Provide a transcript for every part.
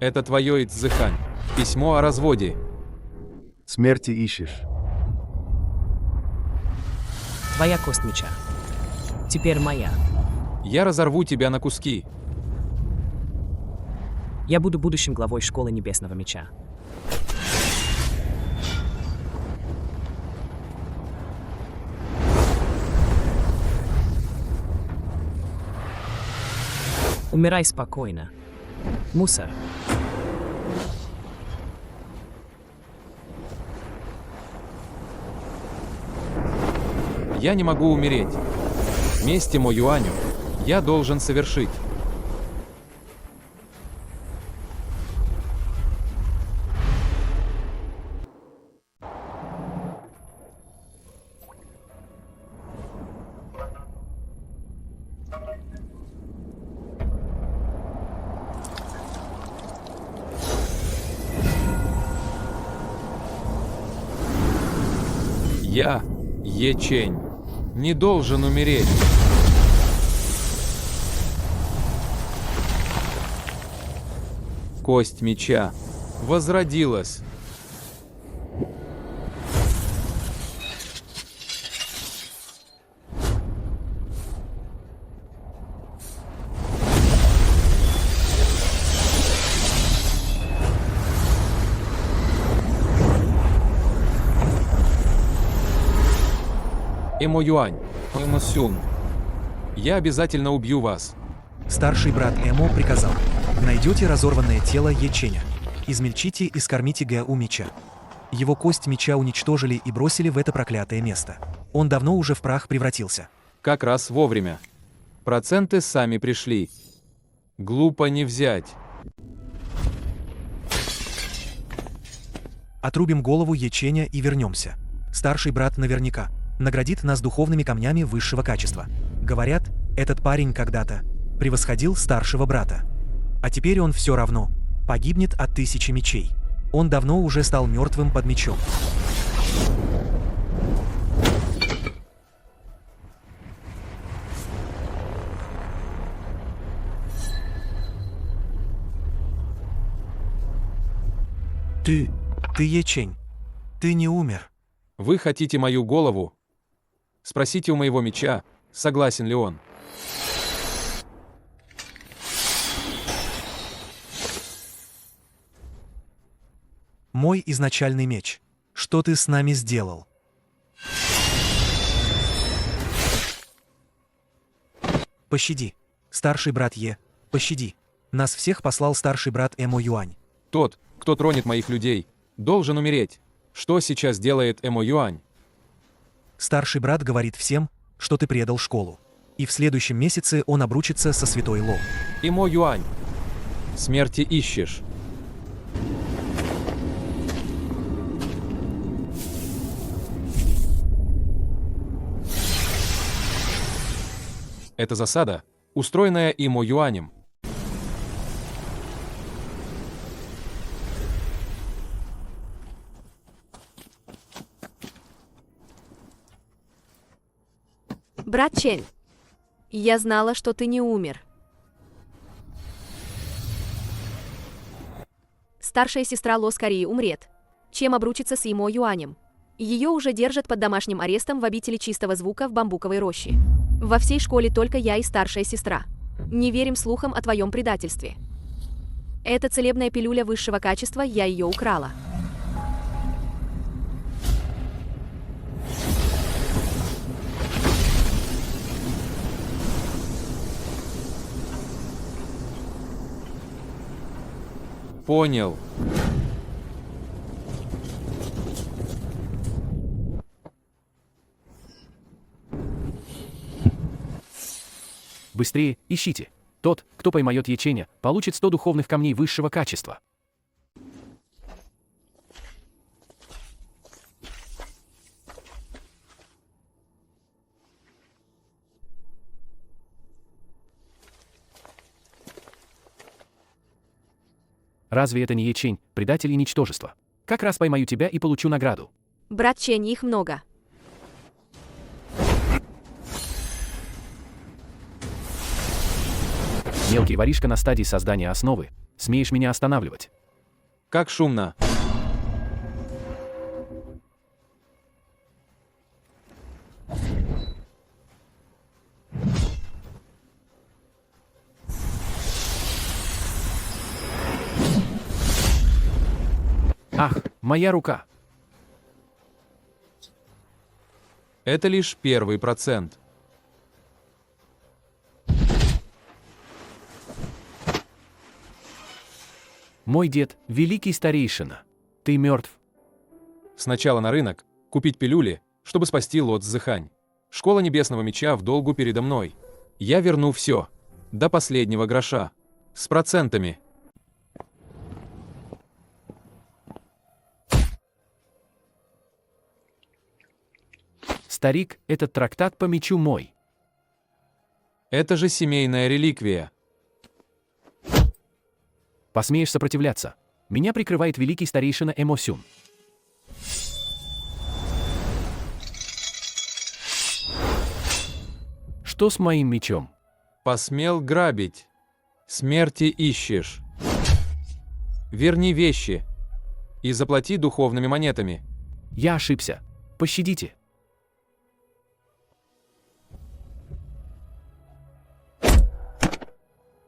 Это твое Ицзыхань. Письмо о разводе. Смерти ищешь. Твоя кость меча. Теперь моя. Я разорву тебя на куски. Я буду будущим главой Школы Небесного Меча. Умирай спокойно. Мусор. Я не могу умереть. Месть Мо Юаню я должен совершить. Я, Ечень, не должен умереть. Кость меча возродилась. Эмо Юань, Эмо Сюн, я обязательно убью вас. Старший брат Эмо приказал: найдете разорванное тело Еченя, измельчите и скормите Г.У. меча. Его кость меча уничтожили и бросили в это проклятое место. Он давно уже в прах превратился. Как раз вовремя. Проценты сами пришли. Глупо не взять. Отрубим голову Еченя и вернемся. Старший брат наверняка наградит нас духовными камнями высшего качества. Говорят, этот парень когда-то превосходил старшего брата. А теперь он все равно погибнет от 1000 мечей. Он давно уже стал мертвым под мечом. Ты Ечень. Ты не умер. Вы хотите мою голову? Спросите у моего меча, согласен ли он. Мой изначальный меч. Что ты с нами сделал? Пощади. Старший брат Е. Пощади. Нас всех послал старший брат Эмо Юань. Тот, кто тронет моих людей, должен умереть. Что сейчас делает Эмо Юань? Старший брат говорит всем, что ты предал школу. И в следующем месяце он обручится со святой Ло. Эмо Юань, смерти ищешь. Это засада, устроенная Эмо Юанем. Брат Чень, я знала, что ты не умер. Старшая сестра Ло скорее умрет, чем обручится с Эмо Юанем. Ее уже держат под домашним арестом в обители чистого звука в бамбуковой роще. Во всей школе только я и старшая сестра. Не верим слухам о твоем предательстве. Это целебная пилюля высшего качества, я ее украла. Понял. Быстрее ищите. Тот, кто поймает Еченя, получит 100 духовных камней высшего качества. Разве это не Ечень, предатель и ничтожество? Как раз поймаю тебя и получу награду. Брат Чень, их много. Мелкий воришка на стадии создания основы. Смеешь меня останавливать? Как шумно. Ах, моя рука. Это лишь 1%. Мой дед – великий старейшина. Ты мертв. Сначала на рынок, купить пилюли, чтобы спасти Лот Цзэхань. Школа Небесного Меча в долгу передо мной. Я верну все. До последнего гроша. С процентами. Старик, этот трактат по мечу мой. Это же семейная реликвия. Посмеешь сопротивляться. Меня прикрывает великий старейшина Эмосюн. Что с моим мечом? Посмел грабить. Смерти ищешь. Верни вещи. И заплати духовными монетами. Я ошибся. Пощадите.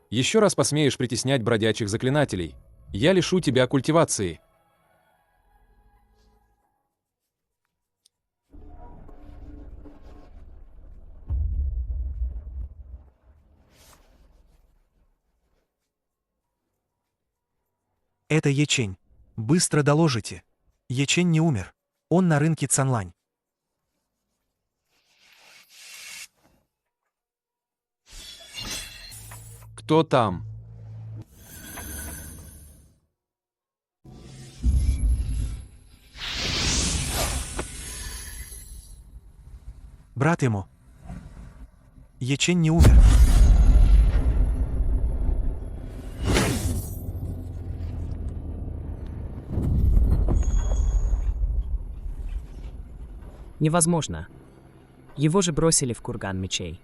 Еще раз посмеешь притеснять бродячих заклинателей. Я лишу тебя культивации. Это Ячень. Быстро доложите. Ячень не умер. Он на рынке Цанлань. Кто там? Брат ему. Ячень не умер. Невозможно. Его же бросили в курган мечей.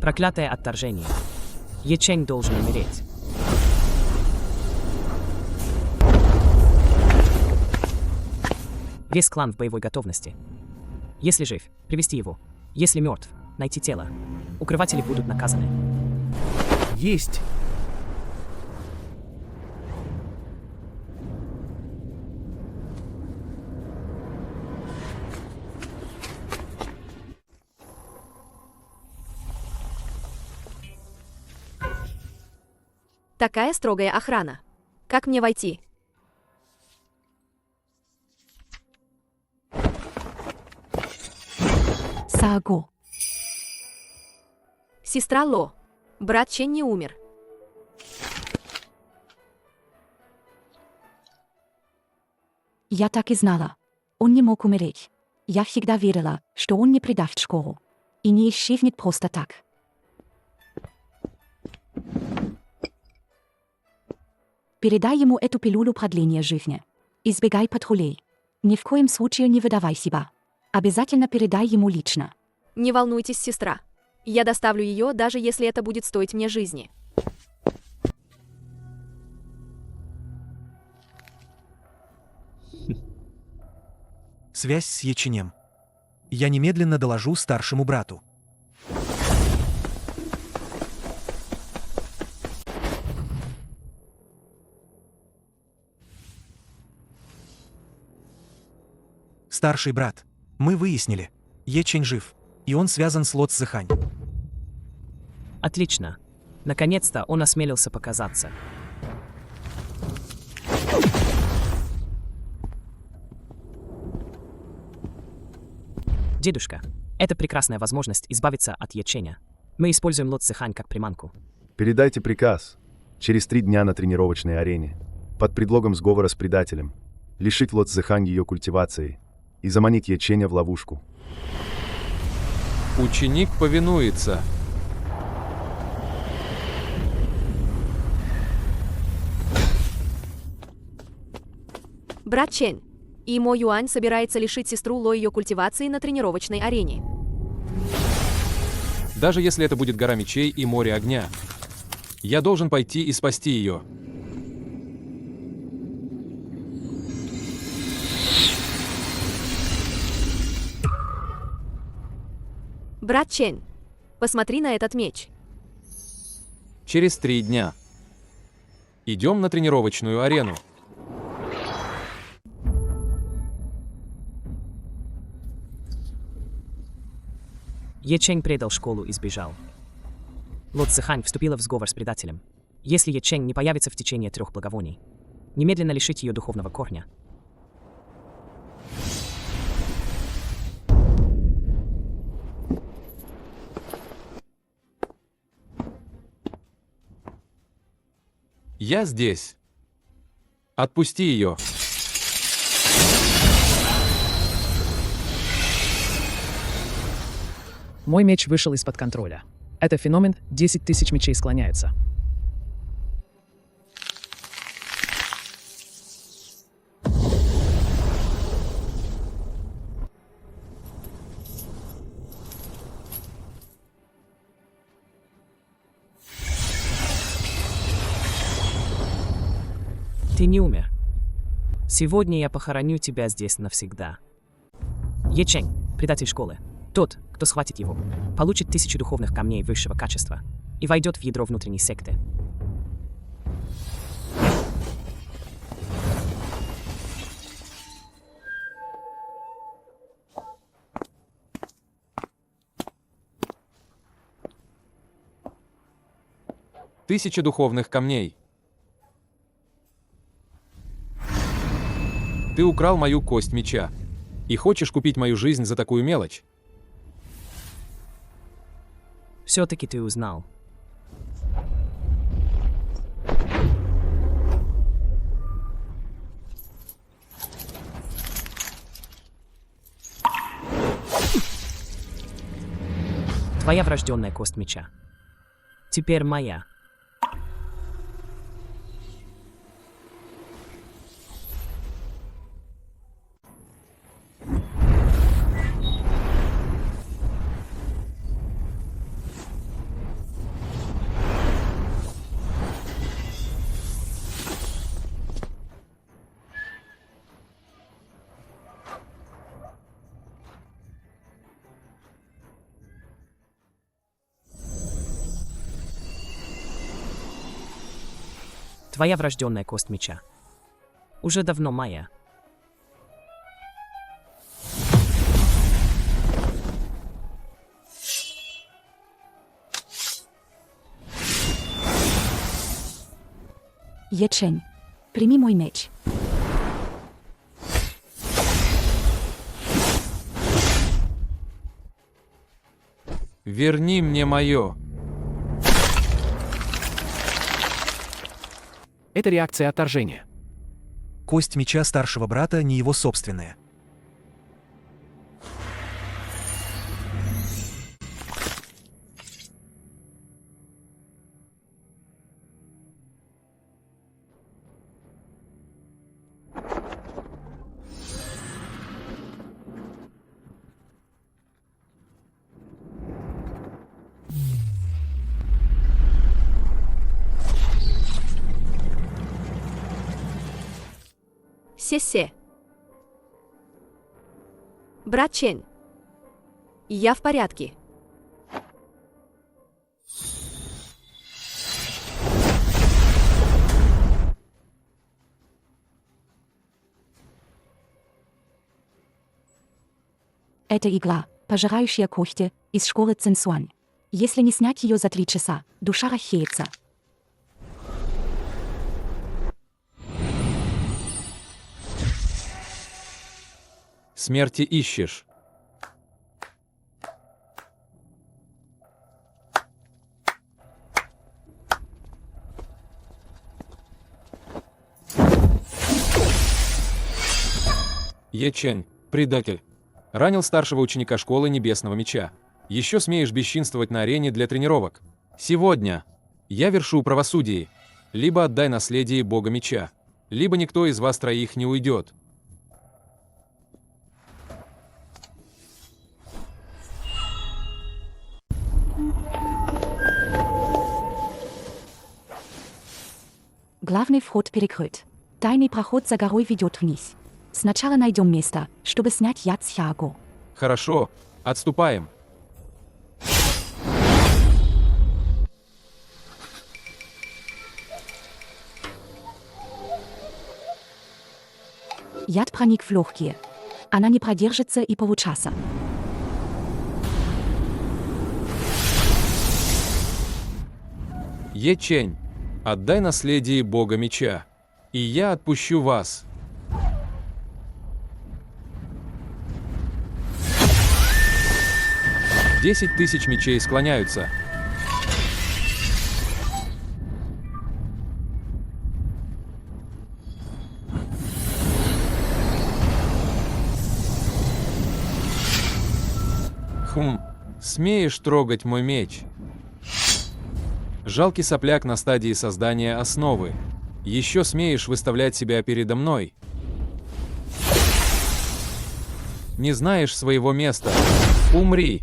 Проклятое отторжение. Ячень должен умереть. Весь клан в боевой готовности. Если жив, привести его. Если мертв, найти тело. Укрыватели будут наказаны. Есть. Такая строгая охрана. Как мне войти? Сааго. Сестра Ло. Брат Чен не умер. Я так и знала. Он не мог умереть. Я всегда верила, что он не предаст школу. И не исчезнет просто так. Передай ему эту пилюлю продления жизни. Избегай патрулей. Ни в коем случае не выдавай себя. Обязательно передай ему лично. Не волнуйтесь, сестра. Я доставлю ее, даже если это будет стоить мне жизни. Связь с Яченем. Я немедленно доложу старшему брату. Старший брат, мы выяснили. Ячень жив, и он связан с Лот Цзэхань. Отлично. Наконец-то он осмелился показаться. Дедушка, это прекрасная возможность избавиться от Яченя. Мы используем Лот Цзэхань как приманку. Передайте приказ. Через 3 дня на тренировочной арене. Под предлогом сговора с предателем. Лишить Лот Цзэхань ее культивации. И заманить Яченя в ловушку. Ученик повинуется. Брат Чен, Имо Юань собирается лишить сестру Ло ее культивации на тренировочной арене. Даже если это будет гора мечей и море огня. Я должен пойти и спасти ее. Брат Чен, посмотри на этот меч. Через 3 дня. Идем на тренировочную арену. Ечень предал школу и сбежал. Ло Цзэхань вступила в сговор с предателем. Если Ечень не появится в течение 3 благовоний, немедленно лишить ее духовного корня. Я здесь. Отпусти ее. Мой меч вышел из-под контроля. Это феномен, 10 тысяч мечей склоняются. Ты не умер. Сегодня я похороню тебя здесь навсегда. Ечень, предатель школы. Тот, кто схватит его, получит 1000 духовных камней высшего качества и войдет в ядро внутренней секты. Тысяча духовных камней. Ты украл мою кость меча. И хочешь купить мою жизнь за такую мелочь? Все-таки ты узнал. Твоя врожденная кость меча. Теперь моя. Твоя врожденная кость меча. Уже давно моя. Ечень, прими мой меч. Верни мне мое. Это реакция отторжения. Кость меча старшего брата не его собственная. Се-се. Брат Чен. Я в порядке. Это игла, пожирающая кости, из школы Цинсуань. Если не снять ее за 3 часа, душа рассеется. Смерти ищешь. Ечень, предатель. Ранил старшего ученика школы Небесного Меча. Еще смеешь бесчинствовать на арене для тренировок. Сегодня я вершу правосудие. Либо отдай наследие Бога Меча, либо никто из вас троих не уйдет. Главный вход перекрыт. Тайный проход за горой ведет вниз. Сначала найдем место, чтобы снять яд с Хиаго. Хорошо, отступаем. Яд проник в легкие. Она не продержится и получаса. Ечень, отдай наследие бога меча, и я отпущу вас. Десять тысяч мечей склоняются. Смеешь трогать мой меч? Жалкий сопляк на стадии создания основы. Еще смеешь выставлять себя передо мной? Не знаешь своего места. Умри!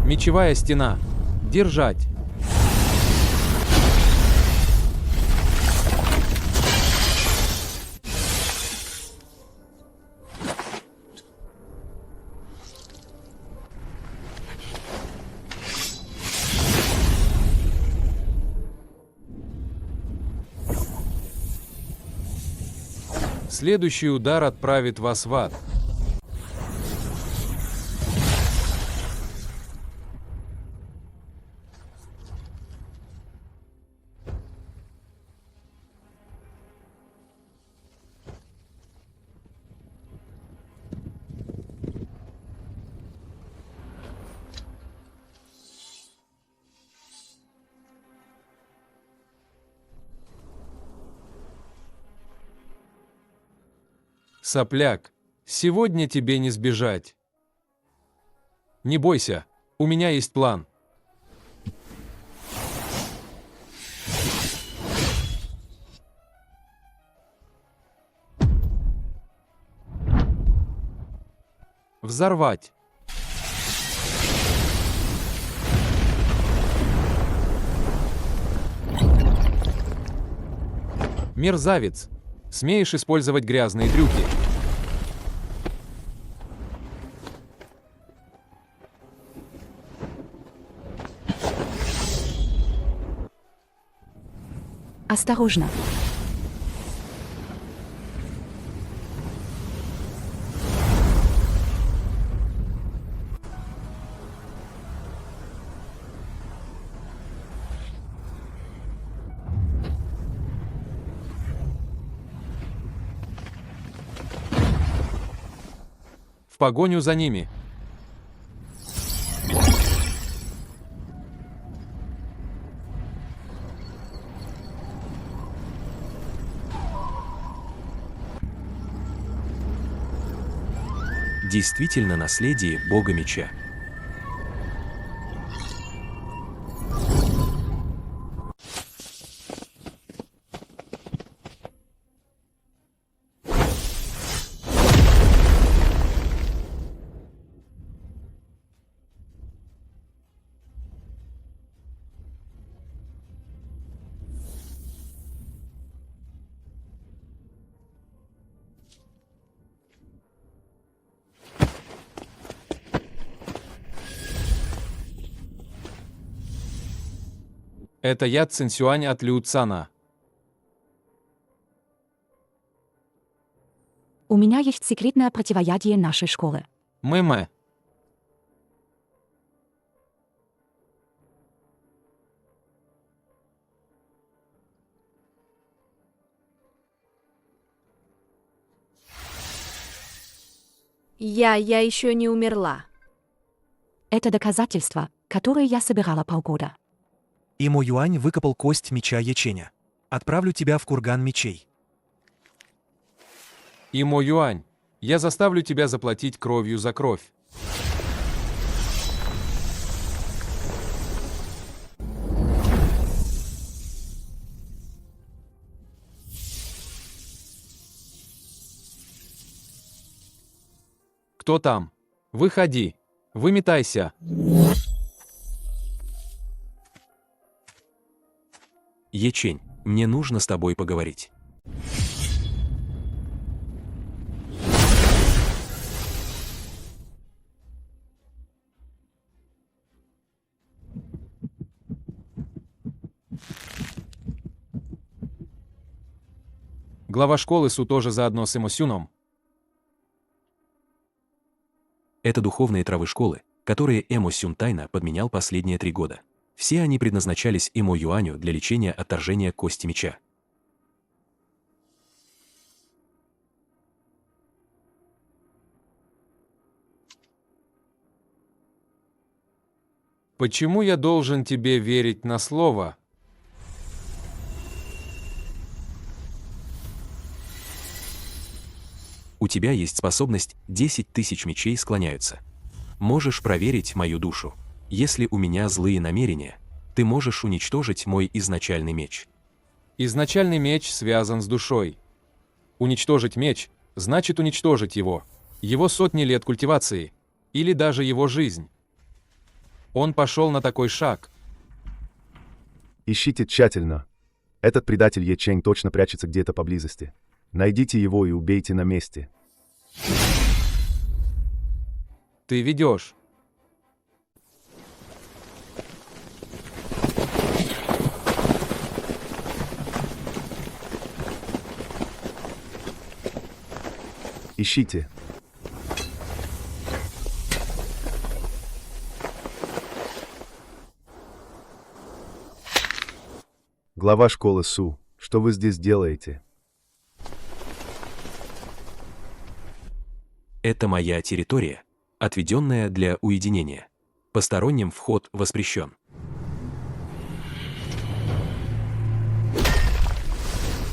Мечевая стена. Держать. Следующий удар отправит вас в ад. Сопляк, сегодня тебе не сбежать. Не бойся, у меня есть план. Взорвать. Мерзавец, смеешь использовать грязные трюки? Осторожно. В погоню за ними. Действительно наследие бога меча. Это яд Цинсюань от Лю Цана. У меня есть секретное противоядие нашей школы. Мэмэ. Я еще не умерла. Это доказательство, которое я собирала полгода. Имо Юань выкопал кость меча Яченя. Отправлю тебя в курган мечей. Имо Юань, я заставлю тебя заплатить кровью за кровь. Кто там? Выходи. Выметайся. Ечень, мне нужно с тобой поговорить. Глава школы Су тоже заодно с Эмо Сюном. Это духовные травы школы, которые Эмо Сюн тайно подменял последние 3 года. Все они предназначались Эмо Юаню для лечения отторжения кости меча. Почему я должен тебе верить на слово? У тебя есть способность 10 000 мечей склоняются. Можешь проверить мою душу. Если у меня злые намерения, ты можешь уничтожить мой изначальный меч. Изначальный меч связан с душой. Уничтожить меч значит уничтожить его. Его сотни лет культивации. Или даже его жизнь. Он пошел на такой шаг. Ищите тщательно. Этот предатель Ечень точно прячется где-то поблизости. Найдите его и убейте на месте. Ты ведешь. Ищите. Глава школы Су, что вы здесь делаете? Это моя территория, отведенная для уединения. Посторонним вход воспрещен.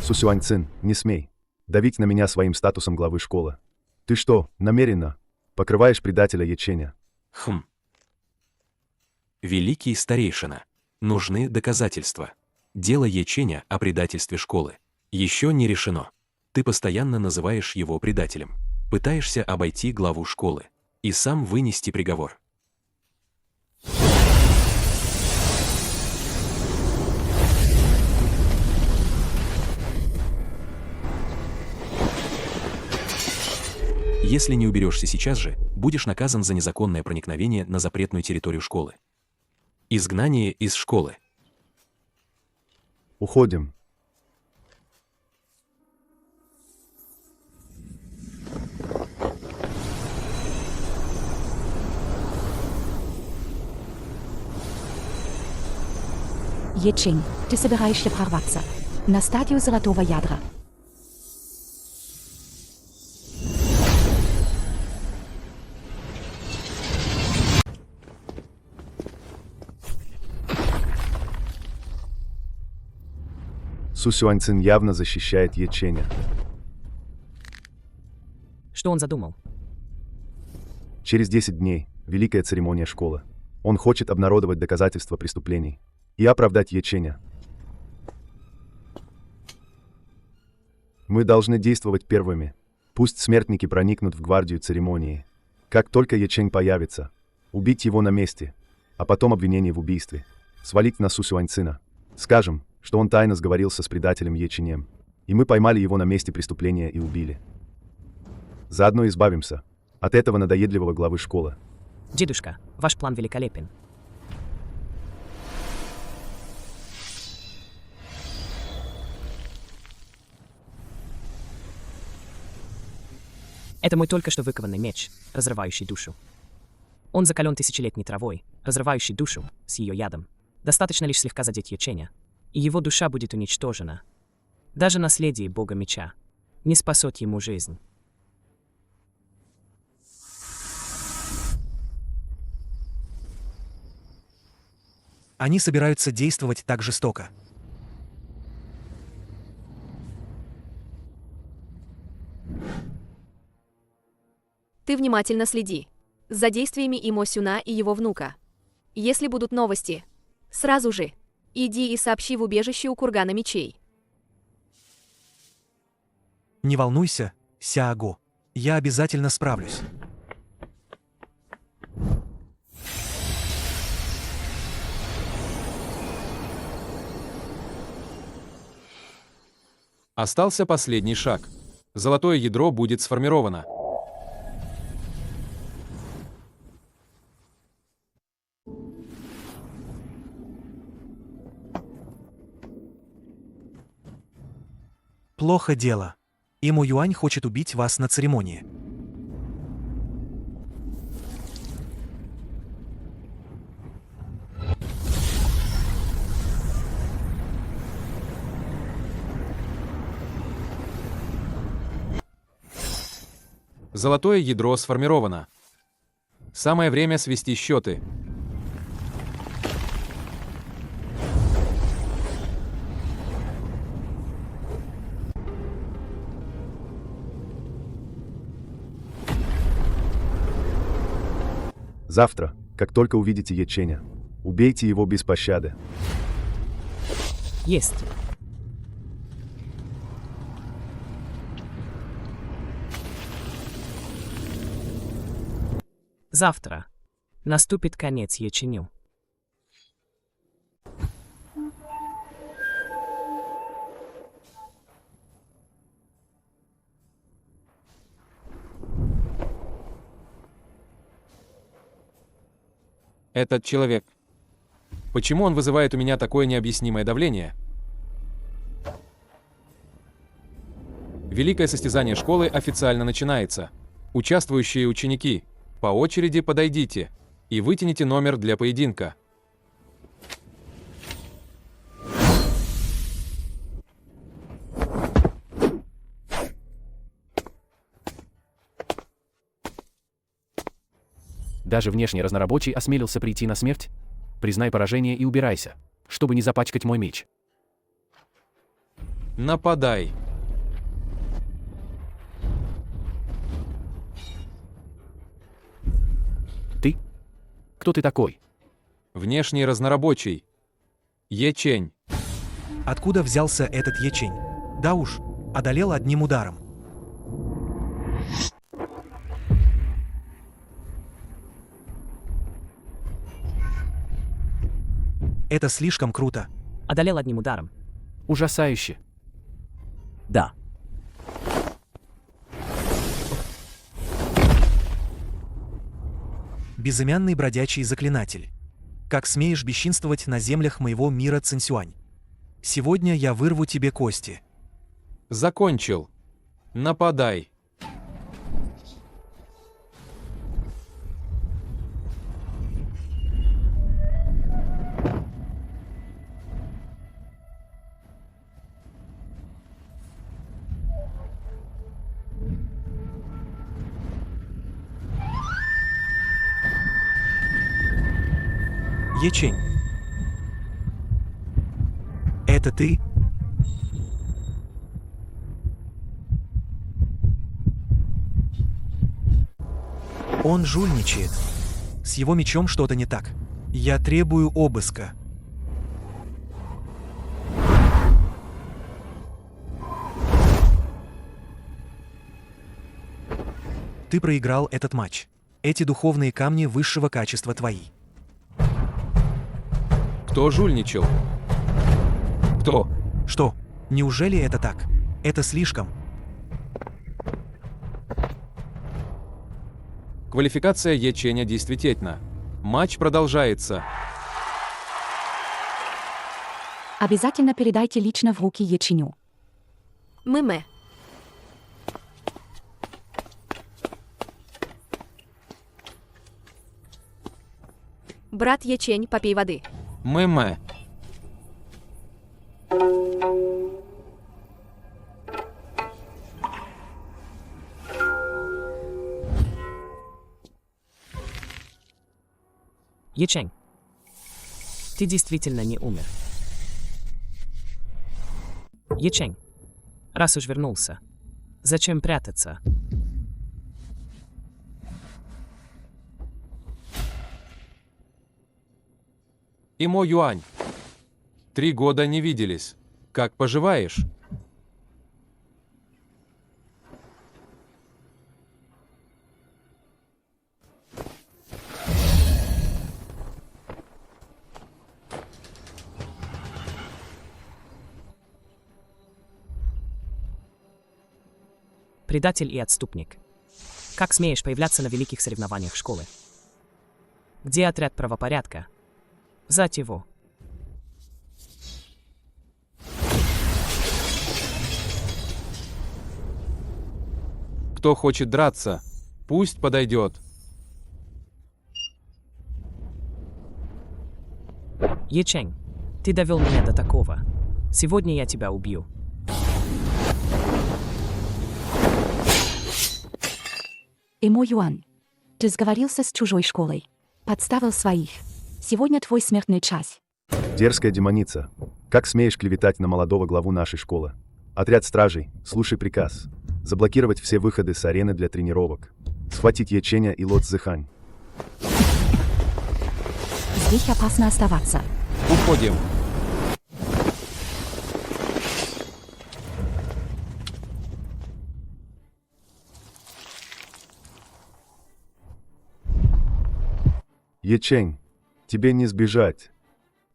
Су Сюаньцин, не смей давить на меня своим статусом главы школы. Ты что, намеренно покрываешь предателя Еченя? Хм. Великий старейшина. Нужны доказательства. Дело Еченя о предательстве школы еще не решено. Ты постоянно называешь его предателем. Пытаешься обойти главу школы и сам вынести приговор. Если не уберешься сейчас же, будешь наказан за незаконное проникновение на запретную территорию школы. Изгнание из школы. Уходим. Ечень, ты собираешься прорваться на стадию золотого ядра. Су Сюаньцин явно защищает Еченя. Что он задумал? Через 10 дней – великая церемония школы. Он хочет обнародовать доказательства преступлений и оправдать Еченя. Мы должны действовать первыми. Пусть смертники проникнут в гвардию церемонии. Как только Ечень появится, убить его на месте, а потом обвинение в убийстве. Свалить на Су Сюаньцина. Скажем, что он тайно сговорился с предателем Еченем, и мы поймали его на месте преступления и убили. Заодно избавимся от этого надоедливого главы школы. Дедушка, ваш план великолепен. Это мой только что выкованный меч, разрывающий душу. Он закален тысячелетней травой, разрывающей душу с ее ядом. Достаточно лишь слегка задеть Еченя, и его душа будет уничтожена. Даже наследие бога меча не спасет ему жизнь. Они собираются действовать так жестоко. Ты внимательно следи за действиями Эмо Сюна и его внука. Если будут новости, сразу же иди и сообщи в убежище у кургана мечей. Не волнуйся, Сяаго. Я обязательно справлюсь. Остался последний шаг. Золотое ядро будет сформировано. Плохо дело. Имо Юань хочет убить вас на церемонии. Золотое ядро сформировано. Самое время свести счеты. Завтра, как только увидите Яченя, убейте его без пощады. Есть. Завтра наступит конец Яченю. Этот человек. Почему он вызывает у меня такое необъяснимое давление? Великое состязание школы официально начинается. Участвующие ученики, по очереди подойдите и вытяните номер для поединка. Даже внешний разнорабочий осмелился прийти на смерть? Признай поражение и убирайся, чтобы не запачкать мой меч. Нападай. Ты? Кто ты такой? Внешний разнорабочий. Ячень. Откуда взялся этот Ячень? Да уж, одолел одним ударом. Это слишком круто. Одолел одним ударом. Ужасающе. Да. Безымянный бродячий заклинатель. Как смеешь бесчинствовать на землях моего мира Цинсюань? Сегодня я вырву тебе кости. Закончил. Нападай. Ячень. Это ты? Он жульничает. С его мечом что-то не так. Я требую обыска. Ты проиграл этот матч. Эти духовные камни высшего качества твои. Кто жульничал? Кто? Что? Неужели это так? Это слишком. Квалификация Яченя действительно. Матч продолжается. Обязательно передайте лично в руки Яченю. Мымэ. Брат Ячень, попей воды. Мэмэ. Ячень, ты действительно не умер. Ячень, раз уж вернулся, зачем прятаться? Имо Юань. 3 года не виделись. Как поживаешь? Предатель и отступник. Как смеешь появляться на великих соревнованиях школы? Где отряд правопорядка? Взять его. Кто хочет драться, пусть подойдет. Ечень, ты довел меня до такого. Сегодня я тебя убью. Эмо Юань, ты сговорился с чужой школой. Подставил своих. Сегодня твой смертный час. Дерзкая демоница. Как смеешь клеветать на молодого главу нашей школы? Отряд стражей, слушай приказ. Заблокировать все выходы с арены для тренировок. Схватить Яченя и Ло Цзэхань. Здесь опасно оставаться. Уходим. Ячень, тебе не сбежать.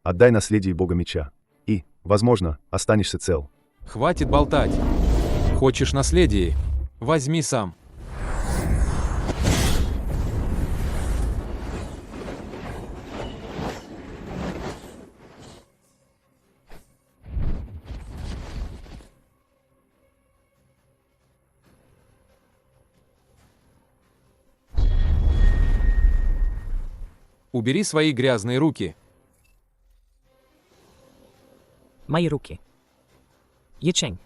Отдай наследие бога меча. И, возможно, останешься цел. Хватит болтать. Хочешь наследие? Возьми сам. Убери свои грязные руки. Мои руки. Ечень,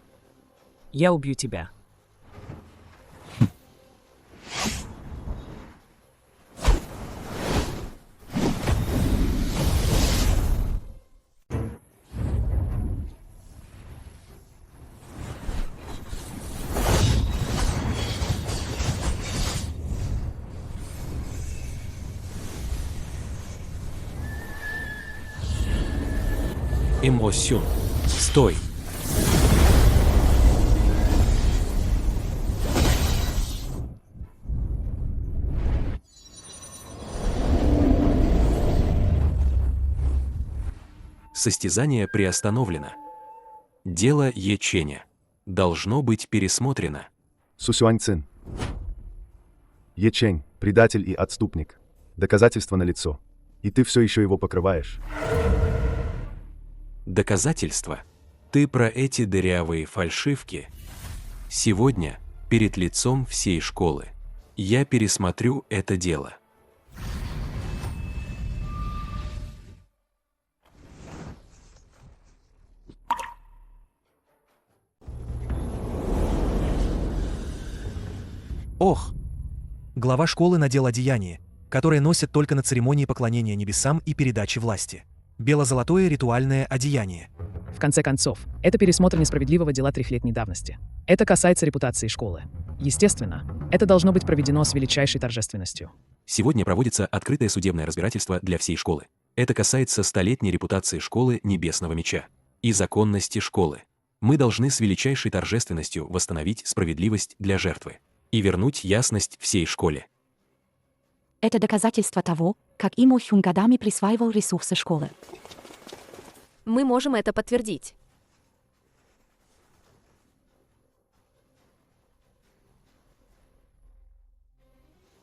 я убью тебя. Эмо Сюн, стой! Состязание приостановлено. Дело Еченя должно быть пересмотрено. Сусюань Цин. Ячень, предатель и отступник. Доказательства налицо. И ты все еще его покрываешь. Доказательства? Ты про эти дырявые фальшивки? Сегодня, перед лицом всей школы, я пересмотрю это дело. Ох! Глава школы надел одеяние, которое носят только на церемонии поклонения небесам и передачи власти. Бело-золотое ритуальное одеяние. В конце концов, это пересмотр несправедливого дела 3-летней давности. Это касается репутации школы. Естественно, это должно быть проведено с величайшей торжественностью. Сегодня проводится открытое судебное разбирательство для всей школы. Это касается 100-летней репутации школы Небесного Меча и законности школы. Мы должны с величайшей торжественностью восстановить справедливость для жертвы и вернуть ясность всей школе. Это доказательство того, как Эмо Юань годами присваивал ресурсы школы. Мы можем это подтвердить.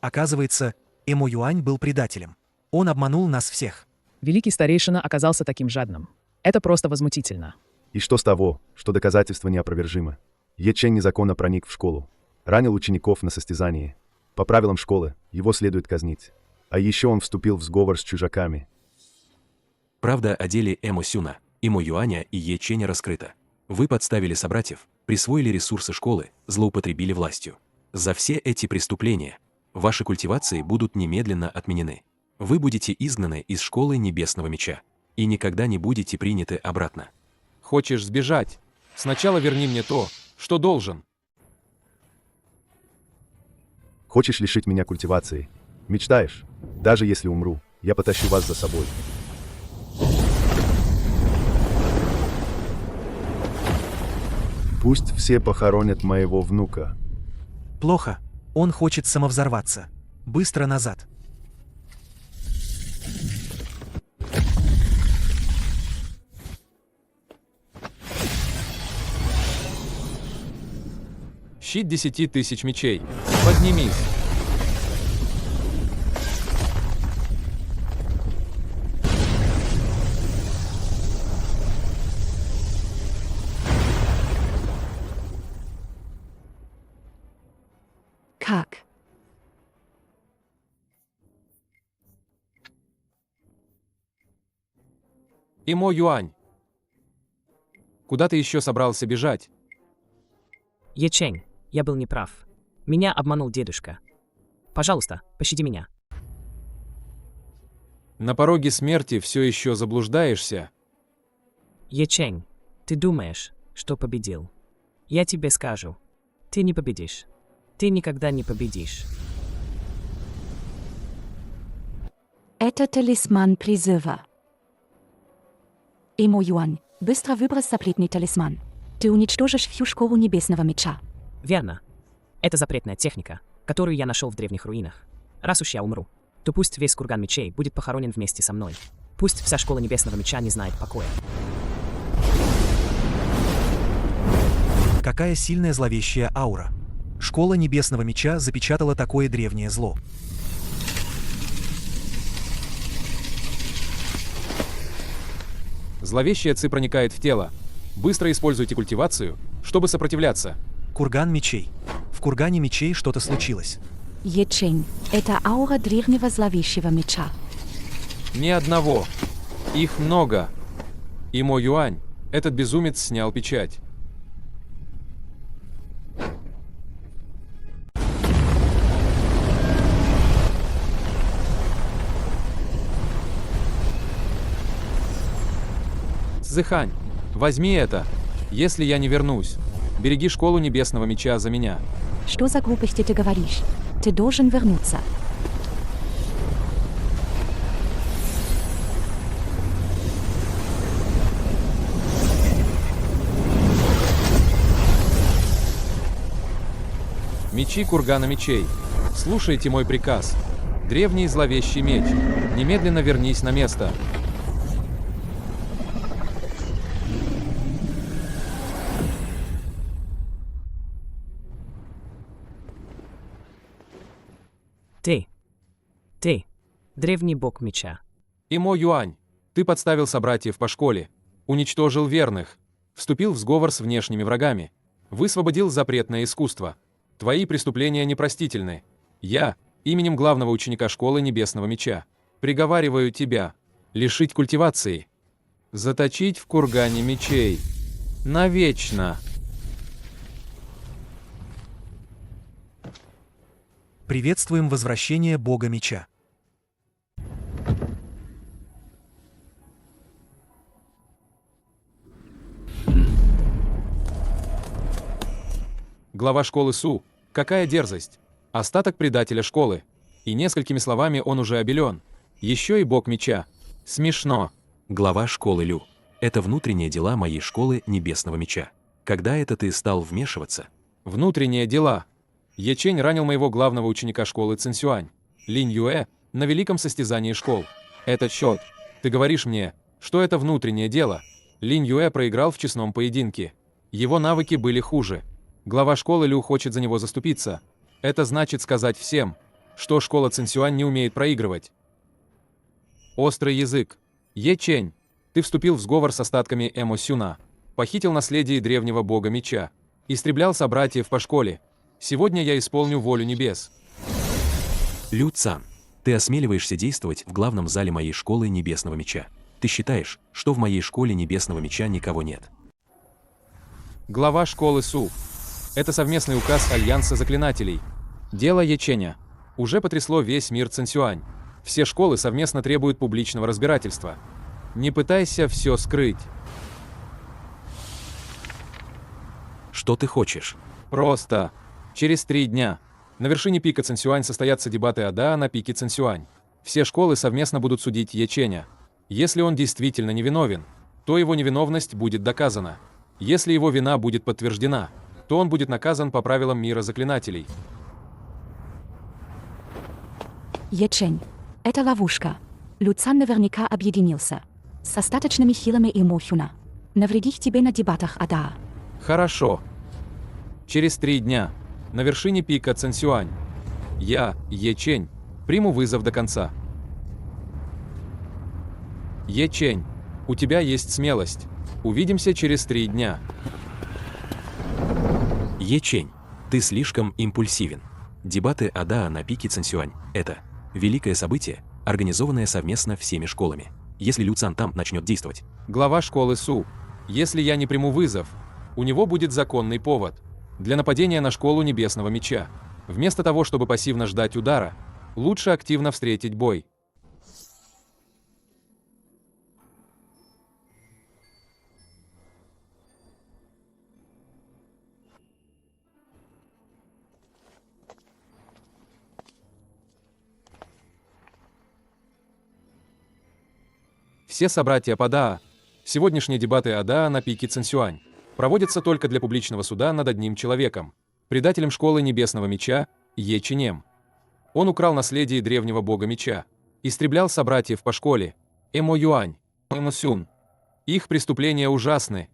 Оказывается, Эмо Юань был предателем. Он обманул нас всех. Великий старейшина оказался таким жадным. Это просто возмутительно. И что с того, что доказательства неопровержимы? Ячень незаконно проник в школу. Ранил учеников на состязании. По правилам школы, его следует казнить. А еще он вступил в сговор с чужаками. Правда о деле Эмо Сюна, Эмо Юаня и Еченя раскрыта. Вы подставили собратьев, присвоили ресурсы школы, злоупотребили властью. За все эти преступления ваши культивации будут немедленно отменены. Вы будете изгнаны из школы Небесного Меча и никогда не будете приняты обратно. Хочешь сбежать? Сначала верни мне то, что должен. Хочешь лишить меня культивации? Мечтаешь? Даже если умру, я потащу вас за собой. Пусть все похоронят моего внука. Плохо. Он хочет самовзорваться. Быстро назад. Щит 10 000 мечей. Поднимись. Как? Имо Юань. Куда ты еще собрался бежать? Ячень, я был неправ. Меня обманул дедушка. Пожалуйста, пощади меня. На пороге смерти все еще заблуждаешься? Ячень, ты думаешь, что победил? Я тебе скажу. Ты не победишь. Ты никогда не победишь. Это талисман призыва. Имо Юань, быстро выбрось запретный талисман. Ты уничтожишь всю школу Небесного Меча. Верно. Это запретная техника, которую я нашел в древних руинах. Раз уж я умру, то пусть весь курган мечей будет похоронен вместе со мной. Пусть вся школа Небесного Меча не знает покоя. Какая сильная зловещая аура. Школа Небесного Меча запечатала такое древнее зло. Зловещая ци проникает в тело. Быстро используйте культивацию, чтобы сопротивляться. Курган мечей. В кургане мечей что-то случилось. Ячень, это аура древнего зловещего меча. Ни одного. Их много. Имо Юань, этот безумец снял печать. Цзэхань, возьми это, если я не вернусь. Береги школу Небесного Меча за меня. Что за глупости ты говоришь? Ты должен вернуться. Мечи кургана мечей, слушайте мой приказ. Древний зловещий меч, немедленно вернись на место. Ты, древний бог меча. Имо Юань, ты подставил собратьев по школе, уничтожил верных, вступил в сговор с внешними врагами, высвободил запретное искусство. Твои преступления непростительны. Я, именем главного ученика школы Небесного Меча, приговариваю тебя лишить культивации, заточить в кургане мечей. Навечно. Приветствуем возвращение бога меча. Глава школы Су. Какая дерзость. Остаток предателя школы. И несколькими словами он уже обелен. Еще и бог меча. Смешно. Глава школы Лю. Это внутренние дела моей школы Небесного Меча. Когда это ты стал вмешиваться? Внутренние дела. Ячень ранил моего главного ученика школы Цинсюань, Линь Юэ, на великом состязании школ. Этот счет. Ты говоришь мне, что это внутреннее дело. Линь Юэ проиграл в честном поединке. Его навыки были хуже. Глава школы Лю хочет за него заступиться. Это значит сказать всем, что школа Цинсюань не умеет проигрывать. Острый язык. Ячень, ты вступил в сговор с остатками Эмо Сюна, похитил наследие древнего бога меча, истреблял собратьев по школе. Сегодня я исполню волю небес. Лю Цан, ты осмеливаешься действовать в главном зале моей школы Небесного Меча. Ты считаешь, что в моей школе Небесного Меча никого нет? Глава школы Су. Это совместный указ Альянса Заклинателей. Дело Яченя. Уже потрясло весь мир Цинсюань. Все школы совместно требуют публичного разбирательства. Не пытайся все скрыть. Что ты хочешь? Просто. Через 3 дня. На вершине пика Цинсюань состоятся дебаты АДА на пике Цинсюань. Все школы совместно будут судить Яченя. Если он действительно невиновен, то его невиновность будет доказана. Если его вина будет подтверждена, то он будет наказан по правилам мира заклинателей. Ячень, это ловушка. Люцан наверняка объединился с остаточными силами Имо Юна. Навредить тебе на дебатах АДА. Хорошо. Через 3 дня. На вершине пика Цэнсюань. Я, Е Чень, приму вызов до конца. Е Чень, у тебя есть смелость. Увидимся через 3 дня. Е Чень, ты слишком импульсивен. Дебаты АДА на пике Цэнсюань – это великое событие, организованное совместно всеми школами. Если Лю Цан там начнет действовать. Глава школы Су. Если я не приму вызов, у него будет законный повод для нападения на школу Небесного Меча. Вместо того, чтобы пассивно ждать удара, лучше активно встретить бой. Все собратья по ДАА. Сегодняшние дебаты АДА на пике Цэнсюань проводятся только для публичного суда над одним человеком, предателем школы Небесного Меча Е Ченем. Он украл наследие древнего бога меча, истреблял собратьев по школе Эмо Юань, Эмо Сюн. Их преступления ужасны.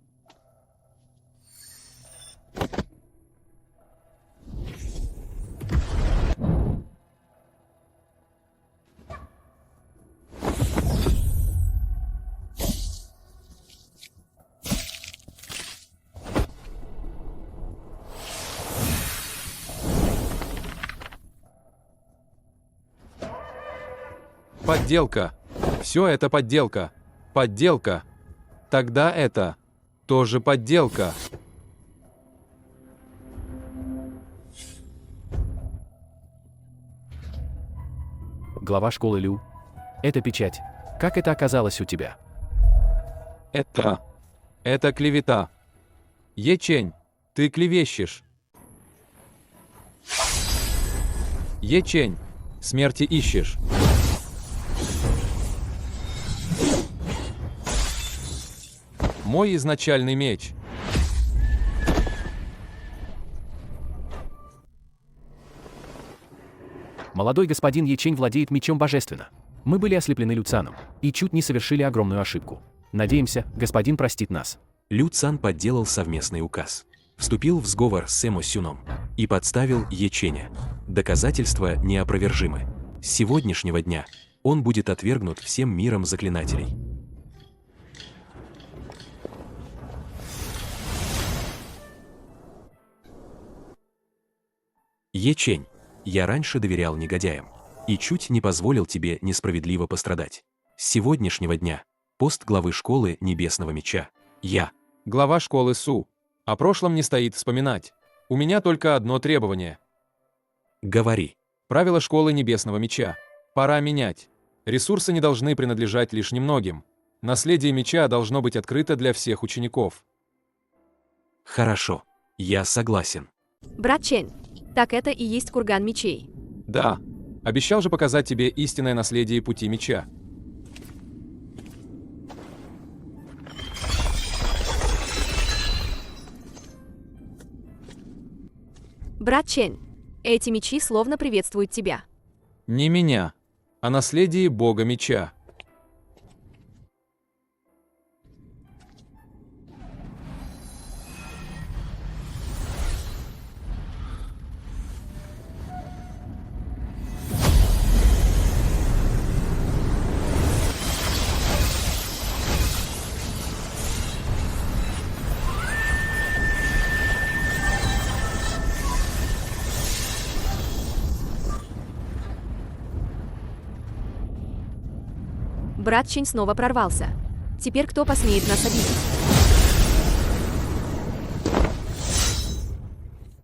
Подделка. Все это подделка. Подделка. Тогда это тоже подделка. Глава школы Лю. Это печать. Как это оказалось у тебя? Это клевета. Е Чень, ты клевещешь. Е Чень, смерти ищешь. Мой изначальный меч. Молодой господин Ячень владеет мечом божественно. Мы были ослеплены Люцаном и чуть не совершили огромную ошибку. Надеемся, господин простит нас. Лю Цан подделал совместный указ. Вступил в сговор с Эмо Сюном и подставил Е Ченя. Доказательства неопровержимы. С сегодняшнего дня он будет отвергнут всем миром заклинателей. Е Чень, я раньше доверял негодяям и чуть не позволил тебе несправедливо пострадать. С сегодняшнего дня пост главы школы Небесного Меча. Я. Глава школы Су. О прошлом не стоит вспоминать. У меня только одно требование. Говори. Правила школы Небесного Меча. Пора менять. Ресурсы не должны принадлежать лишь немногим. Наследие меча должно быть открыто для всех учеников. Хорошо. Я согласен. Брат Чень, так это и есть курган мечей. Да. Обещал же показать тебе истинное наследие пути меча. Брат Чень, эти мечи словно приветствуют тебя. Не меня, а наследие бога меча. Брат Чень снова прорвался. Теперь кто посмеет нас обидеть?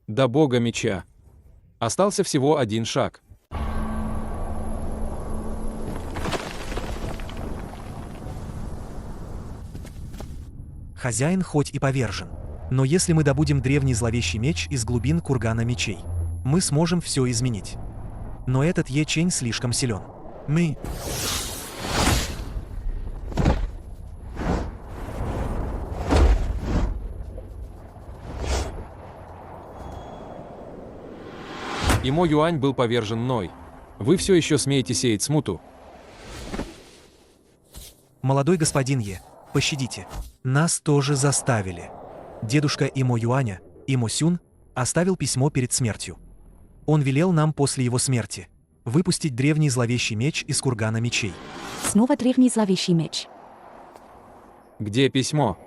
До бога меча. Остался всего один шаг. Хозяин хоть и повержен, но если мы добудем древний зловещий меч из глубин кургана мечей, мы сможем все изменить. Но этот Е Чень слишком силен. Мы... Эмо Юань был повержен мной. Вы все еще смеете сеять смуту? Молодой господин Е, пощадите. Нас тоже заставили. Дедушка Эмо Юаня, Эмо Сюн, оставил письмо перед смертью. Он велел нам после его смерти выпустить древний зловещий меч из кургана мечей. Снова древний зловещий меч. Где письмо?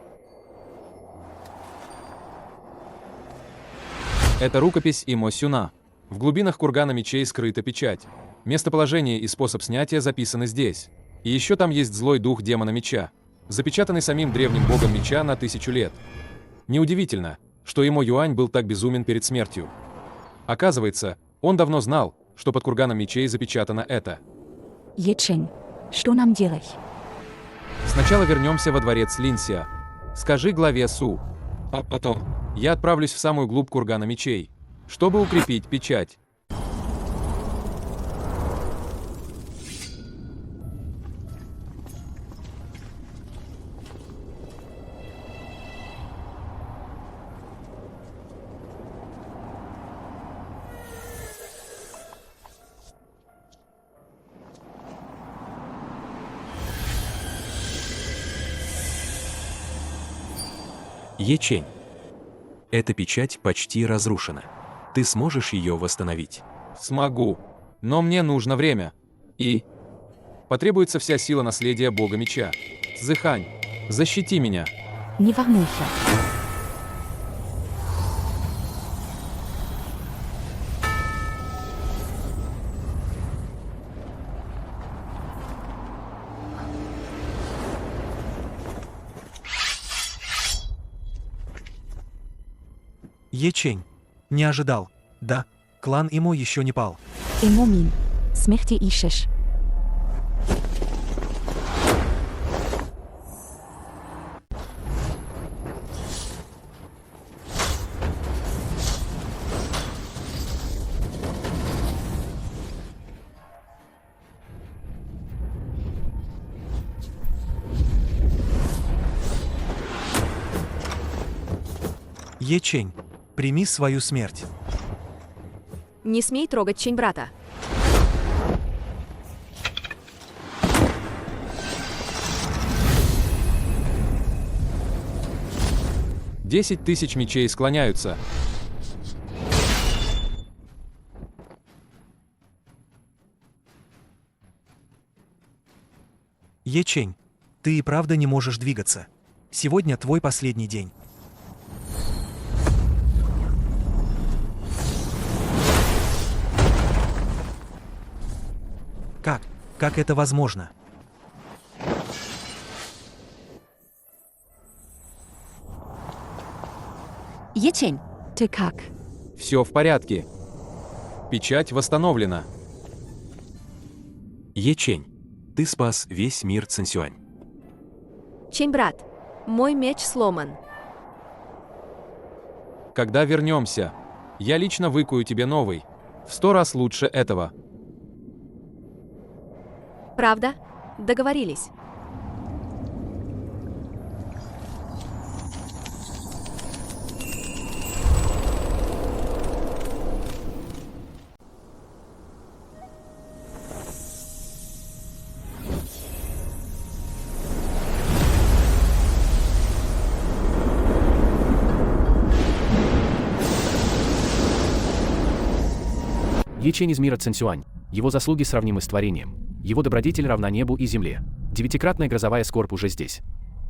Это рукопись Имо Сюна. В глубинах кургана мечей скрыта печать. Местоположение и способ снятия записаны здесь. И еще там есть злой дух демона меча, запечатанный самим древним богом меча на 1000 лет. Неудивительно, что Имо Юань был так безумен перед смертью. Оказывается, он давно знал, что под курганом мечей запечатано это. Ечень, что нам делать? Сначала вернемся во дворец Линсия. Скажи главе Су. А потом я отправлюсь в самую глубь кургана мечей, чтобы укрепить печать. Ечень. Эта печать почти разрушена. Ты сможешь ее восстановить? Смогу. Но мне нужно время. И потребуется вся сила наследия бога меча. Цзыхань, защити меня. Не волнуйся. Ечень. Не ожидал. Да, клан Имо еще не пал. Эмомин, смерти ищешь. Ечень, прими свою смерть. Не смей трогать чень брата. Десять тысяч мечей склоняются. Ечень, ты и правда не можешь двигаться. Сегодня твой последний день. Как это возможно? Ечень, ты как? Все в порядке. Печать восстановлена. Ечень. Ты спас весь мир Цинсюань. Чень брат, мой меч сломан. Когда вернемся, я лично выкую тебе новый. В 100 раз лучше этого. Правда? Договорились. Ечень из мира Цинсюань. Его заслуги сравнимы с творением. Его добродетель равна небу и земле. 9-кратная грозовая скорбь уже здесь.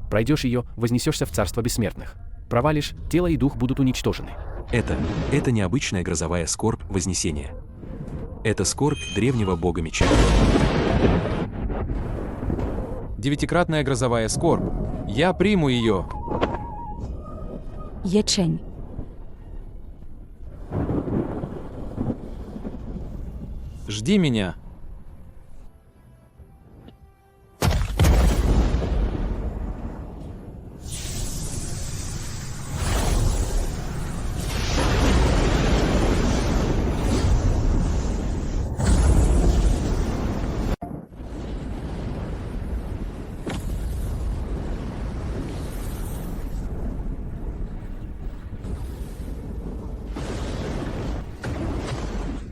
Пройдешь ее, вознесешься в царство бессмертных. Провалишь, тело и дух будут уничтожены. Это необычная грозовая скорбь Вознесения. Это скорбь древнего бога меча. 9-кратная грозовая скорбь. Я приму ее. Ечень, Жди меня.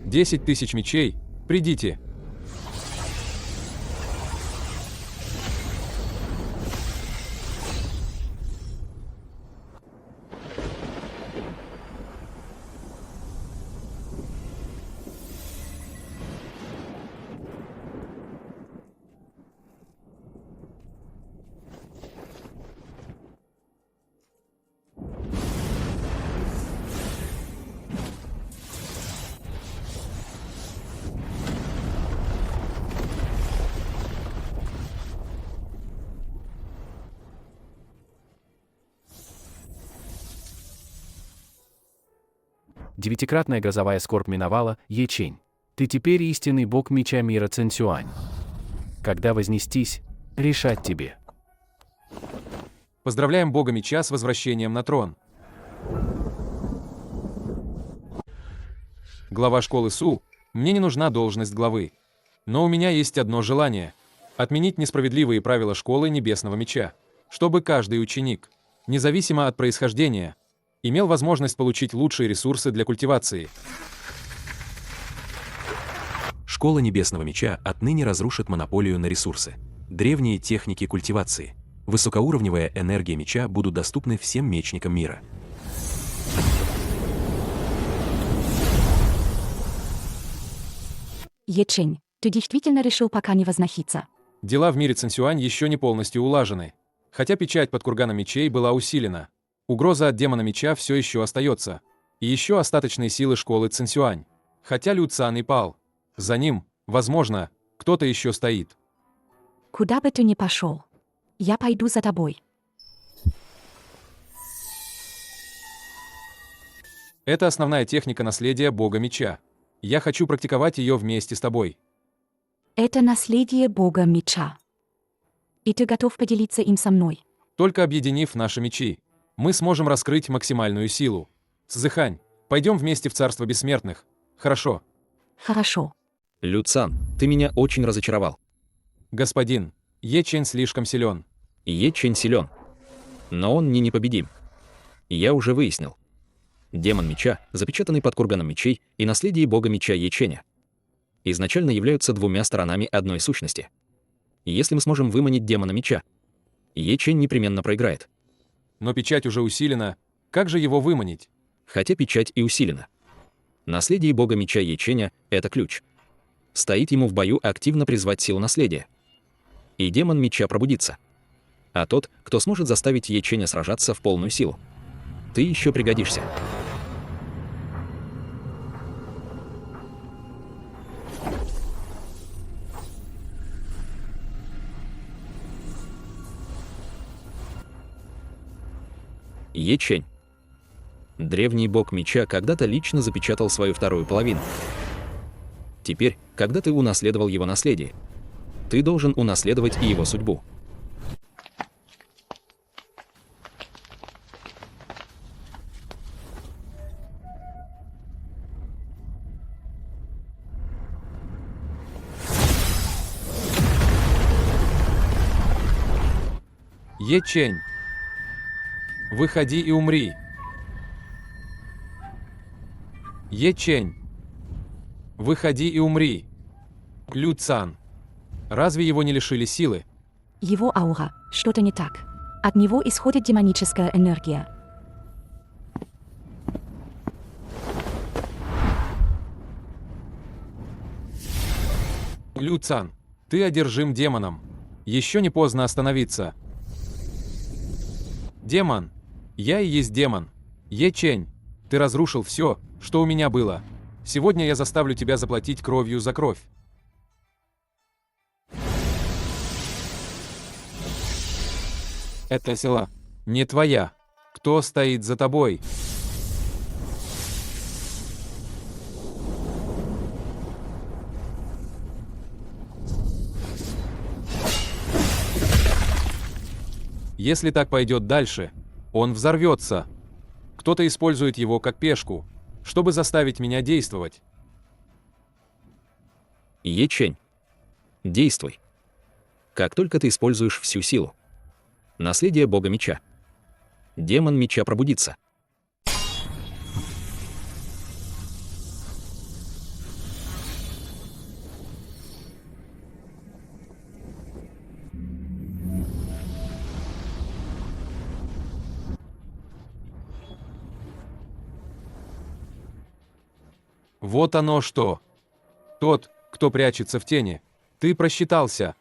Десять тысяч мечей. Придите. Девятикратная грозовая скорбь миновала, Ечень. Ты теперь истинный бог меча мира Цинсюань. Когда вознестись, решать тебе. Поздравляем бога меча с возвращением на трон. Глава школы Су, мне не нужна должность главы. Но у меня есть одно желание – отменить несправедливые правила школы Небесного Меча, чтобы каждый ученик, независимо от происхождения, имел возможность получить лучшие ресурсы для культивации. Школа Небесного Меча отныне разрушит монополию на ресурсы. Древние техники культивации, высокоуровневая энергия меча будут доступны всем мечникам мира. Ечень, ты действительно решил пока не возноситься? Дела в мире Цинсюань еще не полностью улажены. Хотя печать под курганом мечей была усилена, угроза от демона меча все еще остается. И еще остаточные силы школы Цинсюань. Хотя Лю Цан и пал. За ним, возможно, кто-то еще стоит. Куда бы ты ни пошел, я пойду за тобой. Это основная техника наследия бога меча. Я хочу практиковать ее вместе с тобой. Это наследие бога меча. И ты готов поделиться им со мной? Только объединив наши мечи, мы сможем раскрыть максимальную силу. Цзэхань, пойдем вместе в царство бессмертных. Хорошо. Хорошо. Лю Цан, ты меня очень разочаровал. Господин, Ечень слишком силен. Ечень силен. Но он не непобедим. Я уже выяснил. Демон меча, запечатанный под курганом мечей, и наследие бога меча Еченя изначально являются двумя сторонами одной сущности. И если мы сможем выманить демона меча, Ечень непременно проиграет. Но печать уже усилена. Как же его выманить? Хотя печать и усилена. Наследие бога меча Еченя — это ключ. Стоит ему в бою активно призвать силу наследия. И демон меча пробудится. А тот, кто сможет заставить Еченя сражаться в полную силу, ты еще пригодишься. Ечень. Древний бог меча когда-то лично запечатал свою вторую половину. Теперь, когда ты унаследовал его наследие, ты должен унаследовать и его судьбу. Ечень, выходи и умри. Ечень, выходи и умри. Лю Цан, разве его не лишили силы? Его аура, что-то не так. От него исходит демоническая энергия. Лю Цан, ты одержим демоном. Еще не поздно остановиться. Демон, я и есть демон. Ечень, ты разрушил все, что у меня было. Сегодня я заставлю тебя заплатить кровью за кровь. Эта сила не твоя. Кто стоит за тобой? Если так пойдет дальше, он взорвется. Кто-то использует его как пешку, чтобы заставить меня действовать. Ечень. Действуй. Как только ты используешь всю силу. Наследие бога меча. Демон меча пробудится. Вот оно что. Тот, кто прячется в тени. Ты просчитался.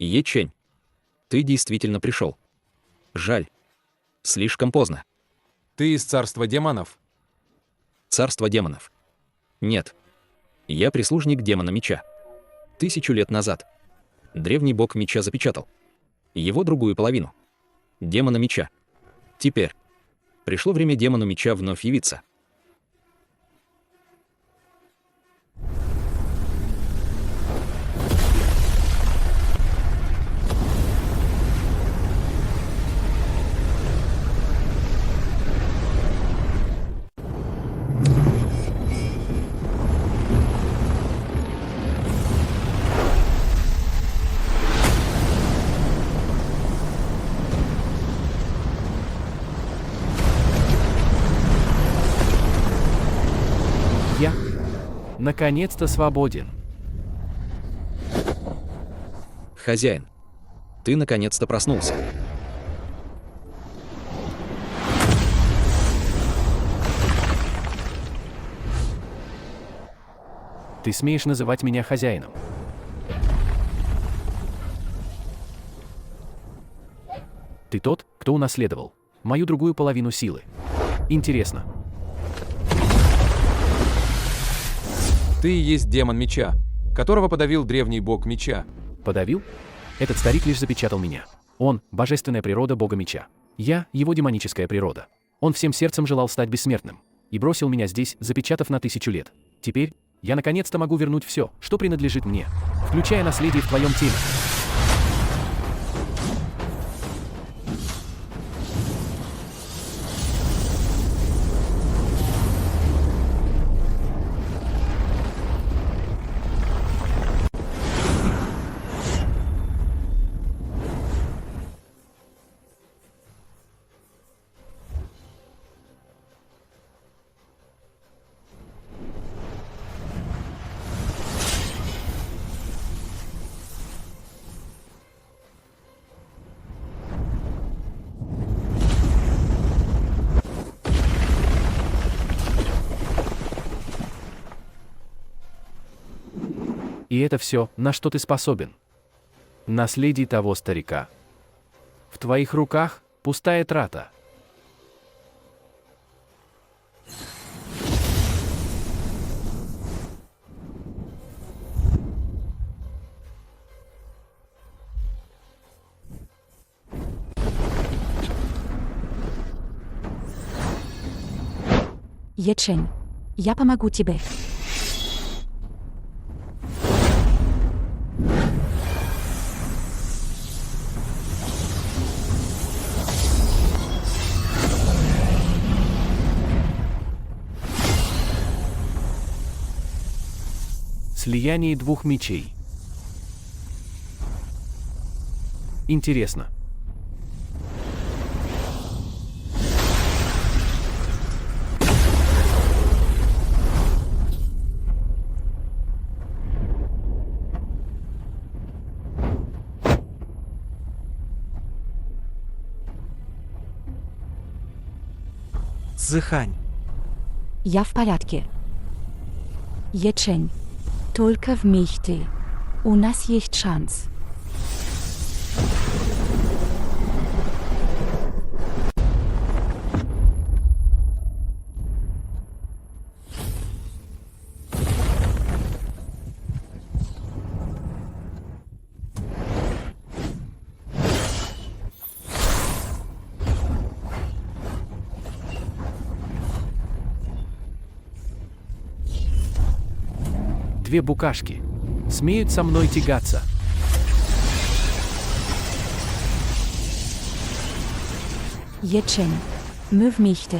Ечень, ты действительно пришел. Жаль. Слишком поздно. Ты из царства демонов? Царство демонов. Нет. Я прислужник демона меча. 1000 лет назад. Древний бог меча запечатал. Его другую половину. Демона меча. Теперь. Пришло время демону меча вновь явиться. Я, наконец-то, свободен. Хозяин, ты наконец-то проснулся. Ты смеешь называть меня хозяином? Ты тот, кто унаследовал мою другую половину силы. Интересно. Ты и есть демон меча, которого подавил древний бог меча. Подавил? Этот старик лишь запечатал меня. Он — божественная природа бога меча. Я — его демоническая природа. Он всем сердцем желал стать бессмертным и бросил меня здесь, запечатав на 1000 лет. Теперь я наконец-то могу вернуть все, что принадлежит мне, включая наследие в твоем теле. И это все, на что ты способен. Наследие того старика. В твоих руках пустая трата. Ечень, я помогу тебе. Слияние двух мечей. Интересно. Цзыхань, Я в порядке. Ечень, только вместе. У нас есть шанс. Две букашки смеют со мной тягаться. Ечень, мы вместе.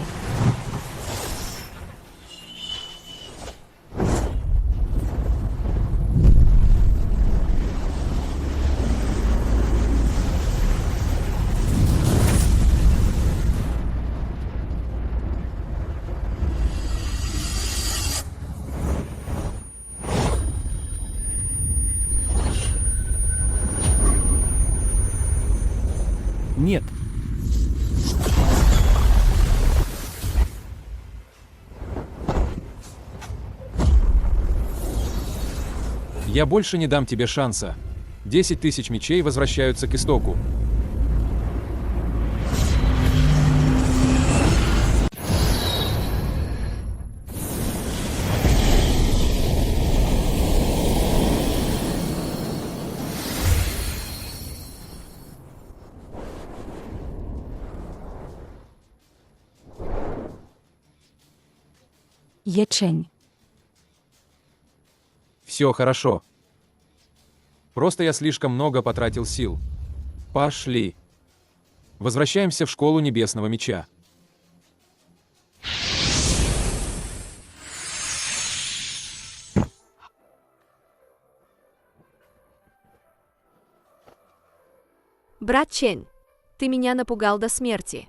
Нет. Я больше не дам тебе шанса. 10 тысяч мечей возвращаются к истоку. Ячень. Все хорошо. Просто я слишком много потратил сил. Пошли. Возвращаемся в школу Небесного Меча. Брат Чень, ты меня напугал до смерти.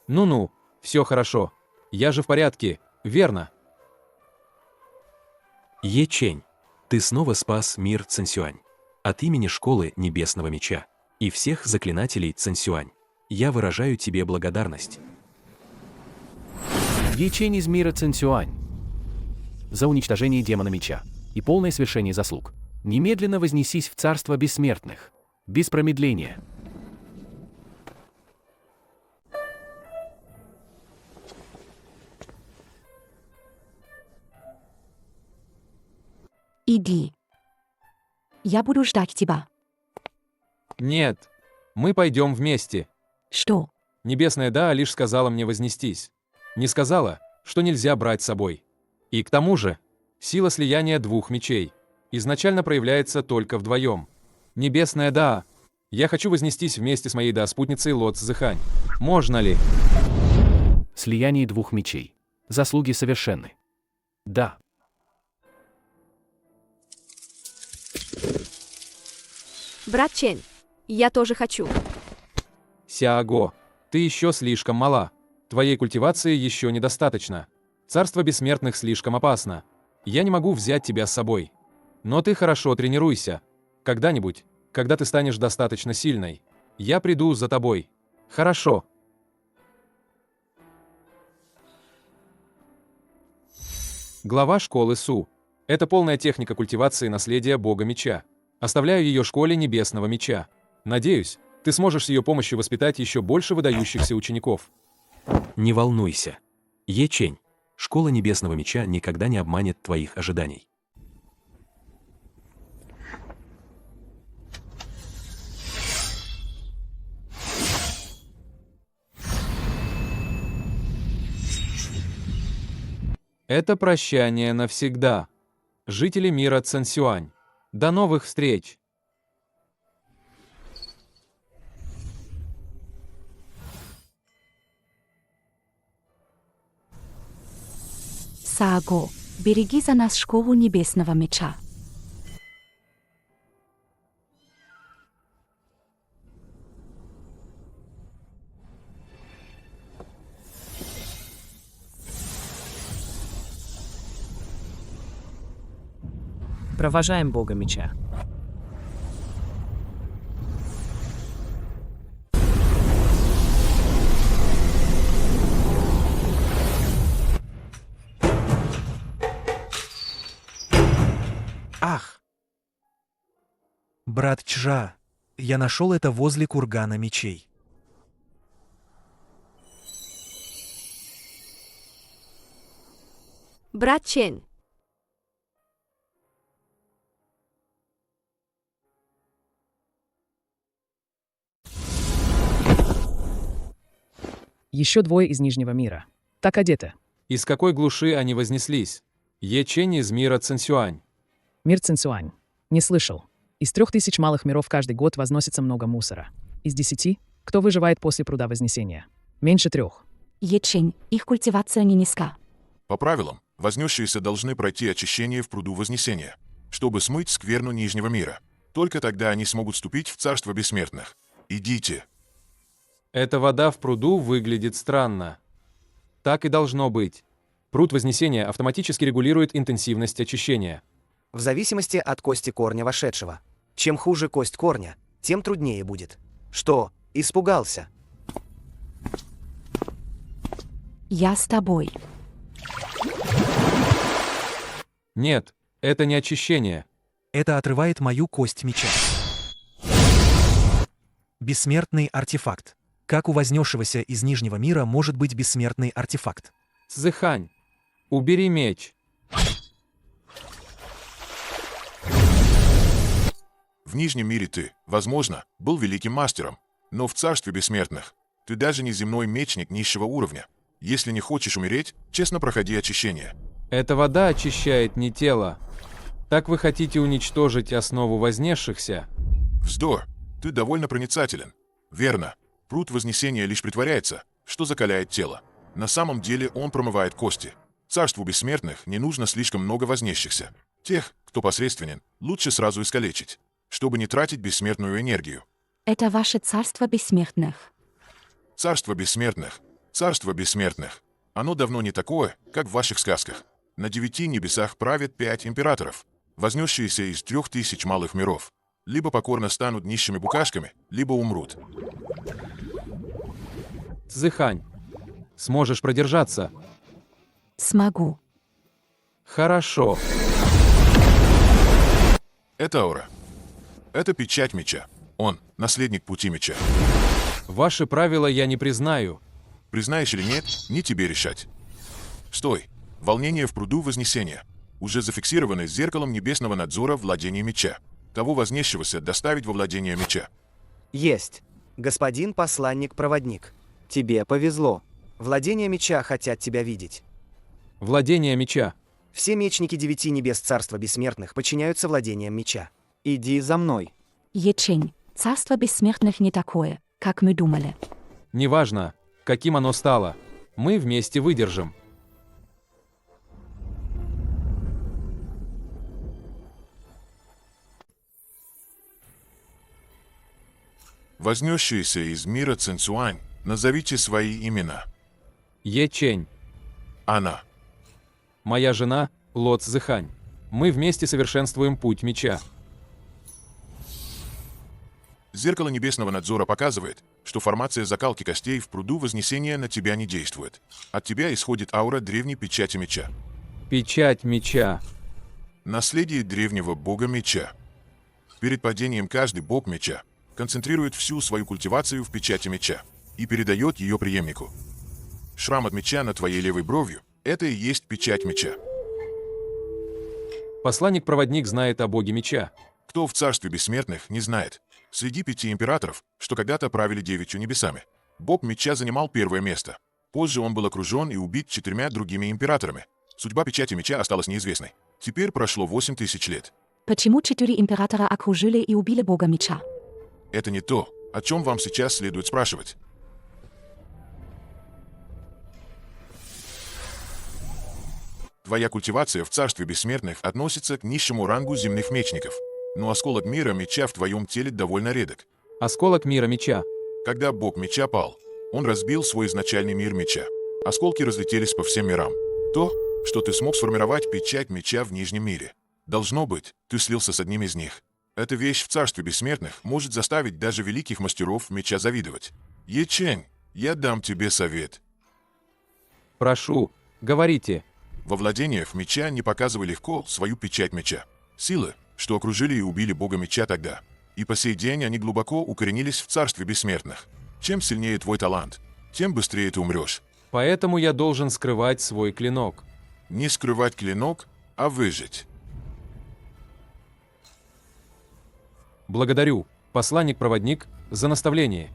Ну-ну, все хорошо. Я же в порядке, верно? Ечень, ты снова спас мир Цинсюань. От имени школы Небесного Меча и всех заклинателей Цинсюань я выражаю тебе благодарность. Ячень из мира Цинсюань. За уничтожение демона меча и полное свершение заслуг. Немедленно вознесись в царство бессмертных. Без промедления. Иди. Я буду ждать тебя. Нет, мы пойдем вместе. Что? Небесная Да лишь сказала мне вознестись. Не сказала, что нельзя брать с собой. И к тому же, сила слияния двух мечей изначально проявляется только вдвоем. Небесная Да, я хочу вознестись вместе с моей Да-спутницей Лот Цзыхань. Можно ли? Слияние двух мечей. Заслуги совершенны. Да. Брат Чень, я тоже хочу. Сяго, ты еще слишком мала. Твоей культивации еще недостаточно. Царство бессмертных слишком опасно. Я не могу взять тебя с собой. Но ты хорошо тренируйся. Когда-нибудь, когда ты станешь достаточно сильной, я приду за тобой. Хорошо. Глава школы Су. Это полная техника культивации наследия Бога Меча. Оставляю ее школе Небесного Меча. Надеюсь, ты сможешь с ее помощью воспитать еще больше выдающихся учеников. Не волнуйся. Ечень, школа Небесного Меча никогда не обманет твоих ожиданий. Это прощание навсегда. Жители мира Цинсюань. До новых встреч! Сааго, береги за нас школу Небесного Меча. Провожаем Бога Меча. Ах! Брат Чжа, я нашел это возле кургана мечей. Брат Чень, Еще двое из Нижнего мира. Так одеты. Из какой глуши они вознеслись? Ечень из мира Цинсюань. Мир Цинсюань. Не слышал. Из 3000 малых миров каждый год возносится много мусора. Из 10, кто выживает после пруда Вознесения? Меньше 3. Ячень, их культивация не низка. По правилам, вознесшиеся должны пройти очищение в пруду Вознесения, чтобы смыть скверну Нижнего мира. Только тогда они смогут вступить в царство бессмертных. Идите. Эта вода в пруду выглядит странно. Так и должно быть. Пруд Вознесения автоматически регулирует интенсивность очищения. В зависимости от кости корня вошедшего. Чем хуже кость корня, тем труднее будет. Что, испугался? Я с тобой. Нет, это не очищение. Это отрывает мою кость меча. Бессмертный артефакт. Как у вознесшегося из Нижнего мира может быть бессмертный артефакт? Цзэхань, убери меч. В Нижнем мире ты, возможно, был великим мастером, но в царстве бессмертных ты даже не земной мечник низшего уровня. Если не хочешь умереть, честно проходи очищение. Эта вода очищает не тело. Так вы хотите уничтожить основу вознесшихся? Вздор, ты довольно проницателен. Верно, пруд Вознесения лишь притворяется, что закаляет тело. На самом деле он промывает кости. Царству бессмертных не нужно слишком много вознесшихся. Тех, кто посредственен, лучше сразу искалечить, чтобы не тратить бессмертную энергию. Это ваше царство бессмертных. Царство бессмертных. Оно давно не такое, как в ваших сказках. На 9 небесах правят 5 императоров, вознесшиеся из 3000 малых миров. Либо покорно станут нищими букашками, либо умрут. Цзэхань, сможешь продержаться? Смогу. Хорошо. Это аура. Это печать меча. Он — наследник пути меча. Ваши правила я не признаю. Признаешь или нет, не тебе решать. Стой. Волнение в пруду Вознесения. Уже зафиксированы зеркалом небесного надзора владения меча. Того вознесшегося доставить во владение меча. Есть. Господин посланник-проводник. Тебе повезло. Владения меча хотят тебя видеть. Владение меча. Все мечники 9 небес царства бессмертных подчиняются владениям меча. Иди за мной. Ячень, царство бессмертных не такое, как мы думали. Неважно, каким оно стало. Мы вместе выдержим. Вознесшиеся из мира Цинцюань, назовите свои имена. Ячень. Она. Моя жена — Ло Цзэхань. Мы вместе совершенствуем путь меча. Зеркало небесного надзора показывает, что формация закалки костей в пруду Вознесения на тебя не действует. От тебя исходит аура древней печати меча. Печать меча. Наследие древнего бога меча. Перед падением каждый бог меча концентрирует всю свою культивацию в печати меча и передает ее преемнику. Шрам от меча над твоей левой бровью — это и есть печать меча. Посланник-проводник знает о боге меча. Кто в царстве бессмертных, не знает. Среди 5 императоров, что когда-то правили 9 небесами, бог меча занимал первое место. Позже он был окружен и убит 4 другими императорами. Судьба печати меча осталась неизвестной. Теперь прошло 8000 лет. Почему 4 императора окружили и убили бога меча? Это не то, о чем вам сейчас следует спрашивать. Твоя культивация в царстве бессмертных относится к низшему рангу земных мечников. Но осколок мира меча в твоем теле довольно редок. Осколок мира меча. Когда бог меча пал, он разбил свой изначальный мир меча. Осколки разлетелись по всем мирам. То, что ты смог сформировать печать меча в Нижнем мире. Должно быть, ты слился с одним из них. Эта вещь в царстве бессмертных может заставить даже великих мастеров меча завидовать. Ячень, я дам тебе совет. Прошу, говорите. Во владениях меча не показывай легко свою печать меча. Силы, что окружили и убили бога меча тогда. И по сей день они глубоко укоренились в царстве бессмертных. Чем сильнее твой талант, тем быстрее ты умрешь. Поэтому я должен скрывать свой клинок. Не скрывать клинок, а выжить. Благодарю, посланник-проводник, за наставление.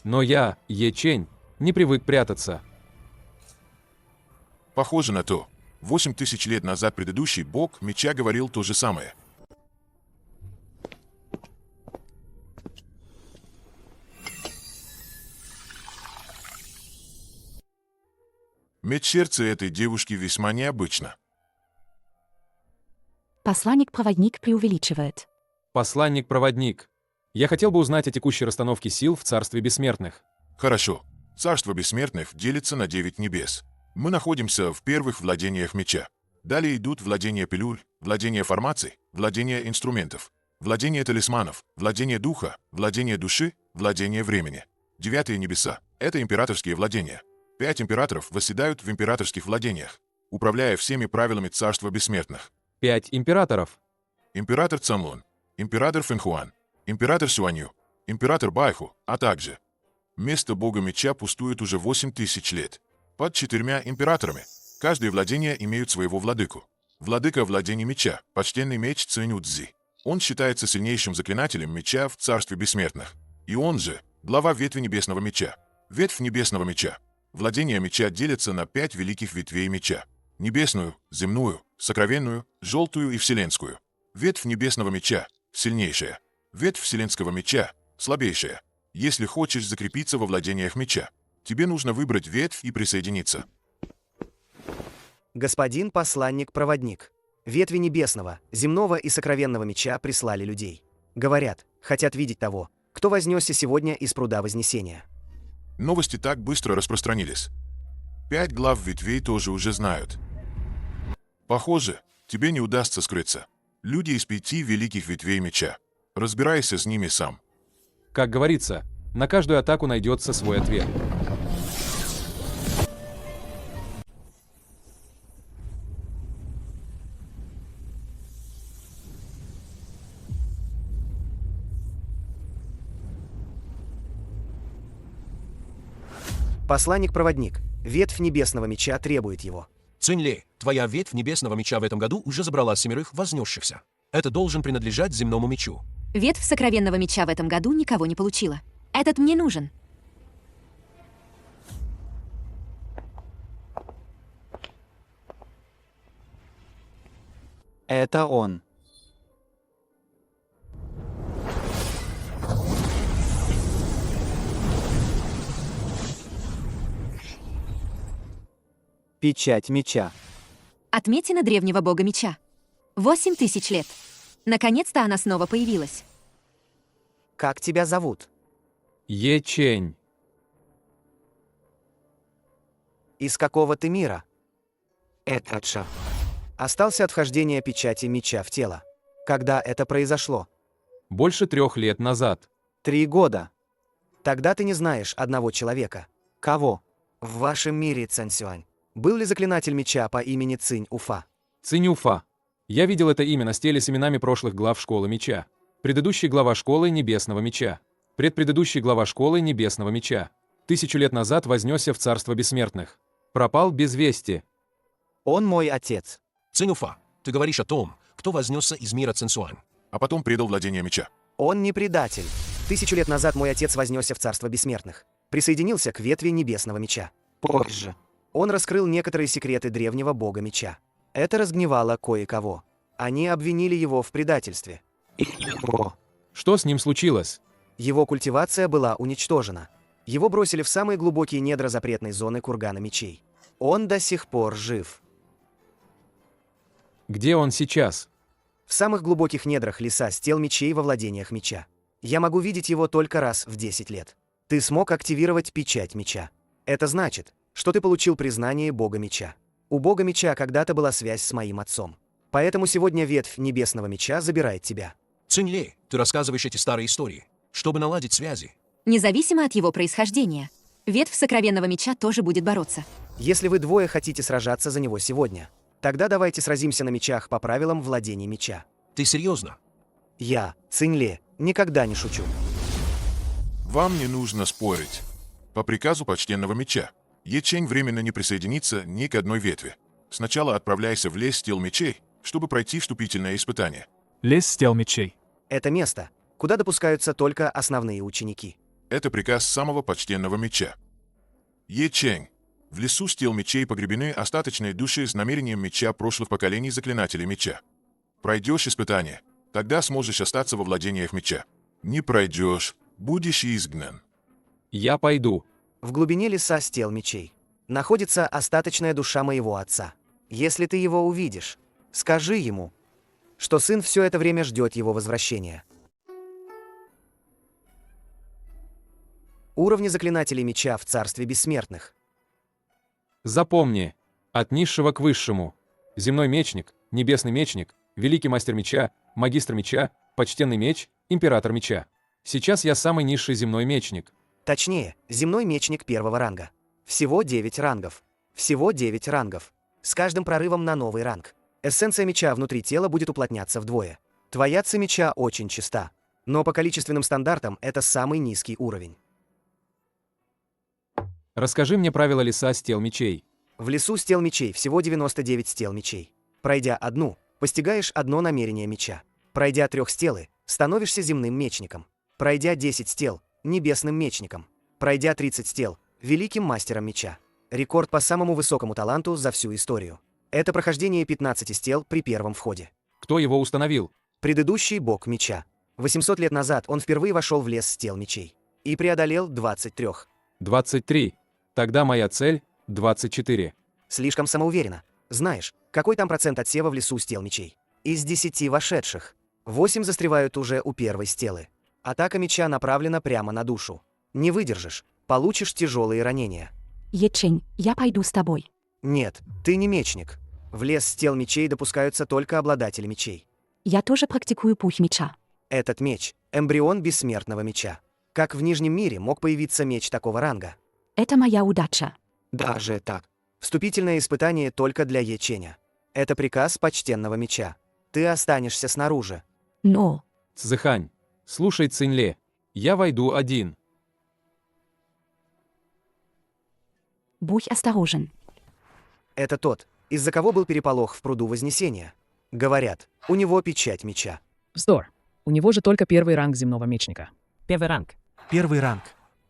Но я, Ячень, не привык прятаться. Похоже на то. 8000 лет назад предыдущий бог меча говорил то же самое. Меч сердца этой девушки весьма необычно. Посланник-проводник преувеличивает. Посланник-проводник. Я хотел бы узнать о текущей расстановке сил в царстве бессмертных. Хорошо. Царство бессмертных делится на 9 небес. Мы находимся в первых владениях меча. Далее идут владения пилюль, владения формаций, владения инструментов, владения талисманов, владения духа, владения души, владения времени. 9 небеса — это императорские владения. 5 императоров восседают в императорских владениях, управляя всеми правилами царства бессмертных. 5 императоров. император Цанлун, император Фэнхуан, император Сюанью, император Байху, а также место бога меча пустует уже 8000 лет. Под 4 императорами. Каждое владение имеет своего владыку. Владыка владения меча, почтенный меч Цинь Цзи. Он считается сильнейшим заклинателем меча в царстве бессмертных. И он же глава ветви небесного меча. Ветвь небесного меча. Владения меча делятся на 5 великих ветвей меча. Небесную, земную, сокровенную, желтую и вселенскую. Ветвь небесного меча – сильнейшая. Ветвь вселенского меча – слабейшая. Если хочешь закрепиться во владениях меча, тебе нужно выбрать ветвь и присоединиться. Господин посланник-проводник. Ветви небесного, земного и сокровенного меча прислали людей. Говорят, хотят видеть того, кто вознесся сегодня из пруда Вознесения. Новости так быстро распространились. 5 глав ветвей тоже уже знают. Похоже, тебе не удастся скрыться. Люди из 5 великих ветвей меча. Разбирайся с ними сам. Как говорится, на каждую атаку найдется свой ответ. Посланник-проводник. Ветвь небесного меча требует его. Цинь-Ли, твоя ветвь небесного меча в этом году уже забрала 7 вознесшихся. Это должен принадлежать земному мечу. Ветвь сокровенного меча в этом году никого не получила. Этот мне нужен. Это он. Печать меча. Отметина древнего бога меча. 8000 лет. Наконец-то она снова появилась. Как тебя зовут? Ечень. Из какого ты мира? Это же. Остался от вхождения печати меча в тело. Когда это произошло? Больше 3 лет назад. 3 года. Тогда ты не знаешь одного человека. Кого? В вашем мире, Цянь-Сюань, был ли заклинатель меча по имени Цинь-Уфа? Цинь-Уфа. Я видел это имя на стеле с именами прошлых глав Школы Меча. Предыдущий глава Школы Небесного Меча. Предпредыдущий глава Школы Небесного Меча. 1000 лет назад вознесся в Царство Бессмертных. Пропал без вести. Он мой отец. Цинь-Уфа, ты говоришь о том, кто вознесся из мира Цинь-Сюань. А потом предал владение меча. Он не предатель. 1000 лет назад мой отец вознесся в Царство Бессмертных. Присоединился к ветви Небесного Меча. Позже. Он раскрыл некоторые секреты древнего бога меча. Это разгневало кое-кого. Они обвинили его в предательстве. Что с ним случилось? Его культивация была уничтожена. Его бросили в самые глубокие недра запретной зоны кургана мечей. Он до сих пор жив. Где он сейчас? В самых глубоких недрах леса с тел мечей во владениях меча. Я могу видеть его только раз в 10 лет. Ты смог активировать печать меча. Это значит, что ты получил признание бога меча. У бога меча когда-то была связь с моим отцом. Поэтому сегодня ветвь небесного меча забирает тебя. Цинь-Ли, ты рассказываешь эти старые истории, чтобы наладить связи. Независимо от его происхождения, ветвь сокровенного меча тоже будет бороться. Если вы двое хотите сражаться за него сегодня, тогда давайте сразимся на мечах по правилам владения меча. Ты серьезно? Я, Цинь-Ли, никогда не шучу. Вам не нужно спорить. По приказу почтенного меча, Ечень временно не присоединится ни к одной ветви. Сначала отправляйся в лес тел мечей, чтобы пройти вступительное испытание. Лес тел мечей. Это место, куда допускаются только основные ученики. Это приказ самого почтенного меча. Ечень. В лесу с тел мечей погребены остаточные души с намерением меча прошлых поколений заклинателей меча. Пройдешь испытание, тогда сможешь остаться во владениях меча. Не пройдешь, будешь изгнан. Я пойду. В глубине леса с тел мечей находится остаточная душа моего отца. Если ты его увидишь, скажи ему, что сын все это время ждет его возвращения. Уровни заклинателей меча в царстве бессмертных. Запомни, от низшего к высшему. Земной мечник, небесный мечник, великий мастер меча, магистр меча, почтенный меч, император меча. Сейчас я самый низший земной мечник. Точнее, земной мечник 1-го ранга. Всего 9 рангов. Всего 9 рангов. С каждым прорывом на новый ранг. Эссенция меча внутри тела будет уплотняться вдвое. Твоя ци меча очень чиста, но по количественным стандартам это самый низкий уровень. Расскажи мне правила леса стел мечей. В лесу стел мечей всего 99 стел мечей. Пройдя одну, постигаешь одно намерение меча. Пройдя 3 стелы, становишься земным мечником. Пройдя 10 стел, небесным мечником. Пройдя 30 стел, великим мастером меча. Рекорд по самому высокому таланту за всю историю. Это прохождение 15 стел при первом входе. Кто его установил? Предыдущий бог меча. 800 лет назад он впервые вошел в лес стел мечей. И преодолел 23. 23. Тогда моя цель — 24. Слишком самоуверенно. Знаешь, какой там процент отсева в лесу стел мечей? Из 10 вошедших 8 застревают уже у первой стелы. Атака меча направлена прямо на душу. Не выдержишь, получишь тяжелые ранения. Ячень, я пойду с тобой. Нет, ты не мечник. В лес стел мечей допускаются только обладатели мечей. Я тоже практикую путь меча. Этот меч — эмбрион бессмертного меча. Как в Нижнем мире мог появиться меч такого ранга? Это моя удача. Даже так. Вступительное испытание только для Яченя. Это приказ почтенного меча. Ты останешься снаружи. Но. Цзэхань, слушай Цинле. Я войду один. Будь осторожен. Это тот, из-за кого был переполох в пруду Вознесения. Говорят, у него печать меча. Вздор. У него же только первый ранг земного мечника. Первый ранг. Первый ранг.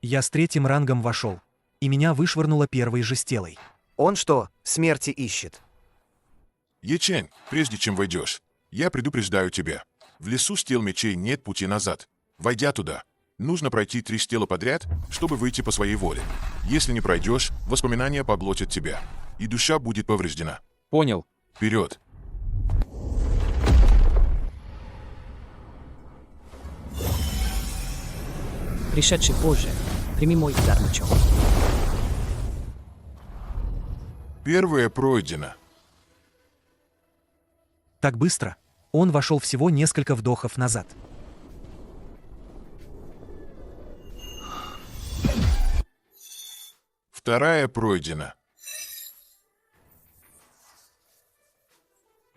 Я с 3-м рангом вошел, и меня вышвырнуло первой же стелой. Он что, смерти ищет? Ячень, прежде чем войдешь, я предупреждаю тебя. В лесу стел мечей нет пути назад. Войдя туда, нужно пройти 3 стела подряд, чтобы выйти по своей воле. Если не пройдешь, воспоминания поглотят тебя, и душа будет повреждена. Понял. Вперед! Пришедший позже. Прими мой удар мечом. Первое пройдено. Так быстро. Он вошел всего несколько вдохов назад. Вторая пройдена.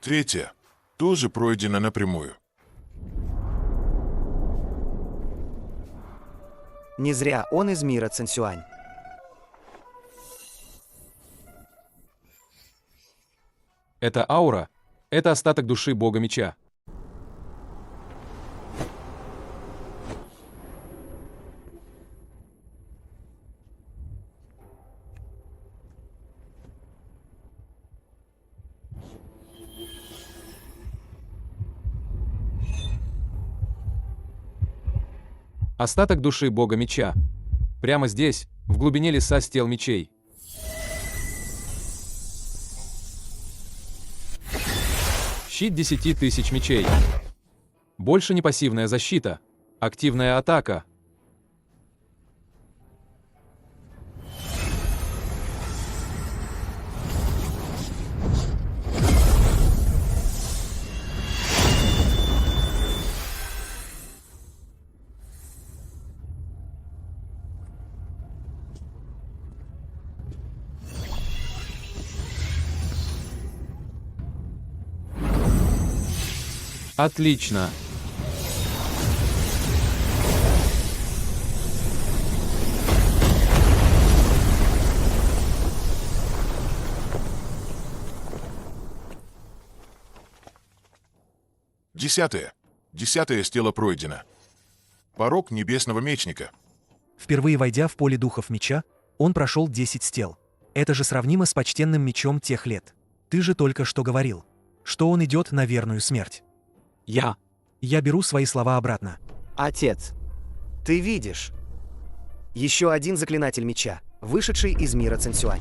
Третья тоже пройдена напрямую. Не зря он из мира Цинсюань. Это аура. Это остаток души бога меча. Остаток души бога меча. Прямо здесь, в глубине леса стел мечей. Щит 10 тысяч мечей. Больше не пассивная защита. Активная атака. Отлично. Десятое стело пройдено. Порог небесного мечника. Впервые войдя в поле духов меча, он прошел 10 стел. Это же сравнимо с почтенным мечом тех лет. Ты же только что говорил, что он идет на верную смерть. Я беру свои слова обратно. Отец. Ты видишь. Еще один заклинатель меча, вышедший из мира Цинсюань.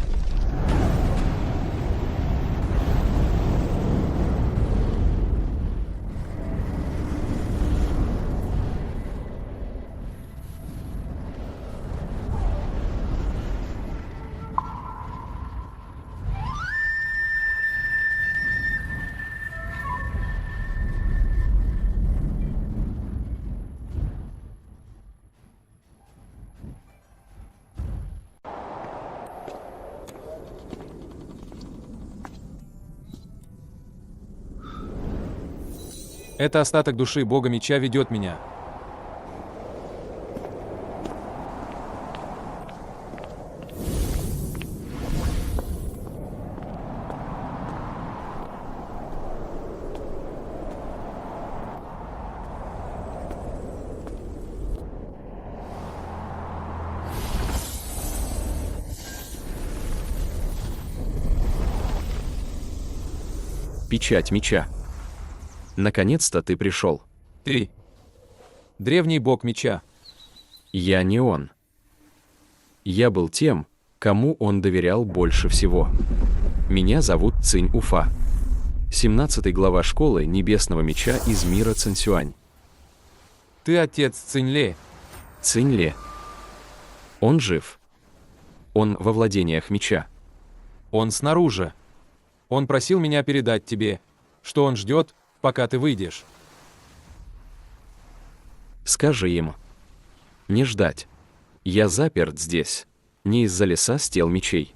Это остаток души бога меча ведет меня. Печать меча. Наконец-то ты пришел. Ты. Древний бог меча. Я не он. Я был тем, кому он доверял больше всего. Меня зовут Цинь Уфа. 17 глава школы Небесного меча из мира Цинсюань. Ты отец Цинь-Ле. Цинь-Ле. Он жив. Он во владениях меча. Он снаружи. Он просил меня передать тебе, что он ждет, пока ты выйдешь. Скажи ему. Не ждать. Я заперт здесь, не из-за леса с тел мечей,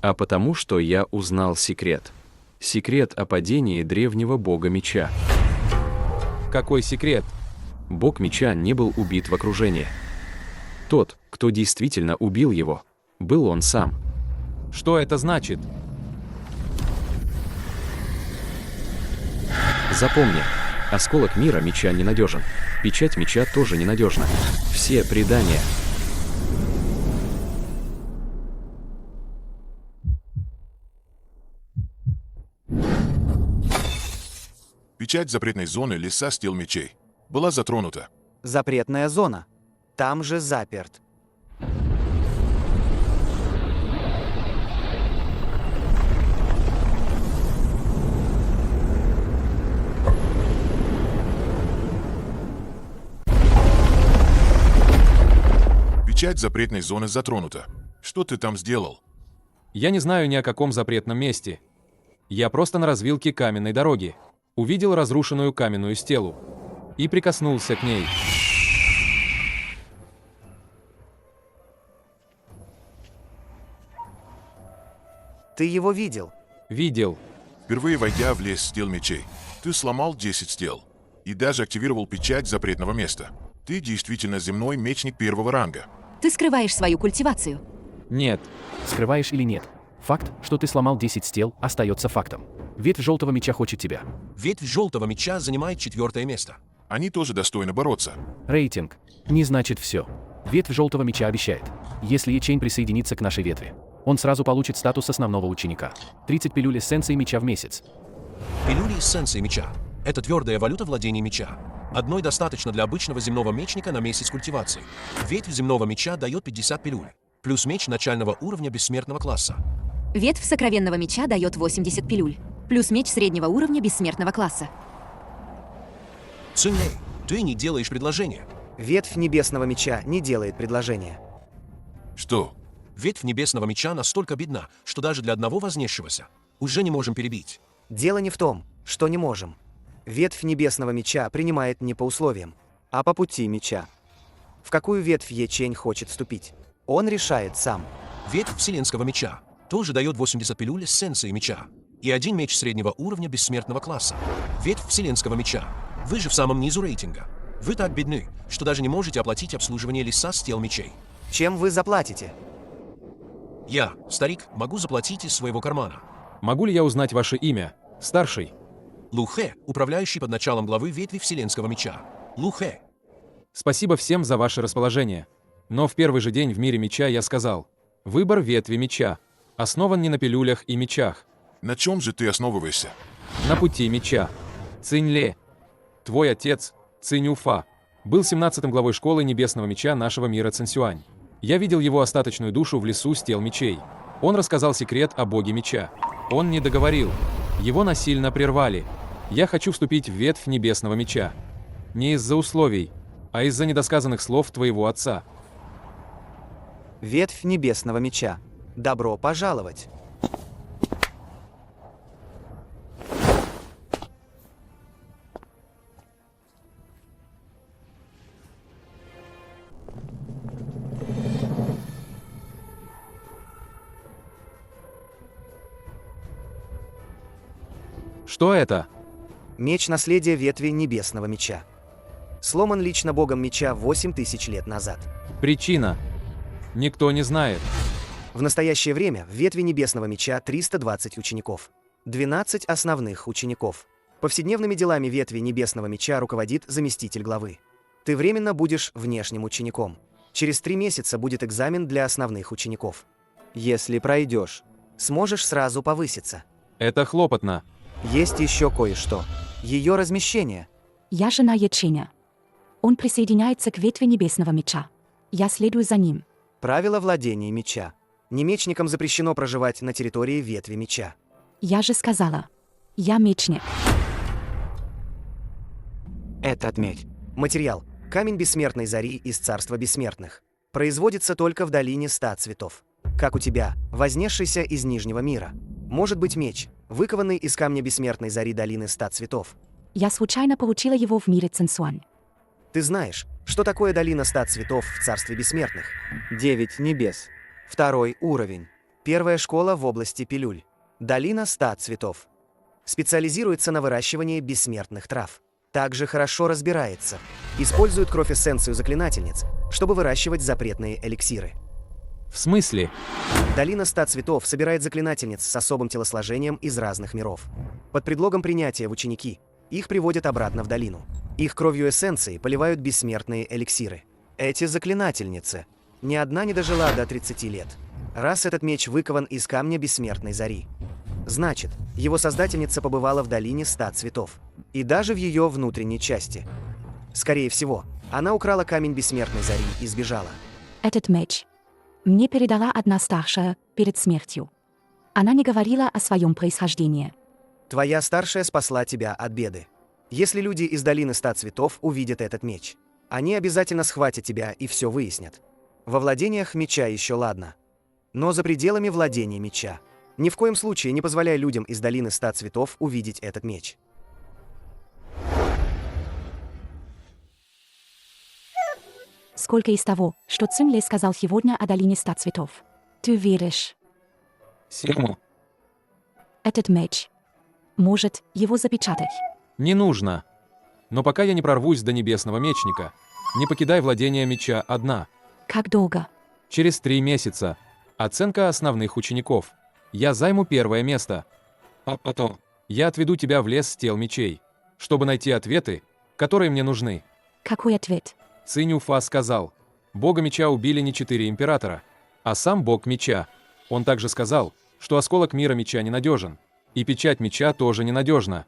а потому, что я узнал секрет. Секрет о падении древнего бога меча. Какой секрет? Бог меча не был убит в окружении. Тот, кто действительно убил его, был он сам. Что это значит? Запомни, осколок мира меча ненадежен. Печать меча тоже ненадежна. Все предания. Печать запретной зоны леса с тел мечей была затронута. Запретная зона. Там же заперт. Печать запретной зоны затронута. Что ты там сделал? Я не знаю ни о каком запретном месте. Я просто на развилке каменной дороги увидел разрушенную каменную стелу и прикоснулся к ней. Ты его видел? Видел. Впервые войдя в лес с тел мечей, ты сломал 10 стел и даже активировал печать запретного места. Ты действительно земной мечник первого ранга. Ты скрываешь свою культивацию. Нет. Скрываешь или нет? Факт, что ты сломал 10 стел, остается фактом. Ветвь желтого меча хочет тебя. Ветвь желтого меча занимает 4-е место. Они тоже достойны бороться. Рейтинг не значит все. Ветвь желтого меча обещает, если Ячень присоединится к нашей ветви, он сразу получит статус основного ученика. 30 пилюль эссенции меча в месяц. Пилюли эссенции меча – это твердая валюта владения меча. Одной достаточно для обычного земного мечника на месяц культивации. Ветвь земного меча дает 50 пилюль, плюс меч начального уровня бессмертного класса. Ветвь сокровенного меча дает 80 пилюль, плюс меч среднего уровня бессмертного класса. Цинь-Ле, ты не делаешь предложения. Ветвь небесного меча не делает предложения. Что? Ветвь небесного меча настолько бедна, что даже для одного вознесшегося уже не можем перебить. Дело не в том, что не можем. Ветвь небесного меча принимает не по условиям, а по пути меча. В какую ветвь Ячень хочет вступить? Он решает сам. Ветвь вселенского меча тоже дает 80 пилюль эссенции меча и один меч среднего уровня бессмертного класса. Ветвь вселенского меча. Вы же в самом низу рейтинга. Вы так бедны, что даже не можете оплатить обслуживание леса с тел мечей. Чем вы заплатите? Я, старик, могу заплатить из своего кармана. Могу ли я узнать ваше имя, старший? Лухэ, управляющий под началом главы ветви вселенского меча. Лухэ. Спасибо всем за ваше расположение. Но в первый же день в мире меча я сказал, выбор ветви меча основан не на пилюлях и мечах. На чем же ты основываешься? На пути меча. Цинь-Ле. Твой отец, Цинь Уфа, был 17-м главой школы Небесного меча нашего мира Цинсюань. Я видел его остаточную душу в лесу с тел мечей. Он рассказал секрет о боге меча. Он не договорил. Его насильно прервали. Я хочу вступить в ветвь небесного меча. Не из-за условий, а из-за недосказанных слов твоего отца. Ветвь небесного меча. Добро пожаловать. Что это? Меч наследия ветви небесного меча. Сломан лично богом меча 8000 лет назад. Причина. Никто не знает. В настоящее время в ветви небесного меча 320 учеников. 12 основных учеников. Повседневными делами ветви небесного меча руководит заместитель главы. Ты временно будешь внешним учеником. Через 3 месяца будет экзамен для основных учеников. Если пройдешь. Сможешь сразу повыситься. Это хлопотно. Есть еще кое-что. Ее размещение. Я жена Яченя. Он присоединяется к ветви небесного меча. Я следую за ним. Правила владения меча. Немечникам запрещено проживать на территории ветви меча. Я же сказала. Я мечник. Этот меч. Материал. Камень бессмертной зари из царства бессмертных. Производится только в долине 100 цветов. Как у тебя, вознесшийся из Нижнего мира. Может быть меч, выкованный из камня бессмертной зари долины 100 цветов. Я случайно получила его в мире Цинсуань. Ты знаешь, что такое долина 100 цветов в царстве бессмертных? 9 небес. 2 уровень. Первая школа в области пилюль. Долина 100 цветов. Специализируется на выращивании бессмертных трав. Также хорошо разбирается. Использует кровь-эссенцию заклинательниц, чтобы выращивать запретные эликсиры. В смысле? Долина 100 цветов собирает заклинательниц с особым телосложением из разных миров. Под предлогом принятия в ученики их приводят обратно в долину. Их кровью эссенции поливают бессмертные эликсиры. Эти заклинательницы ни одна не дожила до 30 лет. Раз этот меч выкован из камня бессмертной зари. Значит, его создательница побывала в долине 100 цветов. И даже в ее внутренней части. Скорее всего, она украла камень бессмертной зари и сбежала. Этот меч мне передала одна старшая перед смертью. Она не говорила о своем происхождении. Твоя старшая спасла тебя от беды. Если люди из долины 100 цветов увидят этот меч, они обязательно схватят тебя и все выяснят. Во владениях меча еще ладно. Но за пределами владения меча ни в коем случае не позволяй людям из долины 100 цветов увидеть этот меч. Сколько из того, что Цинле сказал сегодня о долине 100 цветов? Ты веришь? 7. Этот меч. Может, его запечатать? Не нужно. Но пока я не прорвусь до небесного мечника, не покидай владение меча одна. Как долго? Через 3 месяца. Оценка основных учеников. Я займу 1 место. А потом я отведу тебя в лес тел мечей, чтобы найти ответы, которые мне нужны. Какой ответ? Цинь-Уфа сказал, бога меча убили не 4 императора, а сам бог меча. Он также сказал, что осколок мира меча ненадежен, и печать меча тоже ненадежна.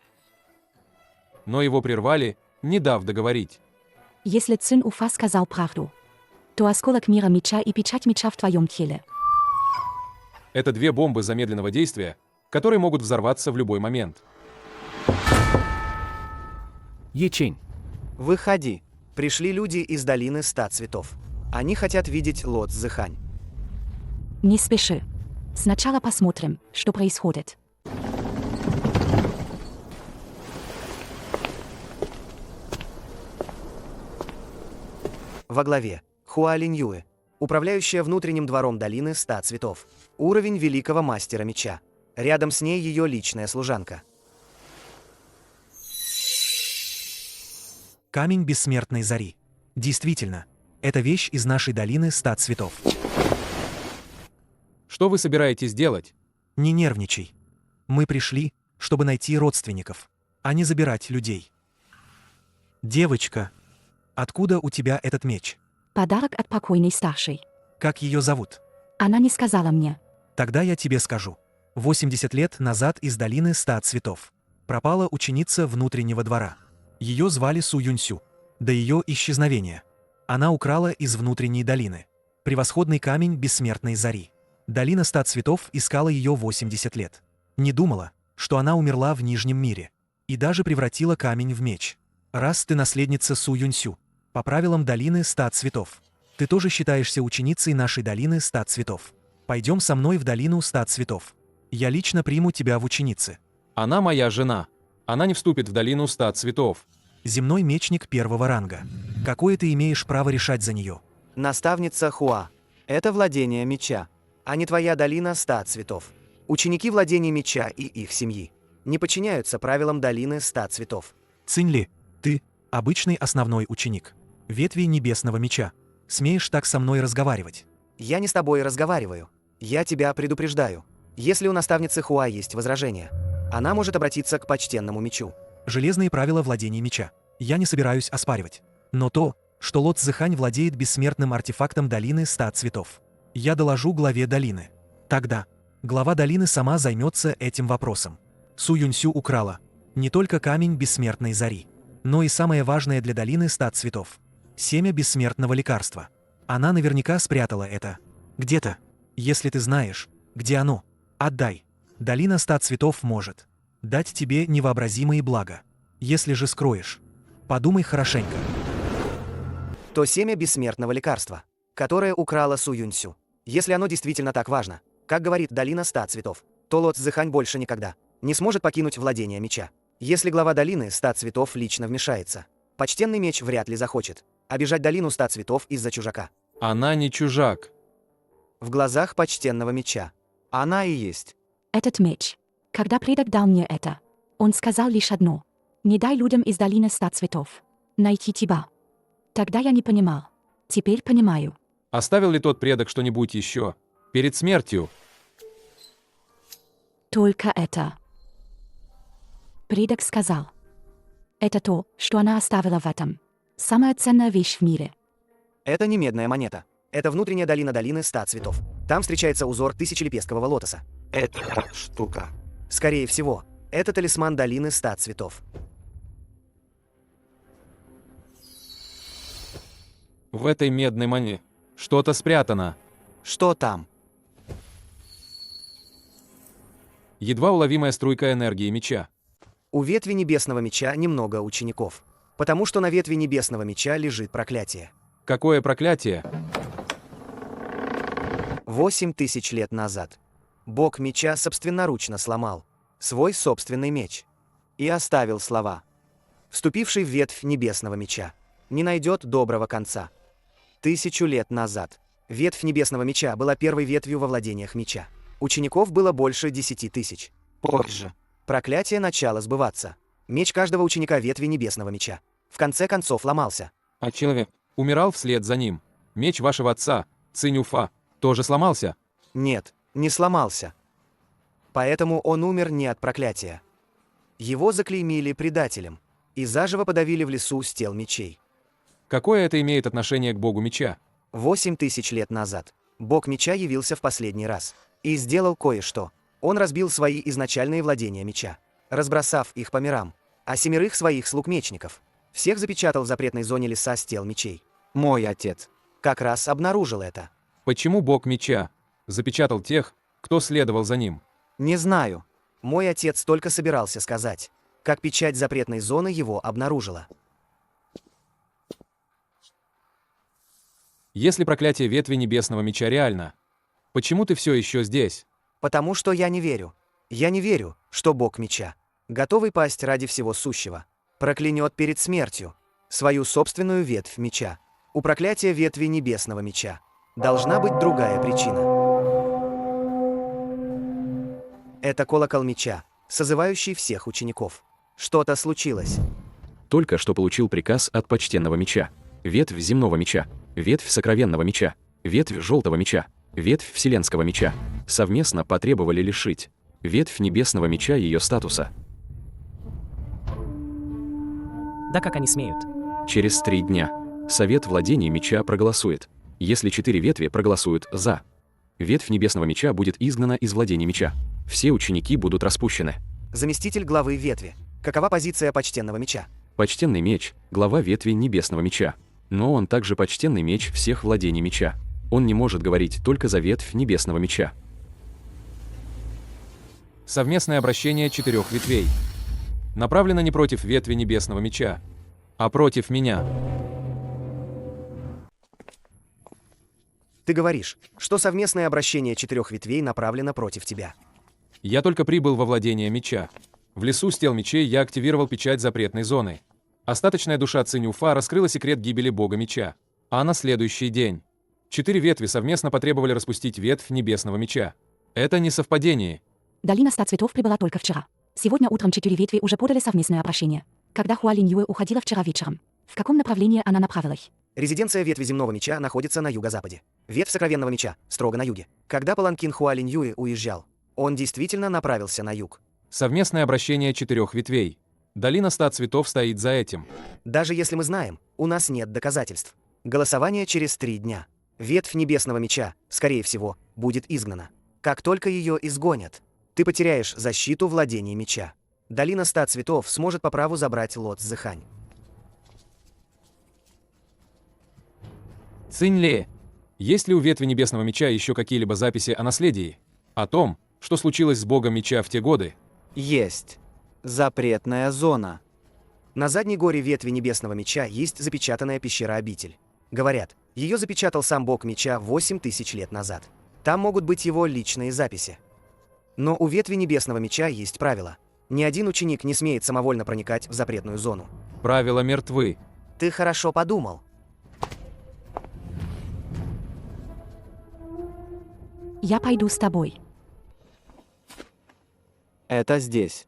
Но его прервали, не дав договорить. Если Цинь-Уфа сказал правду, то осколок мира меча и печать меча в твоем теле. Это 2 бомбы замедленного действия, которые могут взорваться в любой момент. Ячень. Выходи. Пришли люди из долины 100 цветов. Они хотят видеть Ло Цзэхань. Не спеши. Сначала посмотрим, что происходит. Во главе Хуа Линьюэ, управляющая внутренним двором долины 100 цветов. Уровень великого мастера меча. Рядом с ней ее личная служанка. Камень бессмертной зари. Действительно, это вещь из нашей долины 100 цветов. Что вы собираетесь делать? Не нервничай. Мы пришли, чтобы найти родственников, а не забирать людей. Девочка, откуда у тебя этот меч? Подарок от покойной старшей. Как ее зовут? Она не сказала мне. Тогда я тебе скажу. 80 лет назад из долины 100 цветов пропала ученица внутреннего двора. Ее звали Су Юньсю. До ее исчезновения она украла из внутренней долины превосходный камень бессмертной зари. Долина 100 цветов искала ее 80 лет. Не думала, что она умерла в Нижнем мире. И даже превратила камень в меч. Раз ты наследница Су Юньсю, по правилам долины 100 цветов, ты тоже считаешься ученицей нашей долины 100 цветов. Пойдем со мной в долину 100 цветов. Я лично приму тебя в ученицы. Она моя жена. Она не вступит в долину 100 цветов. Земной мечник 1-го ранга. Какое ты имеешь право решать за нее? Наставница Хуа. Это владение меча, а не твоя долина 100 цветов. Ученики владения меча и их семьи. не подчиняются правилам долины 100 цветов. Цинли, ты – обычный основной ученик. Ветви Небесного Меча. Смеешь так со мной разговаривать? Я не с тобой разговариваю. Я тебя предупреждаю. Если у наставницы Хуа есть возражения, она может обратиться к почтенному мечу. Железные правила владения меча. Я не собираюсь оспаривать. Но то, что Ло Цзэхань владеет бессмертным артефактом долины 100 цветов. Я доложу главе долины. Тогда глава долины сама займется этим вопросом. Су Юньсю украла не только камень бессмертной зари, но и самое важное для долины 100 цветов – семя бессмертного лекарства. Она наверняка спрятала это. Где-то. Если ты знаешь, где оно, отдай. Долина 100 цветов может дать тебе невообразимые блага. Если же скроешь, подумай хорошенько. То семя бессмертного лекарства, которое украла Су Юньсю. Если оно действительно так важно, как говорит долина 100 цветов, то Ло Цзэхань больше никогда не сможет покинуть владение меча. Если глава долины 100 цветов лично вмешается, почтенный меч вряд ли захочет обижать долину 100 цветов из-за чужака. Она не чужак. В глазах почтенного меча она и есть. Этот меч. Когда предок дал мне это, он сказал лишь одно. Не дай людям из долины 100 цветов найти тебя. Тогда я не понимал. Теперь понимаю. Оставил ли тот предок что-нибудь еще? Перед смертью? Только это. Предок сказал. Это то, что она оставила в этом. Самая ценная вещь в мире. Это не медная монета. Это внутренняя долина долины 100 цветов. Там встречается узор тысячелепесткового лотоса. Это штука. Скорее всего, это талисман долины 100 цветов. В этой медной монете что-то спрятано. Что там? Едва уловимая струйка энергии меча. У ветви Небесного Меча немного учеников, потому что на ветви Небесного Меча лежит проклятие. Какое проклятие? 8000 лет назад бог меча собственноручно сломал свой собственный меч и оставил слова. Вступивший в ветвь Небесного Меча не найдет доброго конца. 1000 лет назад ветвь Небесного Меча была первой ветвью во владениях меча. Учеников было больше 10 тысяч. Позже. Проклятие начало сбываться. Меч каждого ученика ветви Небесного Меча в конце концов ломался. А человек умирал вслед за ним. Меч вашего отца, Цинюфа, тоже сломался? Нет, не сломался. Поэтому он умер не от проклятия. Его заклеймили предателем и заживо подавили в лесу с тел мечей. Какое это имеет отношение к богу меча? 8000 лет назад бог меча явился в последний раз и сделал кое-что. Он разбил свои изначальные владения меча, разбросав их по мирам, а 7 своих слуг-мечников всех запечатал в запретной зоне леса с тел мечей. Мой отец как раз обнаружил это. Почему бог меча запечатал тех, кто следовал за ним? Не знаю. Мой отец только собирался сказать, как печать запретной зоны его обнаружила. Если проклятие ветви Небесного Меча реально, почему ты все еще здесь? Потому что я не верю. Я не верю, что бог меча, готовый пасть ради всего сущего, проклянет перед смертью свою собственную ветвь меча. У проклятия ветви Небесного Меча должна быть другая причина. Это колокол меча, созывающий всех учеников. Что-то случилось. Только что получил приказ от почтенного меча. Ветвь земного меча, ветвь сокровенного меча, ветвь желтого меча, ветвь вселенского меча совместно потребовали лишить ветвь небесного меча ее статуса. Да как они смеют? Через 3 дня Совет владения меча проголосует. Если 4 ветви проголосуют «за», ветвь небесного меча будет изгнана из владения меча. Все ученики будут распущены. Заместитель главы ветви. Какова позиция почтенного меча? Почтенный меч – глава ветви небесного меча. Но он также почтенный меч всех владений меча. Он не может говорить только за ветвь небесного меча. Совместное обращение 4 ветвей. Направлено не против ветви Небесного Меча, а против меня. Ты говоришь, что совместное обращение 4 ветвей направлено против тебя. Я только прибыл во владение меча. В лесу с тел мечей я активировал печать запретной зоны. Остаточная душа Цинюфа раскрыла секрет гибели бога меча. А на следующий день 4 ветви совместно потребовали распустить ветвь Небесного Меча. Это не совпадение. Долина 100 цветов прибыла только вчера. Сегодня утром 4 ветви уже подали совместное обращение. Когда Хуа Линь Юэ уходила вчера вечером, в каком направлении она направилась? Резиденция ветви земного меча находится на юго-западе. Ветвь сокровенного меча строго на юге. Когда паланкин Хуа Линь Юэ уезжал, он действительно направился на юг. Совместное обращение 4 ветвей. Долина 100 цветов стоит за этим. Даже если мы знаем, у нас нет доказательств. Голосование через 3 дня. Ветвь небесного меча, скорее всего, будет изгнана. Как только ее изгонят, ты потеряешь защиту владения меча. Долина 100 цветов сможет по праву забрать лот Зыхань. Цинь Ле, есть ли у ветви небесного меча еще какие-либо записи о наследии? О том, что случилось с богом меча в те годы? Есть. Запретная зона. На задней горе ветви небесного меча есть запечатанная пещера-обитель. Говорят, ее запечатал сам бог меча 8000 лет назад. Там могут быть его личные записи. Но у ветви небесного меча есть правило. Ни один ученик не смеет самовольно проникать в запретную зону. Правила мертвы. Ты хорошо подумал. Я пойду с тобой. Это здесь.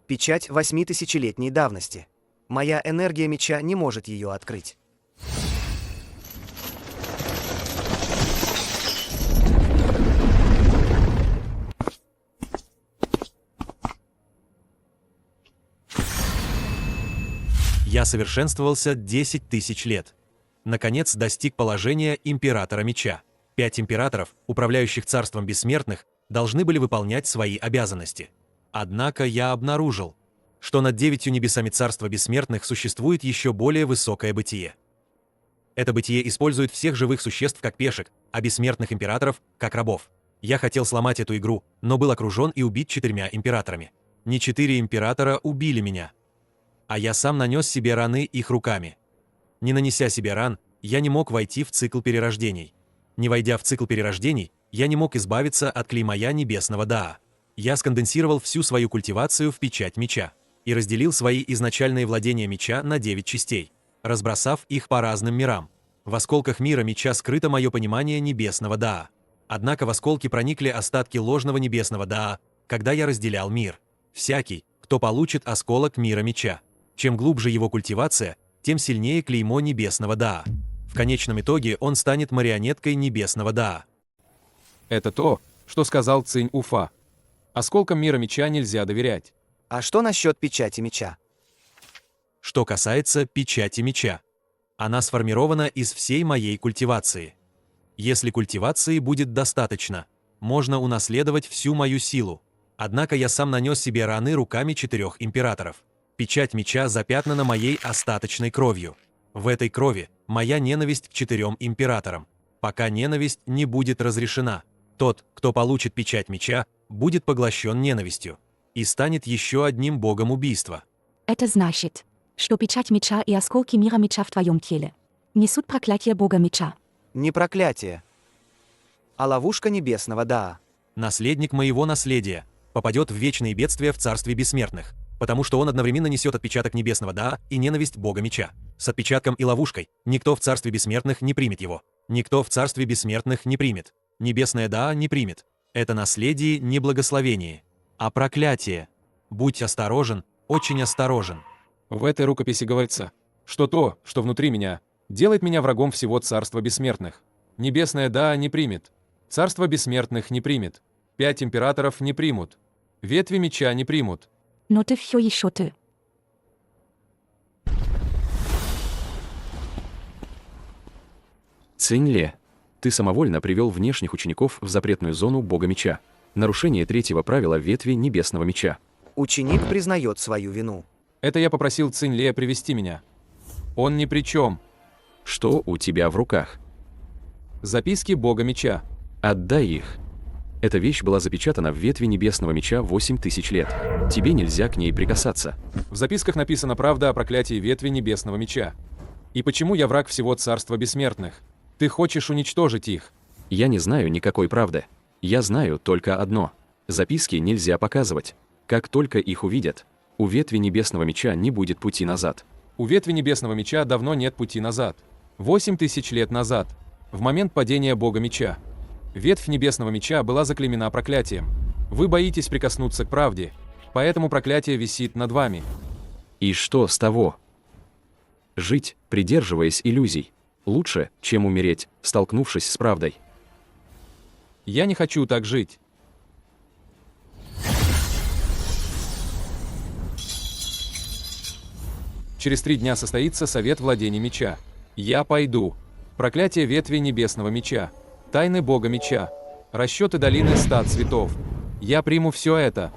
Печать 8000-летней давности. Моя энергия меча не может ее открыть. Я совершенствовался 10 тысяч лет. Наконец достиг положения императора меча. 5 императоров, управляющих царством бессмертных, должны были выполнять свои обязанности. Однако я обнаружил, что над 9 небесами царства бессмертных существует еще более высокое бытие. Это бытие использует всех живых существ как пешек, а бессмертных императоров как рабов. Я хотел сломать эту игру, но был окружен и убит 4 императорами. Не 4 императора убили меня, а я сам нанес себе раны их руками. Не нанеся себе ран, я не мог войти в цикл перерождений. Не войдя в цикл перерождений, я не мог избавиться от клеймая небесного Даа. Я сконденсировал всю свою культивацию в печать меча и разделил свои изначальные владения меча на 9 частей, разбросав их по разным мирам. В осколках мира меча скрыто мое понимание небесного Даа. Однако в осколки проникли остатки ложного небесного Даа, когда я разделял мир. Всякий, кто получит осколок мира меча, чем глубже его культивация, тем сильнее клеймо небесного Даа. В конечном итоге он станет марионеткой небесного Даа. Это то, что сказал Цинь Уфа. Осколкам мира меча нельзя доверять. А что насчет печати меча? Что касается печати меча, она сформирована из всей моей культивации. Если культивации будет достаточно, можно унаследовать всю мою силу. Однако я сам нанес себе раны руками 4 императоров. Печать меча запятнана моей остаточной кровью. В этой крови моя ненависть к 4 императорам. Пока ненависть не будет разрешена, тот, кто получит печать меча, будет поглощен ненавистью и станет еще одним богом убийства. Это значит, что печать меча и осколки мира меча в твоем теле несут проклятие бога меча. Не проклятие, а ловушка небесного Даа. Наследник моего наследия попадет в вечные бедствия в царстве бессмертных, потому что он одновременно несет отпечаток небесного Даа и ненависть бога меча. С отпечатком и ловушкой никто в царстве бессмертных не примет его. Никто в царстве бессмертных не примет. Небесное Даа не примет. Это наследие не благословение, а проклятие. Будь осторожен, очень осторожен. В этой рукописи говорится, что то, что внутри меня, делает меня врагом всего царства бессмертных. Небесное Даа не примет. Царство бессмертных не примет. 5 императоров не примут. Ветви меча не примут. Но ты все еще ты. Цинь Ле, ты самовольно привел внешних учеников в запретную зону бога меча. Нарушение 3-го правила ветви небесного меча. Ученик признает свою вину. Это я попросил Цинь Ле привести меня. Он ни при чем. Что у тебя в руках? Записки бога меча. Отдай их. Эта вещь была запечатана в ветви небесного меча 8000 лет. Тебе нельзя к ней прикасаться. В записках написана правда о проклятии ветви небесного меча. И почему я враг всего царства бессмертных? Ты хочешь уничтожить их? Я не знаю никакой правды. Я знаю только одно. Записки нельзя показывать. Как только их увидят, у ветви небесного меча не будет пути назад. У ветви небесного меча давно нет пути назад. 8000 лет назад, в момент падения бога меча, ветвь небесного меча была заклеймена проклятием. Вы боитесь прикоснуться к правде. Поэтому проклятие висит над вами. И что с того? Жить, придерживаясь иллюзий, лучше, чем умереть, столкнувшись с правдой. Я не хочу так жить. Через 3 дня состоится совет владения меча. Я пойду. Проклятие ветви небесного меча. Тайны бога меча. Расчеты долины 100 цветов. Я приму все это.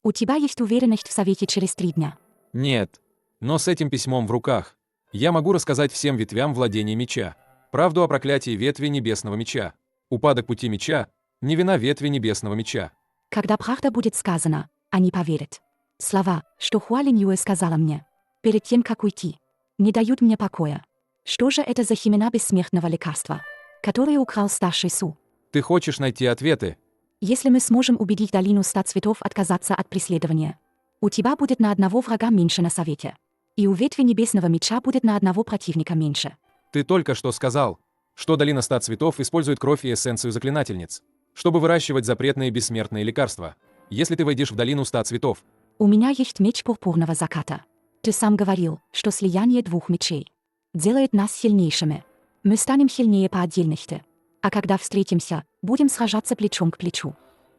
У тебя есть уверенность в совете через 3 дня? Нет. Но с этим письмом в руках я могу рассказать всем ветвям владения меча. Правду о проклятии ветви небесного меча. Упадок пути меча — не вина ветви небесного меча. Когда правда будет сказана, они поверят. Слова, что Хуалинь Юэ сказала мне, перед тем, как уйти, не дают мне покоя. Что же это за семена бессмертного лекарства, которые украл старший Су? Ты хочешь найти ответы? Если мы сможем убедить долину 100 цветов отказаться от преследования, у тебя будет на одного врага меньше на совете. И у ветви небесного меча будет на одного противника меньше. Ты только что сказал, что долина 100 цветов использует кровь и эссенцию заклинательниц, чтобы выращивать запретные бессмертные лекарства. Если ты войдешь в долину 100 цветов, У меня есть меч пурпурного заката. Ты сам говорил, что слияние 2 мечей делает нас сильнейшими. Мы станем сильнее по отдельности. А когда встретимся, будем сражаться плечом к плечу.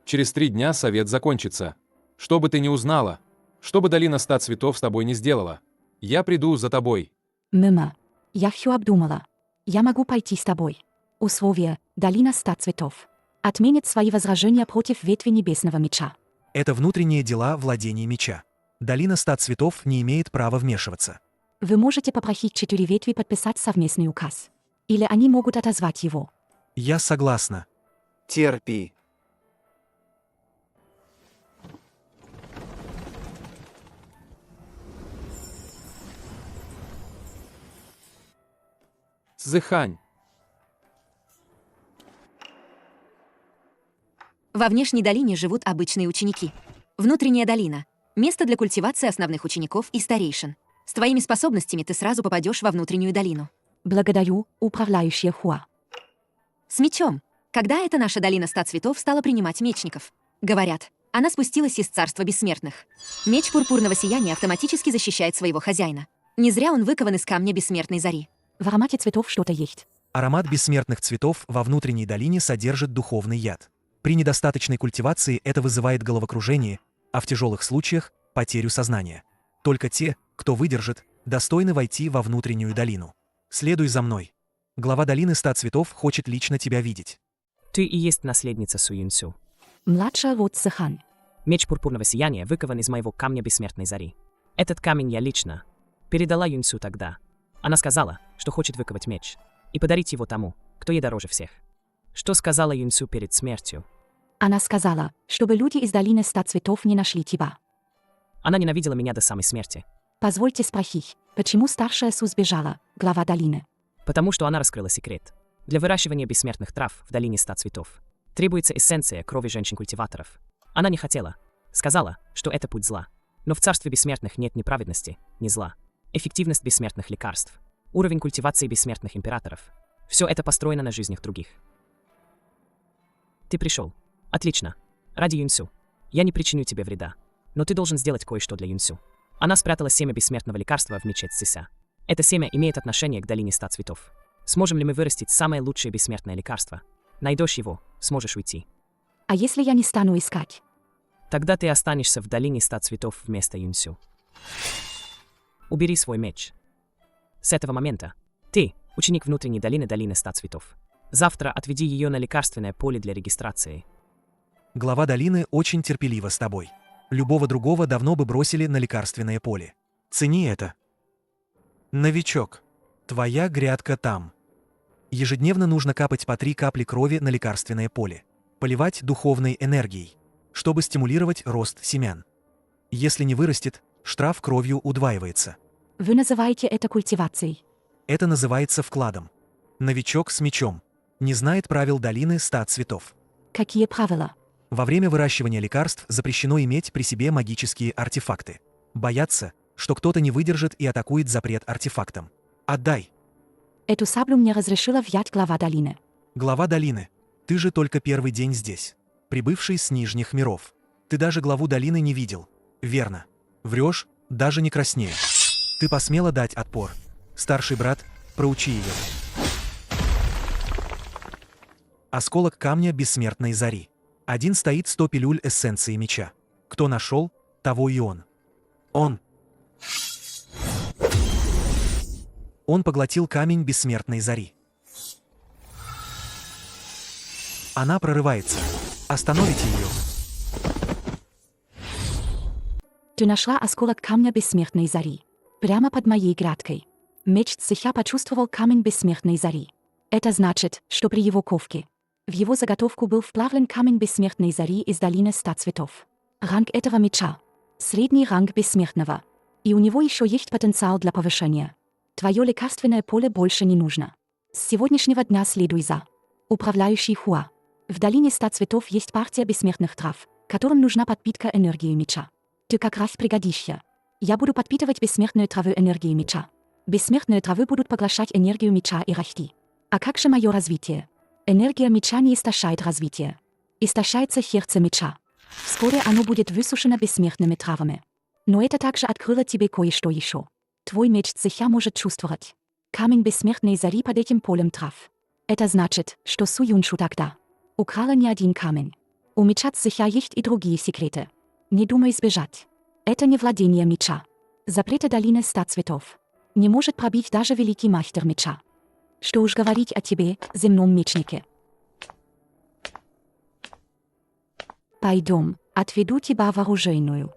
через 3 дня совет закончится. Что бы ты ни узнала, что бы долина 100 цветов с тобой не сделала, я приду за тобой. Мама, я все обдумала. Я могу пойти с тобой. Условие – долина 100 цветов. Отменит свои возражения против ветви небесного меча. Это внутренние дела владения меча. Долина 100 цветов не имеет права вмешиваться. Вы можете попросить 4 ветви подписать совместный указ. Или они могут отозвать его. Я согласна. Терпи. Цзэхань. Во внешней долине живут обычные ученики. Внутренняя долина — место для культивации основных учеников и старейшин. С твоими способностями ты сразу попадешь во внутреннюю долину. Благодарю, управляющая Хуа. С мечом. Когда эта наша долина 100 цветов стала принимать мечников? Говорят, она спустилась из царства бессмертных. Меч пурпурного сияния автоматически защищает своего хозяина. Не зря он выкован из камня бессмертной зари. В аромате цветов что-то есть. Аромат бессмертных цветов во внутренней долине содержит духовный яд. При недостаточной культивации это вызывает головокружение, а в тяжелых случаях – потерю сознания. Только те, кто выдержит, достойны войти во внутреннюю долину. Следуй за мной. Глава долины 100 цветов хочет лично тебя видеть. Ты и есть наследница Су Юньсю. Младшая род Цзэхань. Меч пурпурного сияния выкован из моего камня бессмертной зари. Этот камень я лично передала Юньсю тогда. Она сказала, что хочет выковать меч и подарить его тому, кто ей дороже всех. Что сказала Юньсю перед смертью? Она сказала, чтобы люди из долины 100 цветов не нашли тебя. Она ненавидела меня до самой смерти. Позвольте спросить, почему старшая Су сбежала, глава долины? Потому что она раскрыла секрет. Для выращивания бессмертных трав в долине 100 цветов требуется эссенция крови женщин-культиваторов. Она не хотела. Сказала, что это путь зла. Но в царстве бессмертных нет ни праведности, ни зла. Эффективность бессмертных лекарств, уровень культивации бессмертных императоров. Все это построено на жизнях других. Ты пришел. Отлично. Ради Юньсю. Я не причиню тебе вреда. Но ты должен сделать кое-что для Юньсю. Она спрятала семя бессмертного лекарства в мече Цися. Это семя имеет отношение к долине 100 цветов. Сможем ли мы вырастить самое лучшее бессмертное лекарство? Найдешь его, сможешь уйти. А если я не стану искать? Тогда ты останешься в долине 100 цветов вместо Юньсю. Убери свой меч. С этого момента ты — ученик внутренней долины 100 цветов. Завтра отведи ее на лекарственное поле для регистрации. Глава долины очень терпеливо с тобой. Любого другого давно бы бросили на лекарственное поле. Цени это. Новичок. Твоя грядка там. Ежедневно нужно капать по 3 капли крови на лекарственное поле. Поливать духовной энергией, чтобы стимулировать рост семян. Если не вырастет, штраф кровью удваивается. Вы называете это культивацией. Это называется вкладом. Новичок с мечом. Не знает правил долины 100 цветов. Какие правила? Во время выращивания лекарств запрещено иметь при себе магические артефакты. Боятся, что кто-то не выдержит и атакует запрет артефактом. Отдай. Эту саблю мне разрешила взять глава долины. Глава долины. Ты же только первый день здесь. прибывший с нижних миров. Ты даже главу долины не видел. Верно. Врешь, даже не краснея. Ты посмела дать отпор. Старший брат, проучи ее. Осколок камня бессмертной зари. Один стоит 100 пилюль эссенции меча. Кто нашел, того и он. Он поглотил камень бессмертной зари. Она прорывается. Остановите ее. Ты нашла осколок камня бессмертной зари. Прямо под моей градкой. Меч Цзиха почувствовал камень бессмертной зари. Это значит, что при его ковке в его заготовку был вплавлен камень бессмертной зари из долины 100 цветов. Ранг этого меча — средний ранг бессмертного. И у него еще есть потенциал для повышения. Твое лекарственное поле больше не нужно. С сегодняшнего дня следуй за управляющий Хуа. В долине 100 цветов есть партия бессмертных трав, которым нужна подпитка энергии меча. Ты как раз пригодишься. Я буду подпитывать бессмертные травы энергией меча. Бессмертные травы будут поглощать энергию меча и расти. А как же мое развитие? Энергия меча не истощает развитие. Истощается сердце меча. Вскоре оно будет высушено бессмертными травами. Но это также открыло тебе кое-что еще. Твой меч Цзиха может чувствовать камень бессмертной зари под этим полем трав. Это значит, что Су Юншу тогда украла не один камень. У меча Цзиха есть и другие секреты. Не думай сбежать. Это не владение меча. Запреты долины 100 цветов не может пробить даже великий мастер меча. Что уж говорить о тебе, земном мечнике. Пойдем, отведу тебя в оружейную.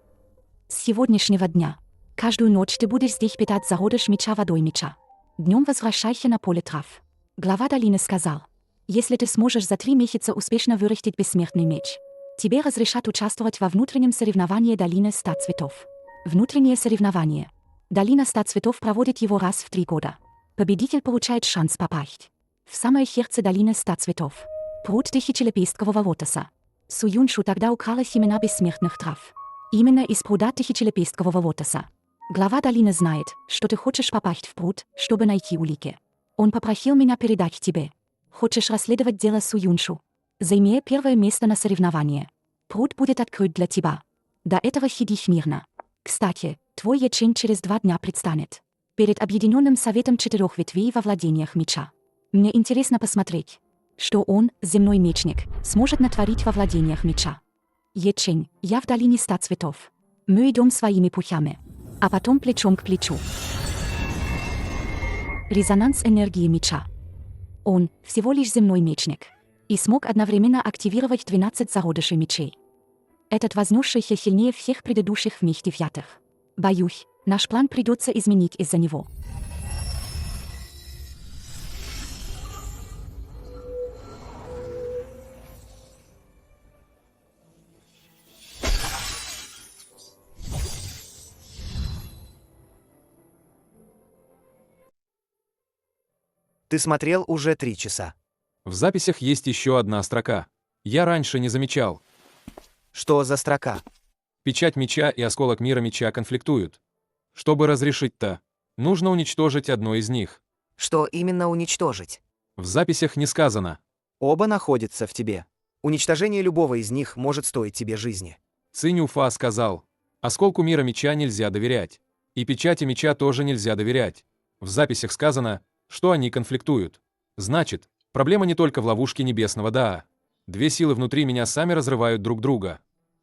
С сегодняшнего дня каждую ночь ты будешь здесь питать зародыш меча водой меча. Днем возвращайся на поле трав. Глава долины сказал, если ты сможешь за 3 месяца успешно вырастить бессмертный меч, тебе разрешат участвовать во внутреннем соревновании долины 100 цветов. Внутреннее соревнование. Долина 100 цветов проводит его раз в 3 года. Победитель получает шанс попасть в самое сердце долины 100 цветов. Пруд тысячелепесткового лотоса. Су Юншу тогда украла семена бессмертных трав. Именно из пруда тысячелепесткового лотоса. Глава долины знает, что ты хочешь попасть в пруд, чтобы найти улики. Он попросил меня передать тебе. Хочешь расследовать дело Су Юншу? Займи первое место на соревновании. Пруд будет открыт для тебя. До этого сиди смирно. Кстати, твой ячень через 2 дня предстанет перед Объединенным Советом 4 ветвей во владениях меча. Мне интересно посмотреть, что он, земной мечник, сможет натворить во владениях меча. Ячень, я в долине 100 цветов. Мы идем своими путями, а потом плечом к плечу. Резонанс энергии меча. Он всего лишь земной мечник и смог одновременно активировать 12 зародышей мечей. Этот вознесшийся сильнее всех предыдущих вместе взятых. Боюсь, наш план придется изменить из-за него. Ты смотрел уже 3 часа. В записях есть еще одна строка. Я раньше не замечал. Что за строка? Печать меча и осколок мира меча конфликтуют. Чтобы разрешить-то, нужно уничтожить одно из них. Что именно уничтожить? В записях не сказано. Оба находятся в тебе. Уничтожение любого из них может стоить тебе жизни. Цинь-Уфа сказал, осколку мира меча нельзя доверять. И печати меча тоже нельзя доверять. В записях сказано, что они конфликтуют. Значит, проблема не только в ловушке небесного Даа. 2 силы внутри меня сами разрывают друг друга.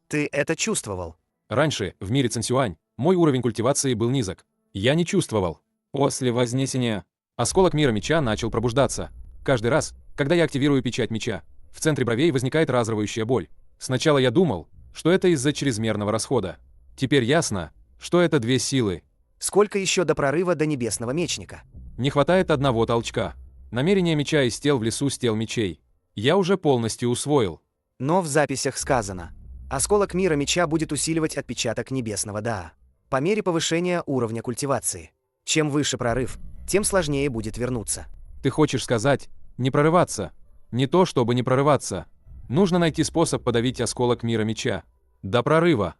Ты это чувствовал? Раньше, в мире Цинсюань, мой уровень культивации был низок. Я не чувствовал. После вознесения осколок мира меча начал пробуждаться. Каждый раз, когда я активирую печать меча, в центре бровей возникает разрывающая боль. Сначала я думал, что это из-за чрезмерного расхода. Теперь ясно, что это 2 силы. Сколько еще до прорыва до небесного мечника? Не хватает одного толчка. Намерение меча из тел в лесу с тел мечей я уже полностью усвоил. Но в записях сказано, осколок мира меча будет усиливать отпечаток небесного Даа по мере повышения уровня культивации. Чем выше прорыв, тем сложнее будет вернуться. Ты хочешь сказать, не прорываться? Не то, чтобы не прорываться. Нужно найти способ подавить осколок мира меча. До прорыва.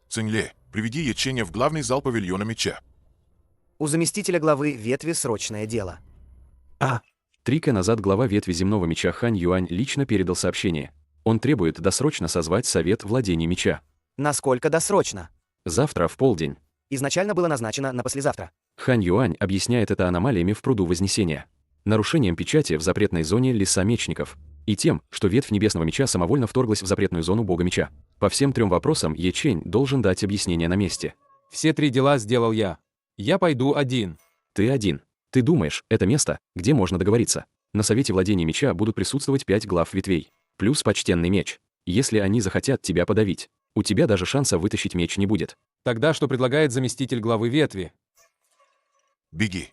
Цинь-Ле, приведи ячение в главный зал павильона меча. У заместителя главы ветви срочное дело. 3 назад глава ветви земного меча Хань Юань лично передал сообщение. Он требует досрочно созвать совет владения меча. Насколько досрочно? Завтра в полдень. Изначально было назначено на послезавтра. Хань Юань объясняет это аномалиями в пруду Вознесения, нарушением печати в запретной зоне леса мечников и тем, что ветвь Небесного Меча самовольно вторглась в запретную зону Бога Меча. По всем 3 вопросам Ечень должен дать объяснение на месте. Все 3 дела сделал я. Я пойду один. Ты один. Ты думаешь, это место, где можно договориться. На совете владения меча будут присутствовать 5 глав ветвей, плюс почтенный меч. Если они захотят тебя подавить, у тебя даже шанса вытащить меч не будет. Тогда что предлагает заместитель главы ветви? Беги.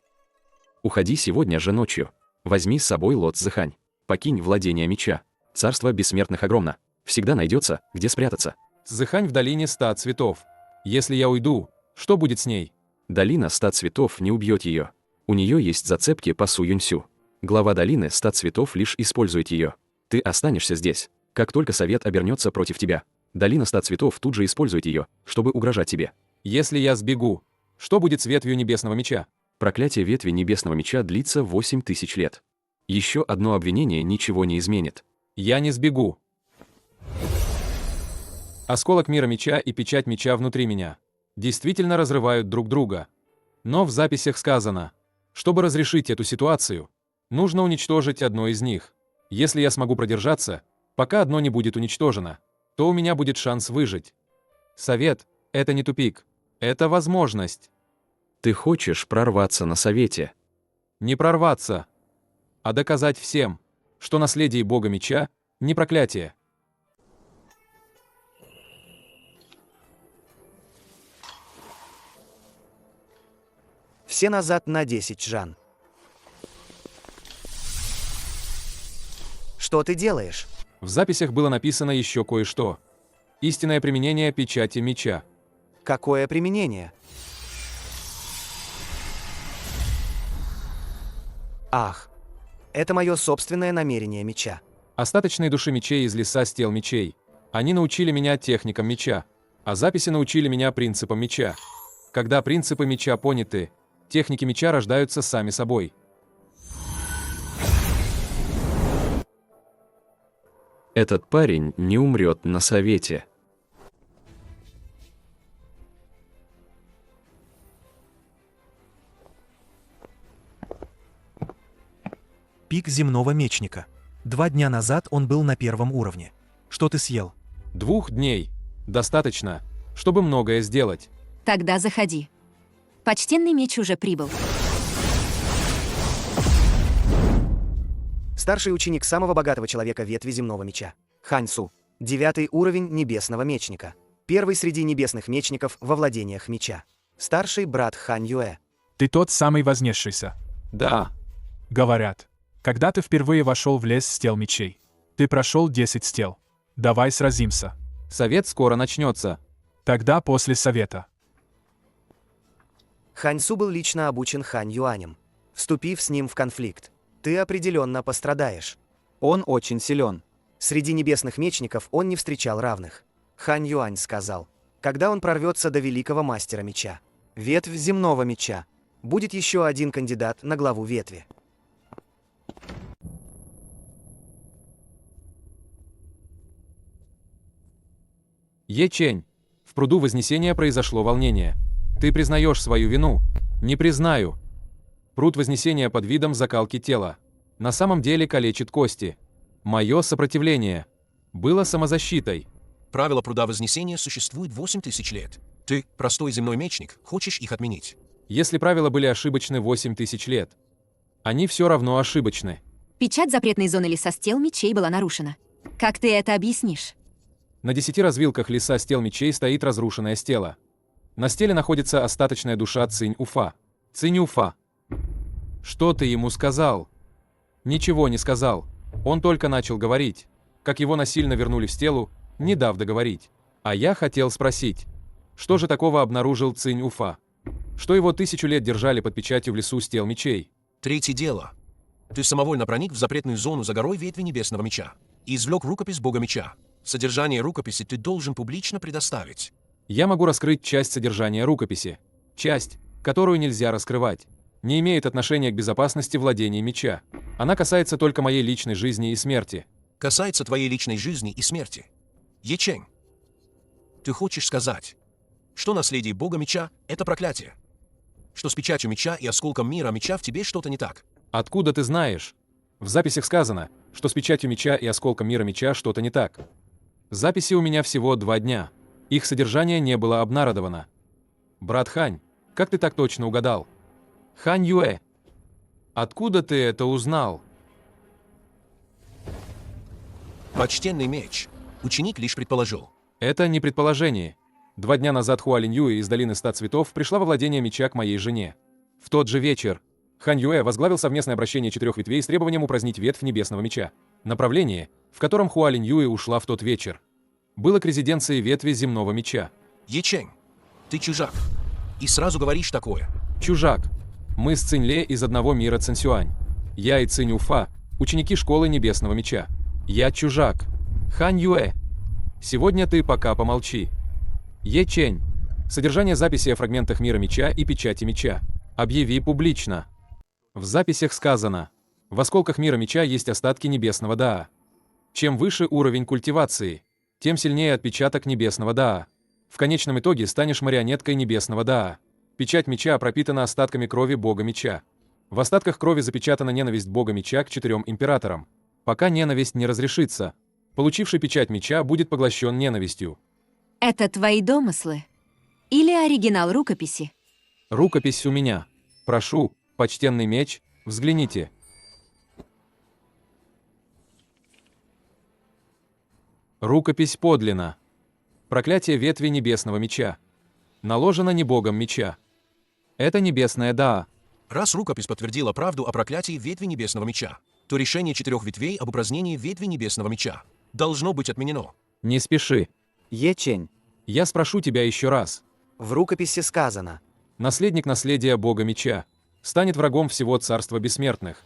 Уходи сегодня же ночью. Возьми с собой Лот Цзэхань. Покинь владение меча. Царство бессмертных огромно. Всегда найдется, где спрятаться. Цзэхань в долине 100 цветов. Если я уйду, что будет с ней? Долина 100 цветов не убьет ее. У нее есть зацепки по Су Юньсю. Глава долины 100 цветов лишь использует ее. Ты останешься здесь. Как только совет обернется против тебя, долина 100 цветов тут же использует ее, чтобы угрожать тебе. Если я сбегу, что будет с ветвью Небесного Меча? Проклятие ветви Небесного Меча длится 8000 лет. Еще одно обвинение ничего не изменит. Я не сбегу. Осколок мира меча и печать меча внутри меня действительно разрывают друг друга. Но в записях сказано, чтобы разрешить эту ситуацию, нужно уничтожить одно из них. Если я смогу продержаться, пока одно не будет уничтожено, то у меня будет шанс выжить. Совет — это не тупик, это возможность. Ты хочешь прорваться на совете? Не прорваться, а доказать всем, что наследие Бога Меча — не проклятие. Все назад на 10 Жан. Что ты делаешь? В записях было написано еще кое-что. Истинное применение печати меча. Какое применение? Ах, это мое собственное намерение меча. Остаточные души мечей из леса с тел мечей. Они научили меня техникам меча, а записи научили меня принципам меча. Когда принципы меча поняты, техники меча рождаются сами собой. Этот парень не умрет на совете. Пик земного мечника. 2 дня назад он был на 1 уровне. Что ты съел? 2 дней. Достаточно, чтобы многое сделать. Тогда заходи. Почтенный меч уже прибыл. Старший ученик самого богатого человека ветви земного меча. Хань Су. 9 уровень небесного мечника. 1 среди небесных мечников во владениях меча. Старший брат Хань Юэ. Ты тот самый вознесшийся? Да. Говорят, когда ты впервые вошел в лес с тел мечей, ты прошел 10 стел. Давай сразимся. Совет скоро начнется. Тогда после совета. Хань Су был лично обучен Хань Юанем. Вступив с ним в конфликт, ты определенно пострадаешь. Он очень силен. Среди небесных мечников он не встречал равных. Хань Юань сказал, когда он прорвется до великого мастера меча, ветвь земного меча, будет еще один кандидат на главу ветви. Ечень. В пруду Вознесения произошло волнение. Ты признаешь свою вину? Не признаю. Пруд Вознесения под видом закалки тела. На самом деле калечит кости. Мое сопротивление было самозащитой. Правила пруда Вознесения существуют 8000 лет. Ты, простой земной мечник, хочешь их отменить. Если правила были ошибочны 8000 лет, они все равно ошибочны. Печать запретной зоны леса с тел мечей была нарушена. Как ты это объяснишь? На 10 развилках леса с тел мечей стоит разрушенная стела. На стеле находится остаточная душа Цинь-Уфа. Цинь-Уфа. Что ты ему сказал? Ничего не сказал. Он только начал говорить, как его насильно вернули в стелу, не дав договорить. А я хотел спросить, что же такого обнаружил Цинь-Уфа? Что его 1000 лет держали под печатью в лесу с тел мечей? 3 дело. Ты самовольно проник в запретную зону за горой ветви Небесного Меча и извлек рукопись Бога Меча. Содержание рукописи ты должен публично предоставить. Я могу раскрыть часть содержания рукописи. Часть, которую нельзя раскрывать, не имеет отношения к безопасности владения меча. Она касается только моей личной жизни и смерти. касается твоей личной жизни и смерти. Ечень, ты хочешь сказать, что наследие Бога Меча — это проклятие? Что с печатью меча и осколком мира меча в тебе что-то не так? Откуда ты знаешь? В записях сказано, что с печатью меча и осколком мира меча что-то не так. Записи у меня всего 2 дня. Их содержание не было обнародовано. Брат Хань, как ты так точно угадал? Хань Юэ, откуда ты это узнал? Почтенный меч. Ученик лишь предположил. Это не предположение. 2 дня назад Хуа Линь Юэ из Долины 100 Цветов пришла во владение меча к моей жене. В тот же вечер Хань Юэ возглавил совместное обращение 4 ветвей с требованием упразднить ветвь Небесного Меча. Направление, в котором Хуа Линь Юэ ушла в тот вечер, было к резиденции ветви Земного Меча. Ечень, ты чужак. И сразу говоришь такое. Чужак. Мы с Цинь-Ле из одного мира Цинсюань. Я и Цинь Уфа, ученики школы Небесного Меча. Я чужак. Хань Юэ. Сегодня ты пока помолчи. Ечень. Содержание записи о фрагментах мира меча и печати меча. Объяви публично. В записях сказано: в осколках мира меча есть остатки небесного Даа. Чем выше уровень культивации, тем сильнее отпечаток небесного Даа. В конечном итоге станешь марионеткой небесного Даа. Печать меча пропитана остатками крови Бога Меча. В остатках крови запечатана ненависть Бога Меча к 4 императорам. Пока ненависть не разрешится, получивший печать меча будет поглощен ненавистью. Это твои домыслы? Или оригинал рукописи? Рукопись у меня. Прошу, почтенный меч, взгляните. Рукопись подлинна. Проклятие ветви Небесного Меча. Наложено не Богом Меча. Это небесная Даа. Раз рукопись подтвердила правду о проклятии ветви Небесного Меча, то решение 4 ветвей об упразднении ветви Небесного Меча должно быть отменено. Не спеши. Ечень. Я спрошу тебя еще раз. В рукописи сказано: наследник наследия Бога Меча станет врагом всего царства бессмертных.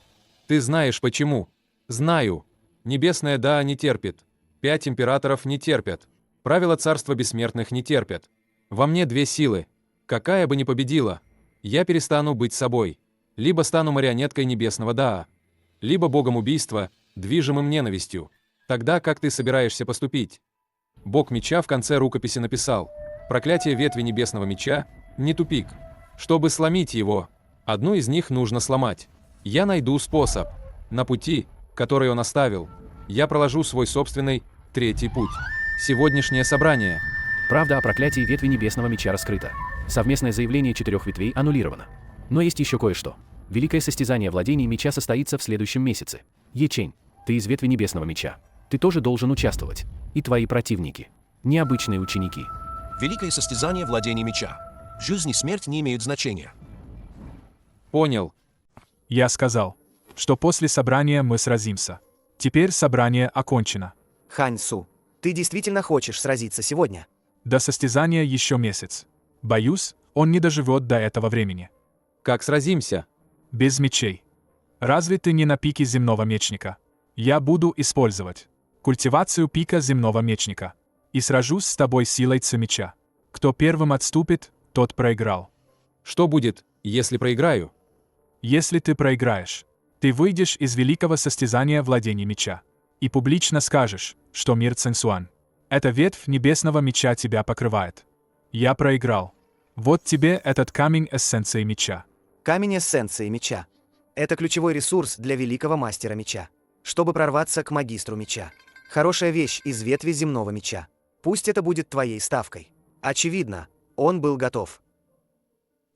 Ты знаешь почему? Знаю. Небесная Даа не терпит. 5 императоров не терпят. Правила царства бессмертных не терпят. Во мне 2 силы. Какая бы ни победила, я перестану быть собой. Либо стану марионеткой небесного Даа, либо богом убийства, движимым ненавистью. Тогда как ты собираешься поступить? Бог Меча в конце рукописи написал: проклятие ветви Небесного Меча не тупик. Чтобы сломить его, одну из них нужно сломать. Я найду способ. На пути, который он оставил, я проложу свой собственный 3-й путь. Сегодняшнее собрание. Правда о проклятии ветви Небесного Меча раскрыта. Совместное заявление 4 ветвей аннулировано. Но есть еще кое-что. Великое состязание владений меча состоится в следующем месяце. Ечень, ты из ветви Небесного Меча. Ты тоже должен участвовать. И твои противники. Необычные ученики. Великое состязание владений меча. Жизнь и смерть не имеют значения. Понял. Я сказал, что после собрания мы сразимся. Теперь собрание окончено. Хань Су, ты действительно хочешь сразиться сегодня? До состязания еще месяц. Боюсь, он не доживет до этого времени. Как сразимся? Без мечей. Разве ты не на пике земного мечника? Я буду использовать культивацию пика земного мечника и сражусь с тобой силой меча. Кто первым отступит, тот проиграл. Что будет, если проиграю? Если ты проиграешь, ты выйдешь из великого состязания владений меча и публично скажешь, что мир Цинсуань. Эта ветвь Небесного Меча тебя покрывает. Я проиграл. Вот тебе этот камень эссенции меча. Камень эссенции меча. Это ключевой ресурс для великого мастера меча, чтобы прорваться к магистру меча. Хорошая вещь из ветви земного меча. Пусть это будет твоей ставкой. Очевидно, он был готов.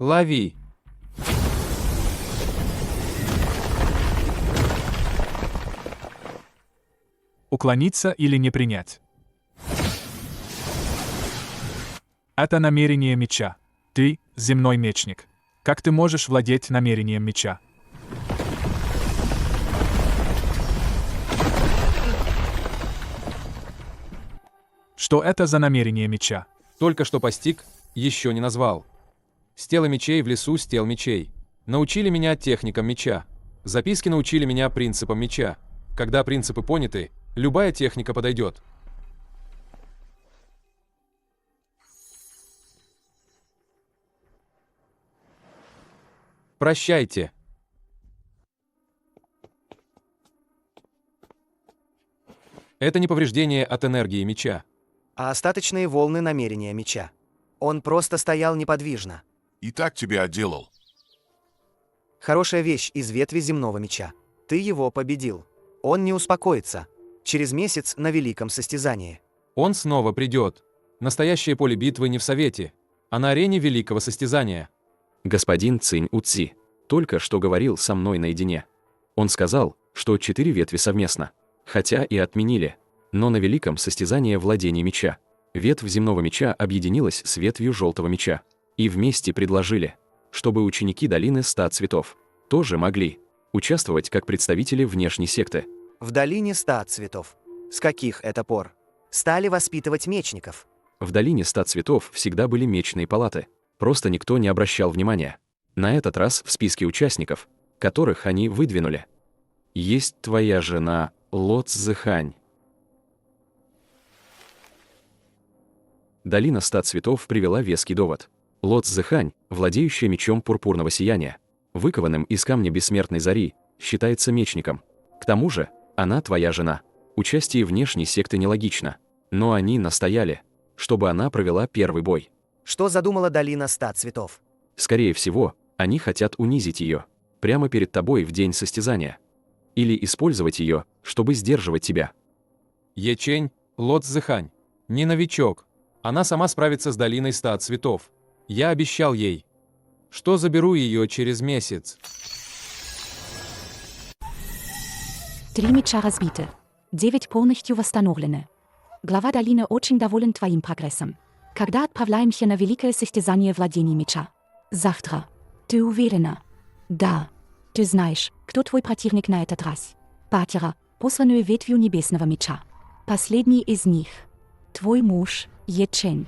Лови. Уклониться или не принять. Это намерение меча. Ты — земной мечник. Как ты можешь владеть намерением меча? Что это за намерение меча? Только что постиг, еще не назвал. Стела мечей в лесу стел мечей. Научили меня техникам меча. Записки научили меня принципам меча. Когда принципы поняты, любая техника подойдет. Прощайте. Это не повреждение от энергии меча. А остаточные волны намерения меча. Он просто стоял неподвижно. И так тебя отделал. Хорошая вещь из ветви земного меча. Ты его победил. Он не успокоится. Через месяц на великом состязании. Он снова придет. Настоящее поле битвы не в совете, а на арене великого состязания. Господин Цинь Уцзи только что говорил со мной наедине. Он сказал, что 4 ветви совместно, хотя и отменили, но на великом состязании владения меча. Ветвь земного меча объединилась с ветвью желтого меча. И вместе предложили, чтобы ученики долины 100 цветов тоже могли участвовать как представители внешней секты. В долине 100 цветов. С каких это пор? Стали воспитывать мечников. В долине 100 цветов всегда были мечные палаты. Просто никто не обращал внимания. На этот раз в списке участников, которых они выдвинули, есть твоя жена Ло Цзэхань. Долина 100 цветов привела веский довод. Ло Цзэхань, владеющая мечом пурпурного сияния, выкованным из камня бессмертной зари, считается мечником. К тому же, она твоя жена. Участие внешней секты нелогично. Но они настояли, чтобы она провела первый бой. Что задумала долина 100 цветов? Скорее всего, они хотят унизить ее прямо перед тобой в день состязания. Или использовать ее, чтобы сдерживать тебя. Ячень, Ло Цзэхань. Не новичок. Она сама справится с долиной 100 цветов. Я обещал ей, что заберу ее через месяц. 3 меча разбиты. 9 полностью восстановлены. Глава долины очень доволен твоим прогрессом. Когда отправляемся на великое состязание владения меча? Завтра. Ты уверена? Да. Ты знаешь, кто твой противник на этот раз? 5, посланную ветвью небесного меча. Последний из них. Твой муж, Ячень.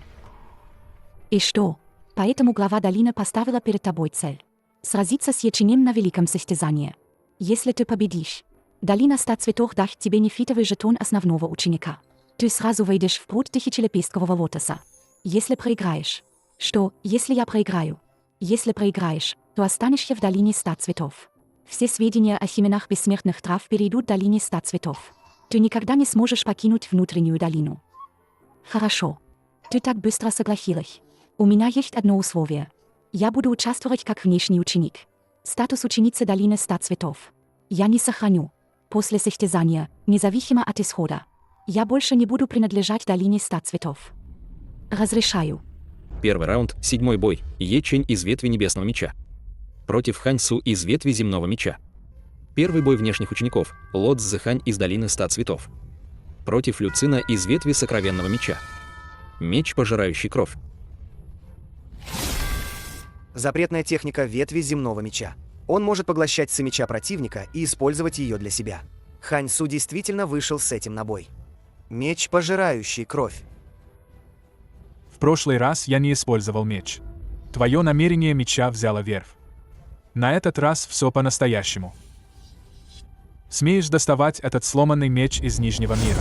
И что? Поэтому глава долины поставила перед тобой цель. Сразиться с Яченем на великом состязании. Если ты победишь, долина 100 цветов даст тебе нефритовый жетон основного ученика. Ты сразу войдешь в пруд тысячелепесткового лотоса. Если проиграешь. Что, если я проиграю? Если проиграешь, то останешься в долине 100 цветов. Все сведения о семенах бессмертных трав перейдут в долине 100 цветов. Ты никогда не сможешь покинуть внутреннюю долину. Хорошо. Ты так быстро согласилась. У меня есть одно условие. Я буду участвовать как внешний ученик. Статус ученицы долины 100 цветов. Я не сохраню. После состязания, независимо от исхода. Я больше не буду принадлежать долине 100 цветов. Разрешаю. Первый раунд, 7-й бой. Ячень из ветви небесного меча против Ханьсу из ветви земного меча. Первый бой внешних учеников. Ло Цзэхань из долины 100 цветов против Люцина из ветви сокровенного меча. Меч, пожирающий кровь. Запретная техника ветви земного меча. Он может поглощать ци меча противника и использовать ее для себя. Хань Су действительно вышел с этим на бой. Меч, пожирающий кровь. В прошлый раз я не использовал меч. Твое намерение меча взяло верх. На этот раз все по-настоящему. Смеешь доставать этот сломанный меч из Нижнего мира?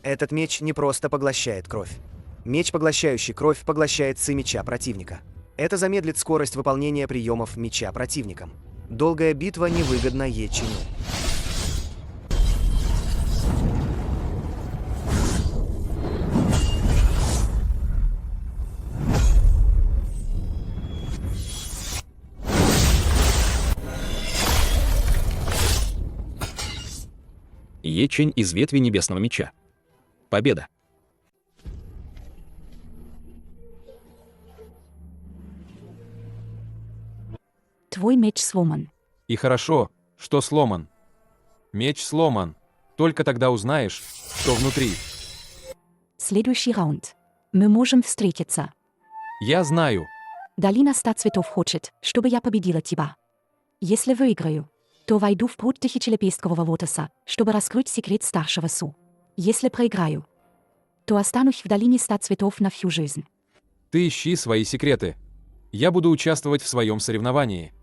Этот меч не просто поглощает кровь. Меч, поглощающий кровь, поглощает ци меча противника. Это замедлит скорость выполнения приемов меча противником. Долгая битва невыгодна Яченю. Ячень из ветви небесного меча. Победа. Твой меч сломан. И хорошо, что сломан. Меч сломан. Только тогда узнаешь, что внутри. Следующий раунд. Мы можем встретиться. Я знаю. Долина 100 цветов хочет, чтобы я победила тебя. Если выиграю, то войду в пруд тысячелепесткового лотоса, чтобы раскрыть секрет старшего Су. Если проиграю, то останусь в долине 100 цветов на всю жизнь. Ты ищи свои секреты. Я буду участвовать в своем соревновании.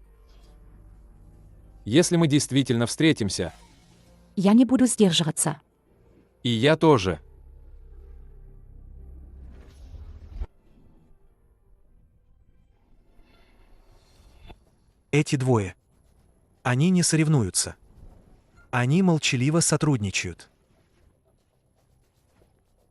Если мы действительно встретимся. Я не буду сдерживаться. И я тоже. Эти двое. Они не соревнуются. Они молчаливо сотрудничают.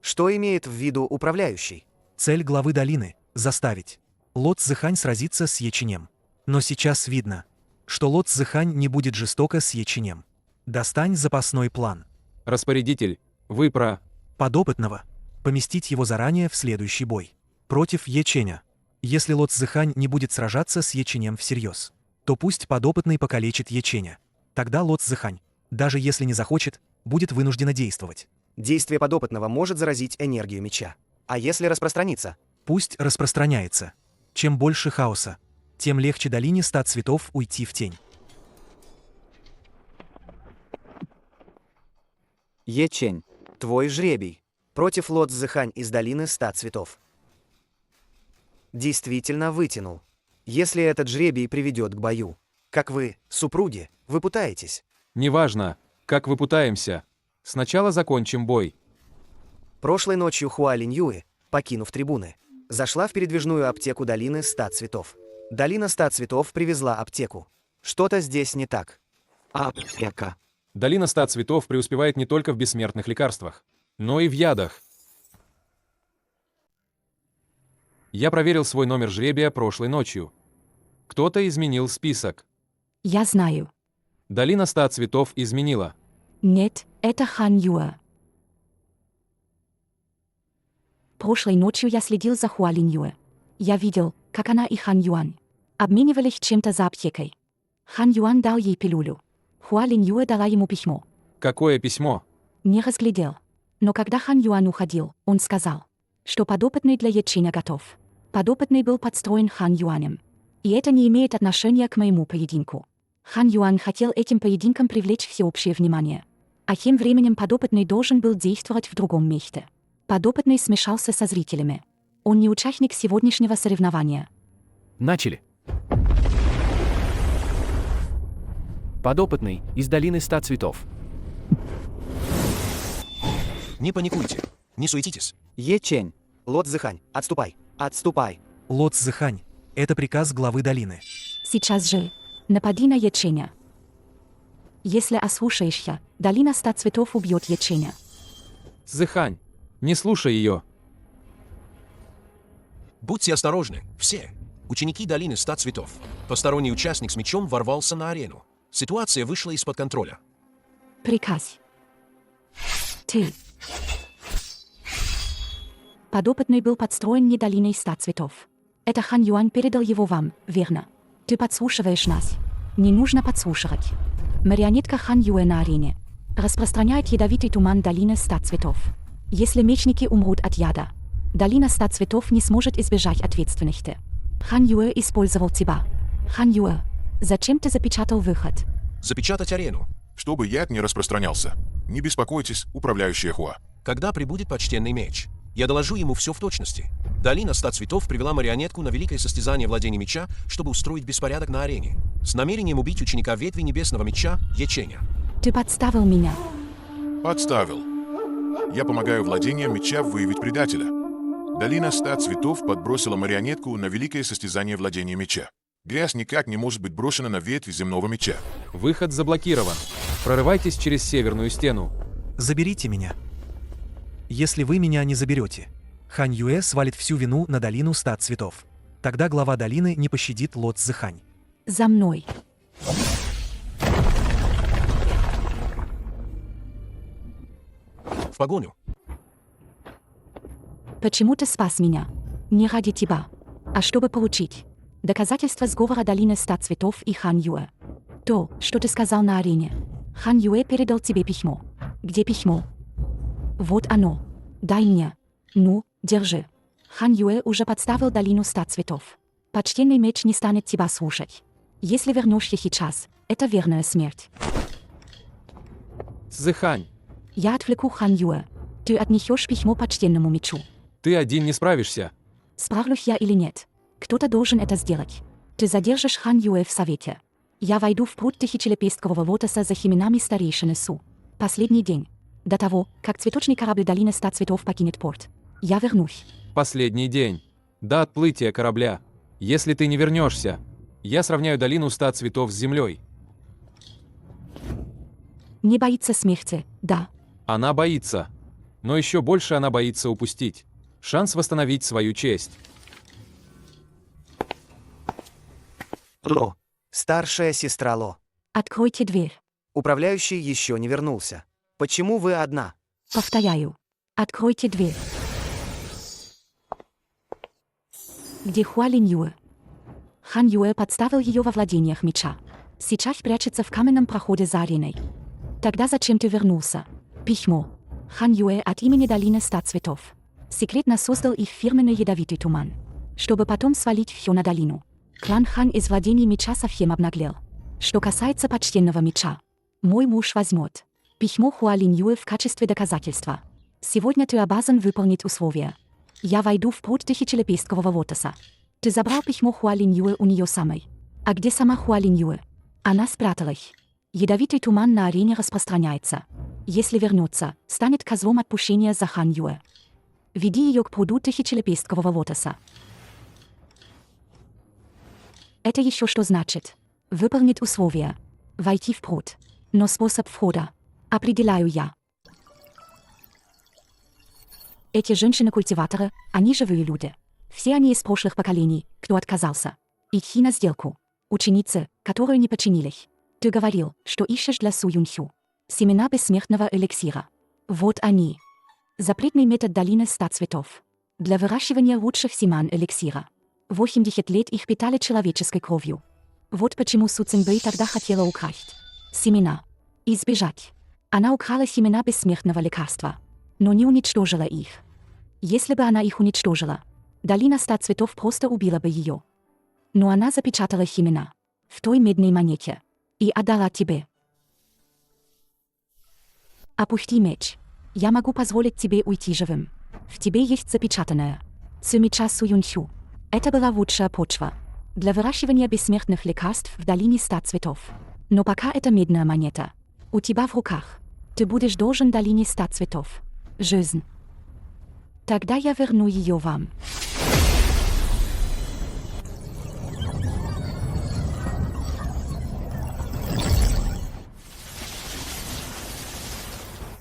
Что имеет в виду управляющий? Цель главы долины – заставить Ло Цзэхань сразиться с Яченем. Но сейчас видно, что Ло Цзэхань не будет жестоко с Яченем. Достань запасной план. Распорядитель, вы про... Подопытного. Поместить его заранее в следующий бой. Против Яченя. Если Ло Цзэхань не будет сражаться с Яченем всерьез, то пусть подопытный покалечит Яченя. Тогда Ло Цзэхань, даже если не захочет, будет вынуждена действовать. Действие подопытного может заразить энергию меча. А если распространится? Пусть распространяется. Чем больше хаоса, тем легче долине 100 цветов уйти в тень. Ячень, твой жребий. Против Ло Цзэхань из долины 100 цветов. Действительно вытянул. Если этот жребий приведет к бою, как вы, супруги, вы путаетесь. Неважно, как выпутаемся. Сначала закончим бой. Прошлой ночью Хуа Линьюэ, покинув трибуны, зашла в передвижную аптеку долины 100 цветов. Долина 100 цветов привезла аптеку. Что-то здесь не так. Аптека. Долина 100 цветов преуспевает не только в бессмертных лекарствах, но и в ядах. Я проверил свой номер жребия прошлой ночью. Кто-то изменил список. Я знаю. Долина 100 цветов изменила. Нет, это Хан Юэ. Прошлой ночью я следил за Хуа Линьюэ. Я видел, как она и Хан Юань обменивались чем-то за аптекой. Хан Юань дал ей пилюлю. Хуа Линьюэ дала ему письмо. Какое письмо? Не разглядел. Но когда Хан Юань уходил, он сказал, что подопытный для Яченя готов. Подопытный был подстроен Хан Юанем. И это не имеет отношения к моему поединку. Хан Юань хотел этим поединком привлечь всеобщее внимание. А тем временем подопытный должен был действовать в другом месте. Подопытный смешался со зрителями. Он не участник сегодняшнего соревнования. Начали. Подопытный из долины 100 цветов. Не паникуйте, не суетитесь. Ячень, Ло Цзэхань, отступай, отступай. Ло Цзэхань – это приказ главы долины. Сейчас же напади на Яченя. Если ослушаешься, долина 100 цветов убьет Яченя. Цзэхань, не слушай ее. Будьте осторожны, все. Ученики долины 100 цветов. Посторонний участник с мечом ворвался на арену. Ситуация вышла из-под контроля. Приказ. Ты. Подопытный был подстроен не долиной 100 цветов. Это Хан Юань передал его вам, верно? Ты подслушиваешь нас. Не нужно подслушивать. Марионетка Хан Юэ на арене распространяет ядовитый туман долины 100 цветов. Если мечники умрут от яда, долина 100 цветов не сможет избежать ответственности. Хан Юэ использовал тебя. Хан Юэ, зачем ты запечатал выход? Запечатать арену. Чтобы яд не распространялся. Не беспокойтесь, управляющая Хуа. Когда прибудет почтенный меч, я доложу ему все в точности. Долина 100 цветов привела марионетку на великое состязание владения меча, чтобы устроить беспорядок на арене, с намерением убить ученика ветви небесного меча Яченя. Ты подставил меня. Подставил. Я помогаю владением меча выявить предателя. Долина 100 цветов подбросила марионетку на великое состязание владения меча. Грязь никак не может быть брошена на ветви земного меча. Выход заблокирован. Прорывайтесь через северную стену. Заберите меня. Если вы меня не заберете, Хан Юэ свалит всю вину на долину 100 цветов. Тогда глава долины не пощадит Ло Цзэхань. За мной. В погоню. Почему ты спас меня? Не ради тебя, а чтобы получить доказательства сговора долины 100 цветов и Хан Юэ. То, что ты сказал на арене. Хан Юэ передал тебе письмо. Где письмо? Вот оно. Дай мне. Ну, держи. Хан Юэ уже подставил долину 100 цветов. Почтенный меч не станет тебя слушать. Если вернешься сейчас, это верная смерть. Цзэхань, Я отвлеку Хан Юэ. Ты отнесешь письмо почтенному мечу. ты один не справишься. Справлюсь я или нет? Кто-то должен это сделать. Ты задержишь Хан Юэ в совете. Я войду в пруд тысячелепесткового лотоса за семенами старейшины Су. Последний день. До того, как цветочный корабль долины 100 цветов покинет порт. Я вернусь. Последний день. До отплытия корабля. Если ты не вернешься, Я сравняю долину 100 цветов с землей. Не боится смерти, да. Она боится. Но еще больше она боится упустить шанс восстановить свою честь. Ло. Старшая сестра Ло. Откройте дверь. Управляющий еще не вернулся. Почему вы одна? Повторяю. Откройте дверь. Где Хуа Линь Юэ? Хан Юэ подставил ее во владениях меча. Сейчас прячется в каменном проходе за ареной. Тогда зачем ты вернулся? Письмо. Хан Юэ от имени долины 100 цветов. Секретно создал их фирменный ядовитый туман, чтобы потом свалить все на долину. Клан Хан из владений меча совсем обнаглел. Что касается почтенного меча, мой муж возьмет письмо Хуа Линь Юэ в качестве доказательства. Сегодня ты обязан выполнить условия. Я войду в пруд тысячелепесткового лотоса. Ты забрал письмо Хуа Линь Юэ у нее самой. А где сама Хуа Линь Юэ? Она спряталась. Ядовитый туман на арене распространяется. Если вернется, станет козлом отпущения за Хан Юэ. Веди ее к пруду тысячелепесткового лотоса. Это еще что значит? Выполнить условия. Войти в пруд. Но способ входа определяю я. Эти женщины-культиваторы, они живые люди. Все они из прошлых поколений, кто отказался идти на сделку. Ученицы, которые не подчинились. Ты говорил, что ищешь для Су Юньхю семена бессмертного эликсира. Вот они. Запретный метод долины 100 цветов. Для выращивания лучших семян эликсира. 80 лет их питали человеческой кровью. Вот почему Су Цинбэй тогда хотела украсть семена. И сбежать. Она украла семена бессмертного лекарства, но не уничтожила их. Если бы она их уничтожила, долина 100 цветов просто убила бы ее. Но она запечатала семена в той медной монете и отдала тебе. Опусти меч. Я могу позволить тебе уйти живым. В тебе есть запечатанное Ци меча Су Юньхю. Это была лучшая почва для выращивания бессмертных лекарств в долине 100 цветов. Но пока это медная монета у тебя в руках, ты будешь должен долине 100 цветов жизнь. Тогда я верну ее вам.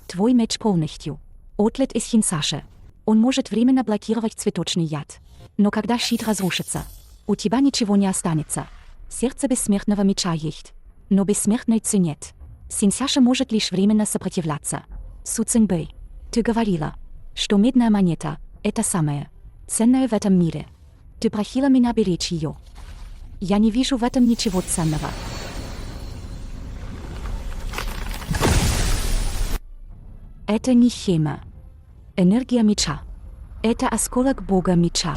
Твой меч полностью отлит из Хинсаши. Он может временно блокировать цветочный яд. Но когда щит разрушится, у тебя ничего не останется. Сердце бессмертного меча есть, но бессмертной Ци нет. Синсяша может лишь временно сопротивляться. Су Цинбэй, ты говорила, что медная монета — это самое ценное в этом мире. Ты просила меня беречь ее. Я не вижу в этом ничего ценного. Это не хема. Энергия меча. Это осколок бога меча.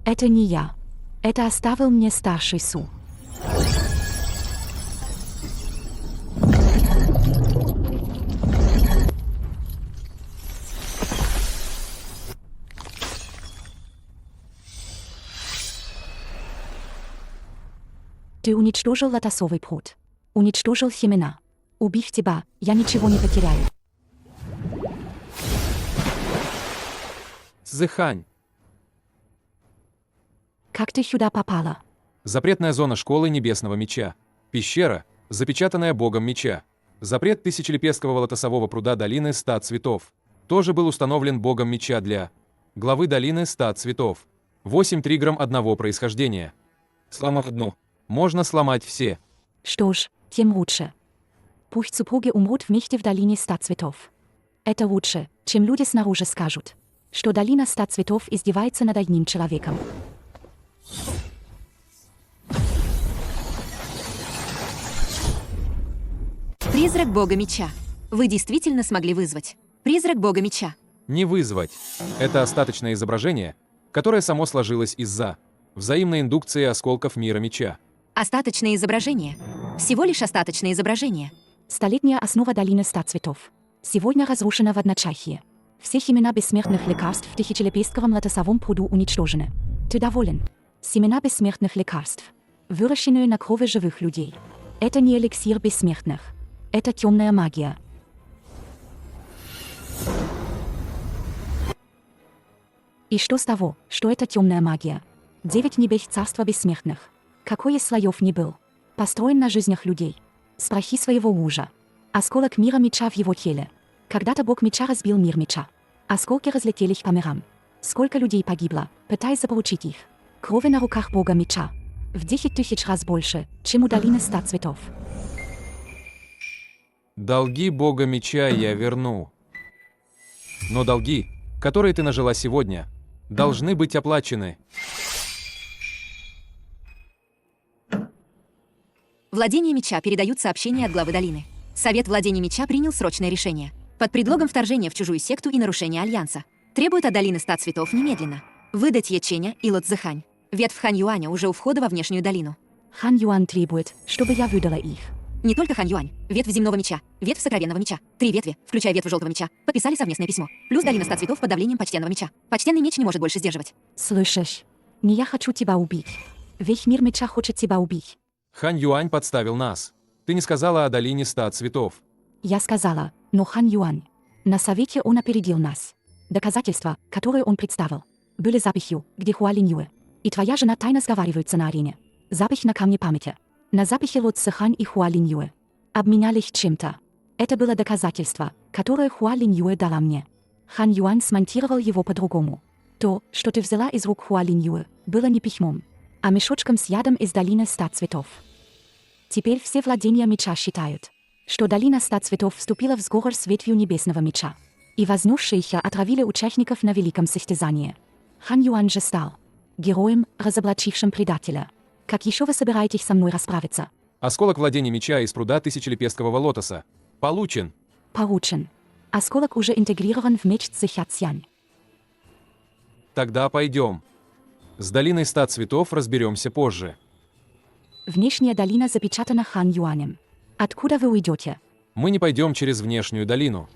Это не я. Это оставил мне старший Су. Ты уничтожил лотосовый пруд. Уничтожил семена. Убив тебя, я ничего не потеряю. Цзэхань. Как ты сюда попала? Запретная зона школы Небесного Меча. Пещера, запечатанная богом меча. Запрет тысячелепесткового лотосового пруда долины 100 цветов. Тоже был установлен богом меча для главы долины 100 цветов. 8 триггером одного происхождения. Сломав одну, можно сломать все. Что ж, тем лучше. Пусть супруги умрут вместе в долине 100 цветов. Это лучше, чем люди снаружи скажут, что долина 100 цветов издевается над одним человеком. Призрак бога меча. Вы действительно смогли вызвать призрак бога меча. Не вызвать. Это остаточное изображение, которое само сложилось из-за взаимной индукции осколков мира меча. Остаточное изображение. Всего лишь остаточное изображение. Столетняя основа долины 100 цветов. Сегодня разрушена в одночасье. Все семена бессмертных лекарств в тысячелепестковом лотосовом пруду уничтожены. Ты доволен? Семена бессмертных лекарств, выращенные на крови живых людей. Это не эликсир бессмертных. Это темная магия. И что с того, что это темная магия? 9 небес царства бессмертных. Какой из слоев не был? Построен на жизнях людей. Спроси своего мужа. Осколок мира меча в его теле. Когда-то бог меча разбил мир меча. Осколки разлетелись по мирам. Сколько людей погибло, пытаясь заполучить их. Крови на руках бога меча. В 10 тысяч раз больше, чем у долины 100 цветов. Долги бога меча я верну. Но долги, которые ты нажила сегодня, должны быть оплачены. Владение меча передают сообщения от главы долины. Совет владения меча принял срочное решение. Под предлогом вторжения в чужую секту и нарушения альянса. Требует от долины 100 цветов немедленно. Выдать Яченя и Лот Зыхань. Ветвь Хан Юаня уже у входа во внешнюю долину. Хан Юань требует, чтобы я выдала их. Не только Хан Юань, ветвь земного меча, ветвь сокровенного меча, 3 ветви, включая ветвь желтого меча, подписали совместное письмо. Плюс долина 100 цветов под давлением почтенного меча. Почтенный меч не может больше сдерживать. Слышишь? Не я хочу тебя убить. Весь мир меча хочет тебя убить. Хан Юань подставил нас. Ты не сказала о долине 100 цветов. Я сказала, но Хан Юань. На совете он опередил нас. Доказательства, которые он представил, были записью, где Хуа Линь Юэ и твоя жена тайно сговариваются на арене. Запись на камне памяти. На записи Лот Зыхань и Хуа Линь Юэ обменялись чем-то. Это было доказательство, которое Хуа Линь Юэ дала мне. Хан Юань смонтировал его по-другому. То, что ты взяла из рук Хуа Линь Юэ, было не письмом, а мешочком с ядом из долины 100 цветов. Теперь все владения меча считают, что долина 100 цветов вступила в сговор с ветвью небесного меча. И вознесшиеся отравили участников на великом состязании. Хан Юань же стал героем, разоблачившим предателя. Как еще вы собираетесь со мной расправиться? Осколок владения меча из пруда тысячелепесткового лотоса. Получен. Получен. Осколок уже интегрирован в меч Цзэхя-Цянь. Тогда пойдем. С долиной 100 цветов разберемся позже. Внешняя долина запечатана Хан Юанем. Откуда вы уйдете? Мы не пойдем через внешнюю долину.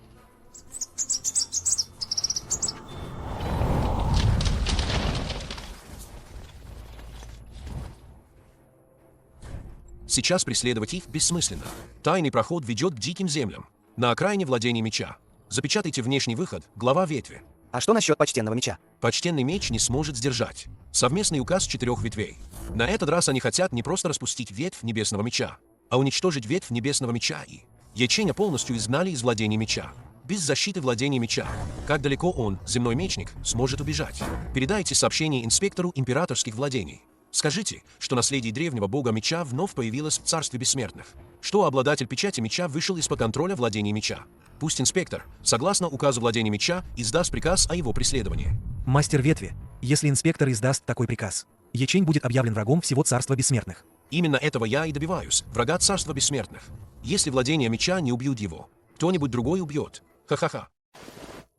Сейчас преследовать их бессмысленно. Тайный проход ведет к диким землям. На окраине владения меча. Запечатайте внешний выход, глава ветви. А что насчет почтенного меча? Почтенный меч не сможет сдержать. Совместный указ 4 ветвей. На этот раз они хотят не просто распустить ветвь небесного меча, а уничтожить ветвь небесного меча и... Яченя полностью изгнали из владения меча. Без защиты владения меча. Как далеко он, земной мечник, сможет убежать? Передайте сообщение инспектору императорских владений. Скажите, что наследие древнего бога меча вновь появилось в царстве бессмертных. Что обладатель печати меча вышел из-под контроля владения меча. Пусть инспектор, согласно указу владения меча, издаст приказ о его преследовании. Мастер ветви, если инспектор издаст такой приказ, Ячень будет объявлен врагом всего царства бессмертных. Именно этого я и добиваюсь, врага царства бессмертных. Если владение меча не убьют его, кто-нибудь другой убьет. Ха-ха-ха.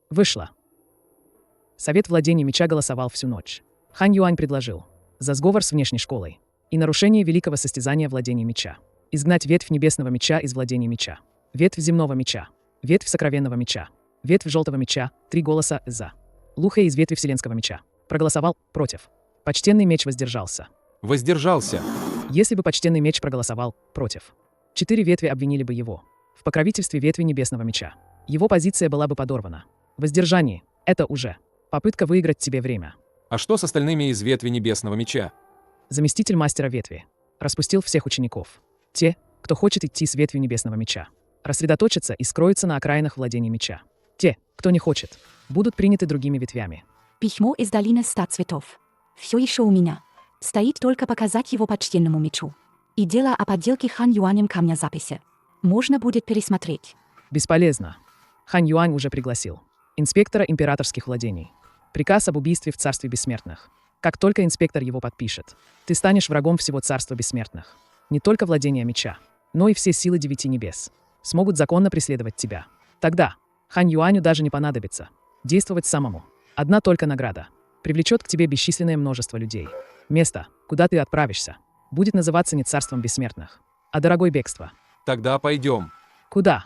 Вышло. Совет владения меча голосовал всю ночь. Хан Юань предложил за сговор с внешней школой и нарушение великого состязания владения меча. Изгнать ветвь небесного меча из владения меча. Ветвь земного меча. Ветвь сокровенного меча. Ветвь желтого меча. 3 голоса «за». Лухэ из ветви вселенского меча проголосовал против. Почтенный меч воздержался. Воздержался. Если бы почтенный меч проголосовал против, 4 ветви обвинили бы его в покровительстве ветви небесного меча. Его позиция была бы подорвана. Воздержание — это уже попытка выиграть тебе время. А что с остальными из ветви небесного меча? Заместитель мастера ветви распустил всех учеников. Те, кто хочет идти с ветвью небесного меча, рассредоточатся и скроются на окраинах владения меча. Те, кто не хочет, будут приняты другими ветвями. Письмо из долины 100 цветов. Все еще у меня. Стоит только показать его почтенному мечу. И дело о подделке Хан Юанем камня записи. Можно будет пересмотреть. Бесполезно. Хан Юань уже пригласил инспектора императорских владений. Приказ об убийстве в царстве бессмертных. Как только инспектор его подпишет, ты станешь врагом всего царства бессмертных. Не только владения меча, но и все силы 9 небес смогут законно преследовать тебя. Тогда Хан Юаню даже не понадобится действовать самому. Одна только награда привлечет к тебе бесчисленное множество людей. Место, куда ты отправишься, будет называться не царством бессмертных, а дорогой бегство. Тогда пойдем. Куда?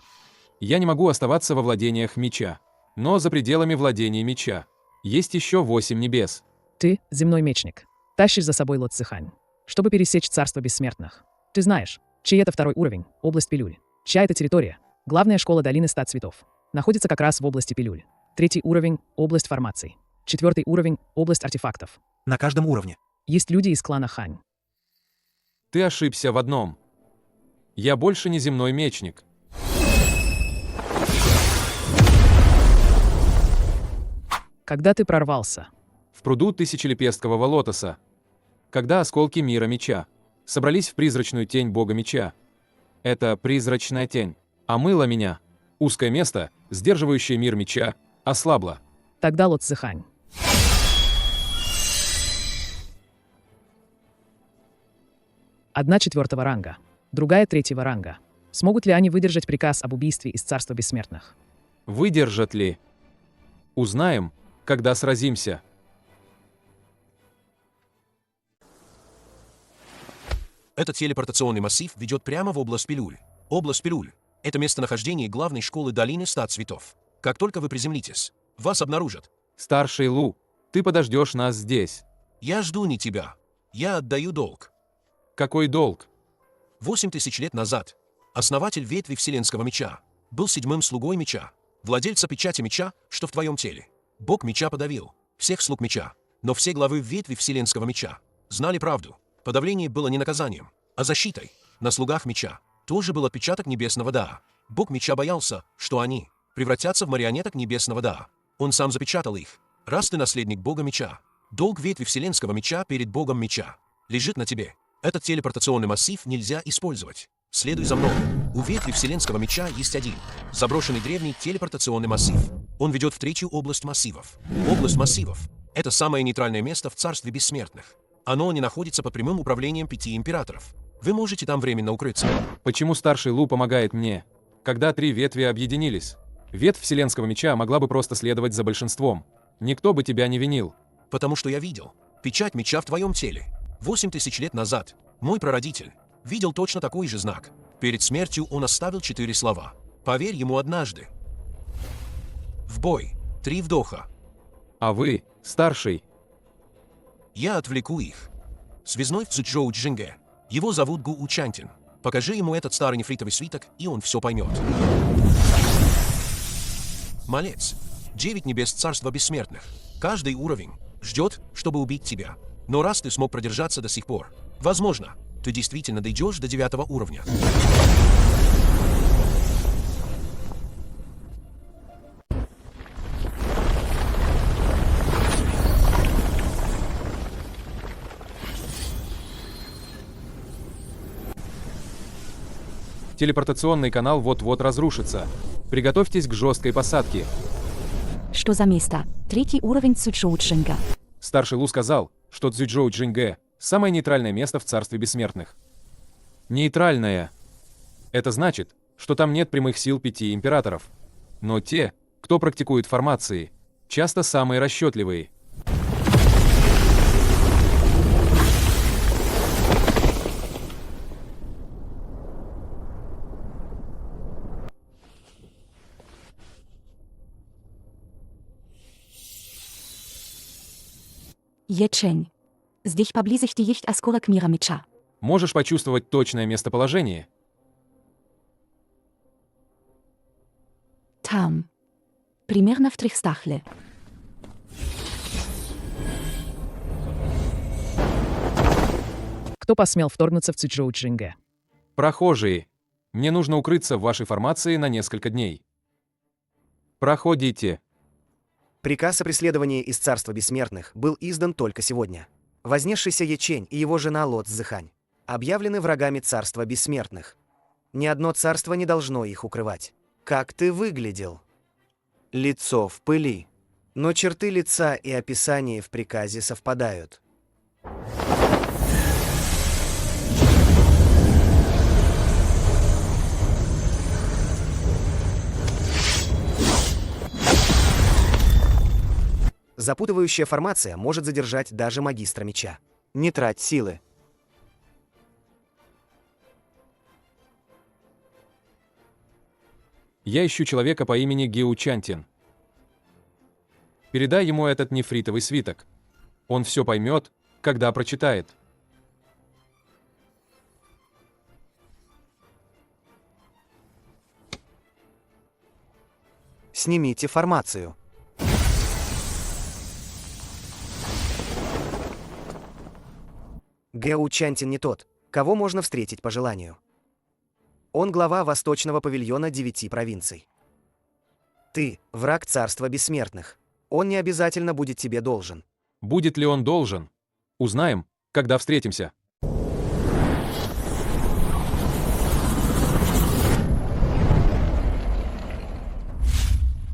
Я не могу оставаться во владениях меча. Но за пределами владения меча есть еще 8 небес. Ты, земной мечник, тащишь за собой Лот Зыхань, чтобы пересечь царство бессмертных. Ты знаешь, чей это 2 уровень, область пилюль. Чья это территория? Главная школа долины 100 цветов. Находится как раз в области пилюль. 3 уровень, область формаций. 4 уровень – область артефактов. На каждом уровне. Есть люди из клана Хань. Ты ошибся в одном. Я больше не земной мечник. Когда ты прорвался? В пруду тысячелепесткового лотоса. Когда осколки мира меча собрались в призрачную тень бога меча. Это призрачная тень омыла меня. Узкое место, сдерживающее мир меча, ослабло. Тогда Ло Цзэхань. Одна 4-го ранга, другая 3-го ранга. Смогут ли они выдержать приказ об убийстве из Царства Бессмертных? Выдержат ли? Узнаем, когда сразимся. Этот телепортационный массив ведет прямо в область Пилюль. Область Пилюль — это местонахождение главной школы долины 100 цветов. Как только вы приземлитесь, вас обнаружат. Старший Лу, ты подождешь нас здесь. Я жду не тебя. Я отдаю долг. Какой долг? 8000 лет назад основатель ветви Вселенского меча был 7-м слугой меча, владельца печати меча, что в твоем теле. Бог меча подавил всех слуг меча, но все главы ветви Вселенского меча знали правду. Подавление было не наказанием, а защитой. На слугах меча тоже был отпечаток небесного Даа. Бог меча боялся, что они превратятся в марионеток небесного Даа. Он сам запечатал их. Раз ты наследник бога меча, долг ветви Вселенского меча перед богом меча лежит на тебе. Этот телепортационный массив нельзя использовать. Следуй за мной. У ветви Вселенского меча есть один заброшенный древний телепортационный массив. Он ведет в 3-ю область массивов. Область массивов — это самое нейтральное место в Царстве Бессмертных. Оно не находится под прямым управлением 5 императоров. Вы можете там временно укрыться. Почему старший Лу помогает мне, когда 3 ветви объединились? Ветвь Вселенского меча могла бы просто следовать за большинством. Никто бы тебя не винил. Потому что я видел печать меча в твоем теле. 8000 лет назад мой прародитель видел точно такой же знак. Перед смертью он оставил 4 слова. Поверь ему однажды. В бой. 3 вдоха. А вы, старший? Я отвлеку их. Связной в Цзючжоу Джинге. Его зовут Гу Учантин. Покажи ему этот старый нефритовый свиток, и он все поймет. Малец. 9 небес Царства Бессмертных. Каждый уровень ждет, чтобы убить тебя. Но раз ты смог продержаться до сих пор, возможно, ты действительно дойдешь до 9-го уровня. Телепортационный канал вот-вот разрушится. Приготовьтесь к жесткой посадке. Что за место? 3-й уровень Цзючжоу Джинга. Старший Лу сказал, что Цзючжоу Джинге – самое нейтральное место в Царстве Бессмертных. Нейтральное. Это значит, что там нет прямых сил 5 императоров. Но те, кто практикует формации, часто самые расчетливые. Ячень. Здесь поблизости есть осколок мира меча. Можешь почувствовать точное местоположение? Там. Примерно в 300 ли. Кто посмел вторгнуться в Цзючжоу Джинге? Прохожие. Мне нужно укрыться в вашей формации на несколько дней. Проходите. Приказ о преследовании из Царства Бессмертных был издан только сегодня. Вознесшийся Ячень и его жена Ло Цзэхань объявлены врагами Царства Бессмертных. Ни одно царство не должно их укрывать. Как ты выглядел? Лицо в пыли. Но черты лица и описание в приказе совпадают. Запутывающая формация может задержать даже магистра меча. Не трать силы. Я ищу человека по имени Гиу Чантин. Передай ему этот нефритовый свиток. Он все поймет, когда прочитает. Снимите формацию. Гэу Чантин не тот, кого можно встретить по желанию. Он глава Восточного павильона 9 провинций. Ты – враг царства бессмертных. Он не обязательно будет тебе должен. Будет ли он должен? Узнаем, когда встретимся.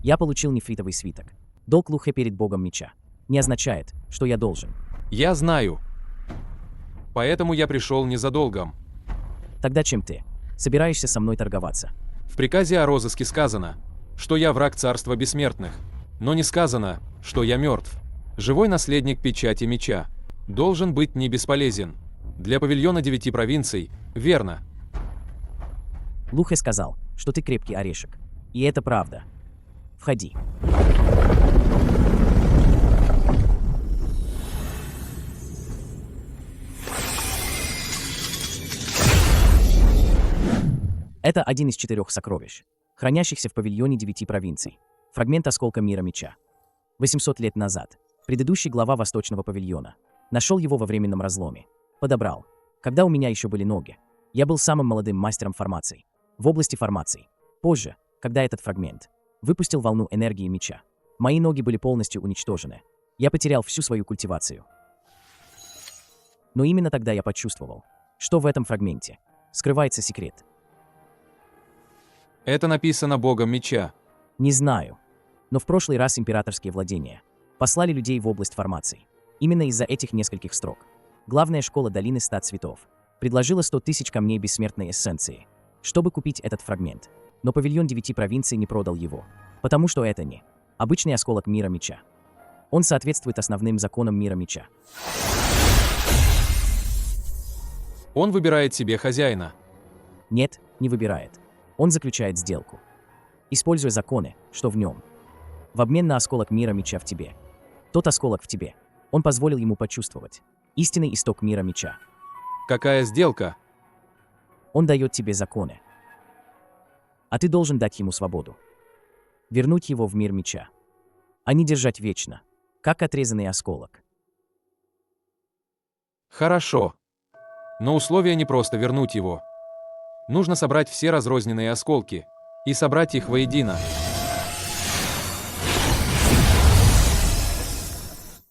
Я получил нефритовый свиток. Долг Лухе перед богом меча. Не означает, что я должен. Я знаю. Поэтому я пришел не за долгом. Тогда чем ты? Собираешься со мной торговаться? В приказе о розыске сказано, что я враг царства бессмертных. Но не сказано, что я мертв. Живой наследник печати меча. Должен быть не бесполезен. Для павильона 9 провинций, верно. Лухе сказал, что ты крепкий орешек. И это правда. Входи. Это один из 4 сокровищ, хранящихся в павильоне 9 провинций. Фрагмент осколка мира меча. 800 лет назад предыдущий глава Восточного павильона нашел его во временном разломе. Подобрал. Когда у меня еще были ноги. Я был самым молодым мастером формаций. В области формаций. Позже, когда этот фрагмент выпустил волну энергии меча, мои ноги были полностью уничтожены. Я потерял всю свою культивацию. Но именно тогда я почувствовал, что в этом фрагменте скрывается секрет. Это написано богом меча. Не знаю. Но в прошлый раз императорские владения послали людей в область формаций. Именно из-за этих нескольких строк. Главная школа долины 100 цветов предложила 100 000 камней бессмертной эссенции, чтобы купить этот фрагмент. Но павильон 9 провинций не продал его, потому что это не обычный осколок мира меча. Он соответствует основным законам мира меча. Он выбирает себе хозяина. Нет, не выбирает. Он заключает сделку, используя законы, что в нем. В обмен на осколок мира меча в тебе. Тот осколок в тебе. Он позволил ему почувствовать истинный исток мира меча. Какая сделка? Он дает тебе законы. А ты должен дать ему свободу. Вернуть его в мир меча. А не держать вечно, как отрезанный осколок. Хорошо. Но условие не просто вернуть его. Нужно собрать все разрозненные осколки и собрать их воедино.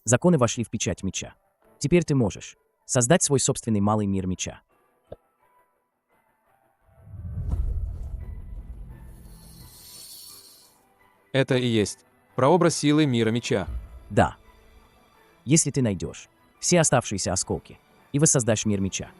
Законы вошли в печать меча. Теперь ты можешь создать свой собственный малый мир меча. Это и есть прообраз силы мира меча. Да. Если ты найдешь все оставшиеся осколки и воссоздашь мир меча,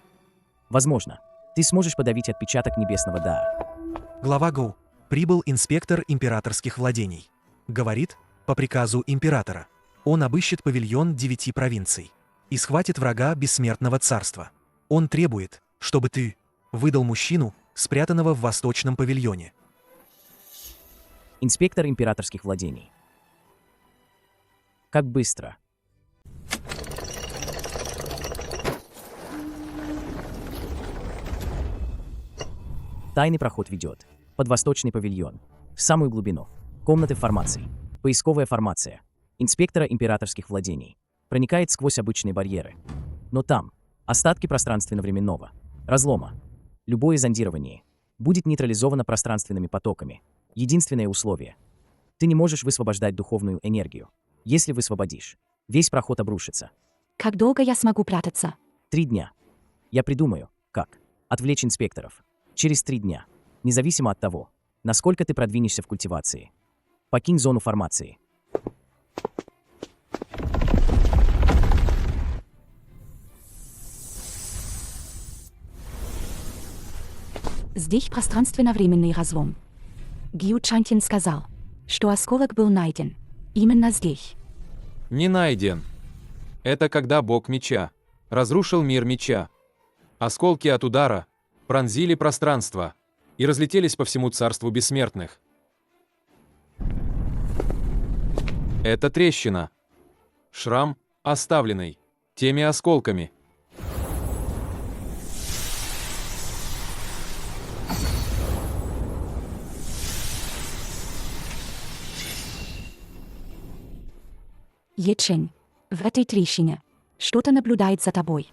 возможно, ты сможешь подавить отпечаток небесного Даа. Глава Гоу. Прибыл инспектор императорских владений. Говорит, по приказу императора. Он обыщет павильон 9 провинций и схватит врага бессмертного царства. Он требует, чтобы ты выдал мужчину, спрятанного в восточном павильоне. Инспектор императорских владений. Как быстро. Тайный проход ведет под восточный павильон, в самую глубину. Комнаты формаций. Поисковая формация. Инспектора императорских владений. Проникает сквозь обычные барьеры. Но там остатки пространственно-временного разлома. Любое зондирование будет нейтрализовано пространственными потоками. Единственное условие. Ты не можешь высвобождать духовную энергию. Если высвободишь, весь проход обрушится. Как долго я смогу прятаться? 3 дня. Я придумаю, как отвлечь инспекторов. Через 3 дня. Независимо от того, насколько ты продвинешься в культивации. Покинь зону формации. Здесь пространственно-временный разлом. Гэу Чантин сказал, что осколок был найден. Именно здесь. Не найден. Это когда бог меча разрушил мир меча. Осколки от удара пронзили пространство и разлетелись по всему царству бессмертных. Это трещина. Шрам, оставленный теми осколками. Ячень, в этой трещине что-то наблюдает за тобой.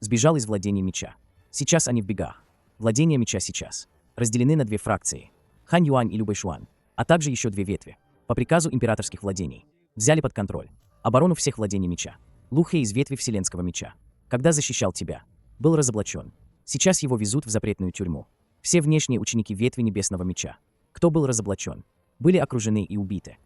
Сбежал из владения меча. Сейчас они в бегах. Владения меча сейчас разделены на две фракции. Хань Юань и Лю Бэйшуан, а также еще две ветви. По приказу императорских владений. Взяли под контроль оборону всех владений меча. Лу Хэ из ветви Вселенского меча. Когда защищал тебя, был разоблачен. Сейчас его везут в запретную тюрьму. Все внешние ученики ветви Небесного меча, кто был разоблачен, были окружены и убиты.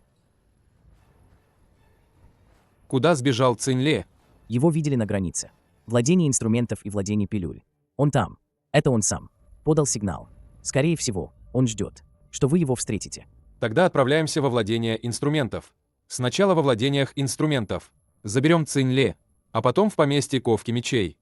Куда сбежал Цинь-Ле? Его видели на границе. Владение инструментов и владение пилюль. Он там. Это он сам. Подал сигнал. Скорее всего, он ждет, что вы его встретите. Тогда отправляемся во владение инструментов. Сначала во владениях инструментов. Заберем Цинь-Ле, а потом в поместье ковки мечей.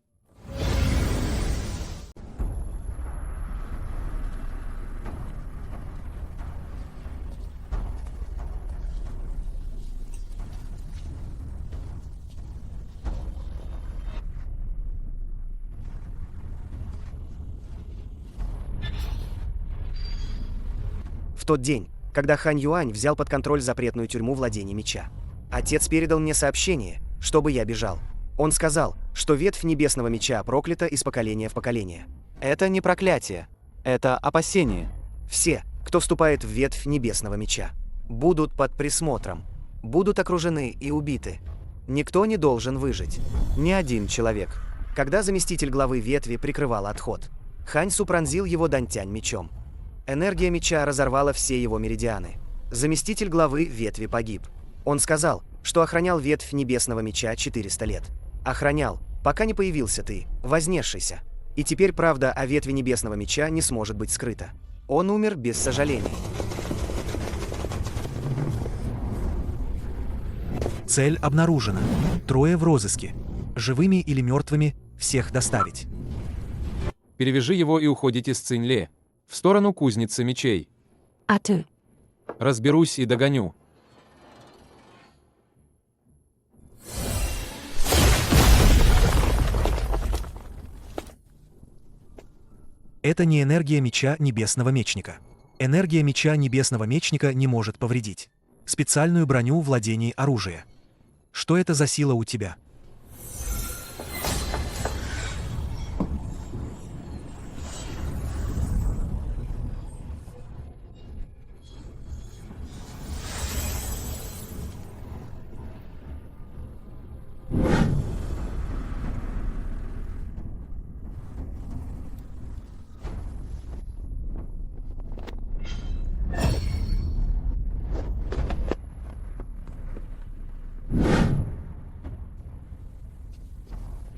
В тот день, когда Хань Юань взял под контроль запретную тюрьму владения меча, отец передал мне сообщение, чтобы я бежал. Он сказал, что ветвь Небесного меча проклята из поколения в поколение. Это не проклятие, это опасение. Все, кто вступает в ветвь Небесного меча, будут под присмотром, будут окружены и убиты. Никто не должен выжить. Ни один человек. Когда заместитель главы ветви прикрывал отход, Хань Су пронзил его Дантянь мечом. Энергия меча разорвала все его меридианы. Заместитель главы ветви погиб. Он сказал, что охранял ветвь Небесного меча 400 лет. Охранял, пока не появился ты, вознесшийся. И теперь правда о ветви Небесного меча не сможет быть скрыта. Он умер без сожалений. Цель обнаружена. 3 в розыске. Живыми или мертвыми всех доставить. Перевяжи его и уходите с Цинь-Ле в сторону кузницы мечей. А ты? Разберусь и догоню. Это не энергия меча Небесного Мечника. Энергия меча Небесного Мечника не может повредить. Специальную броню владений оружия. Что это за сила у тебя?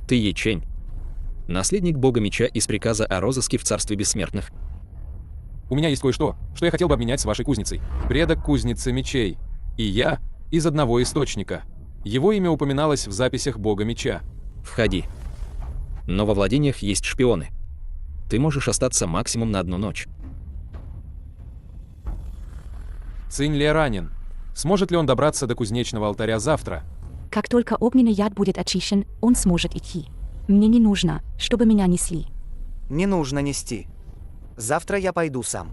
Ты Ячень, наследник бога меча из приказа о розыске в царстве бессмертных. У меня есть кое-что, что я хотел бы обменять с вашей кузницей. Предок кузницы мечей. И я из одного источника. Его имя упоминалось в записях бога меча. Входи. Но во владениях есть шпионы. Ты можешь остаться максимум на 1 ночь. Цинь-Ле ранен. Сможет ли он добраться до кузнечного алтаря завтра? Как только огненный яд будет очищен, он сможет идти. Мне не нужно, чтобы меня несли. Не нужно нести. Завтра я пойду сам.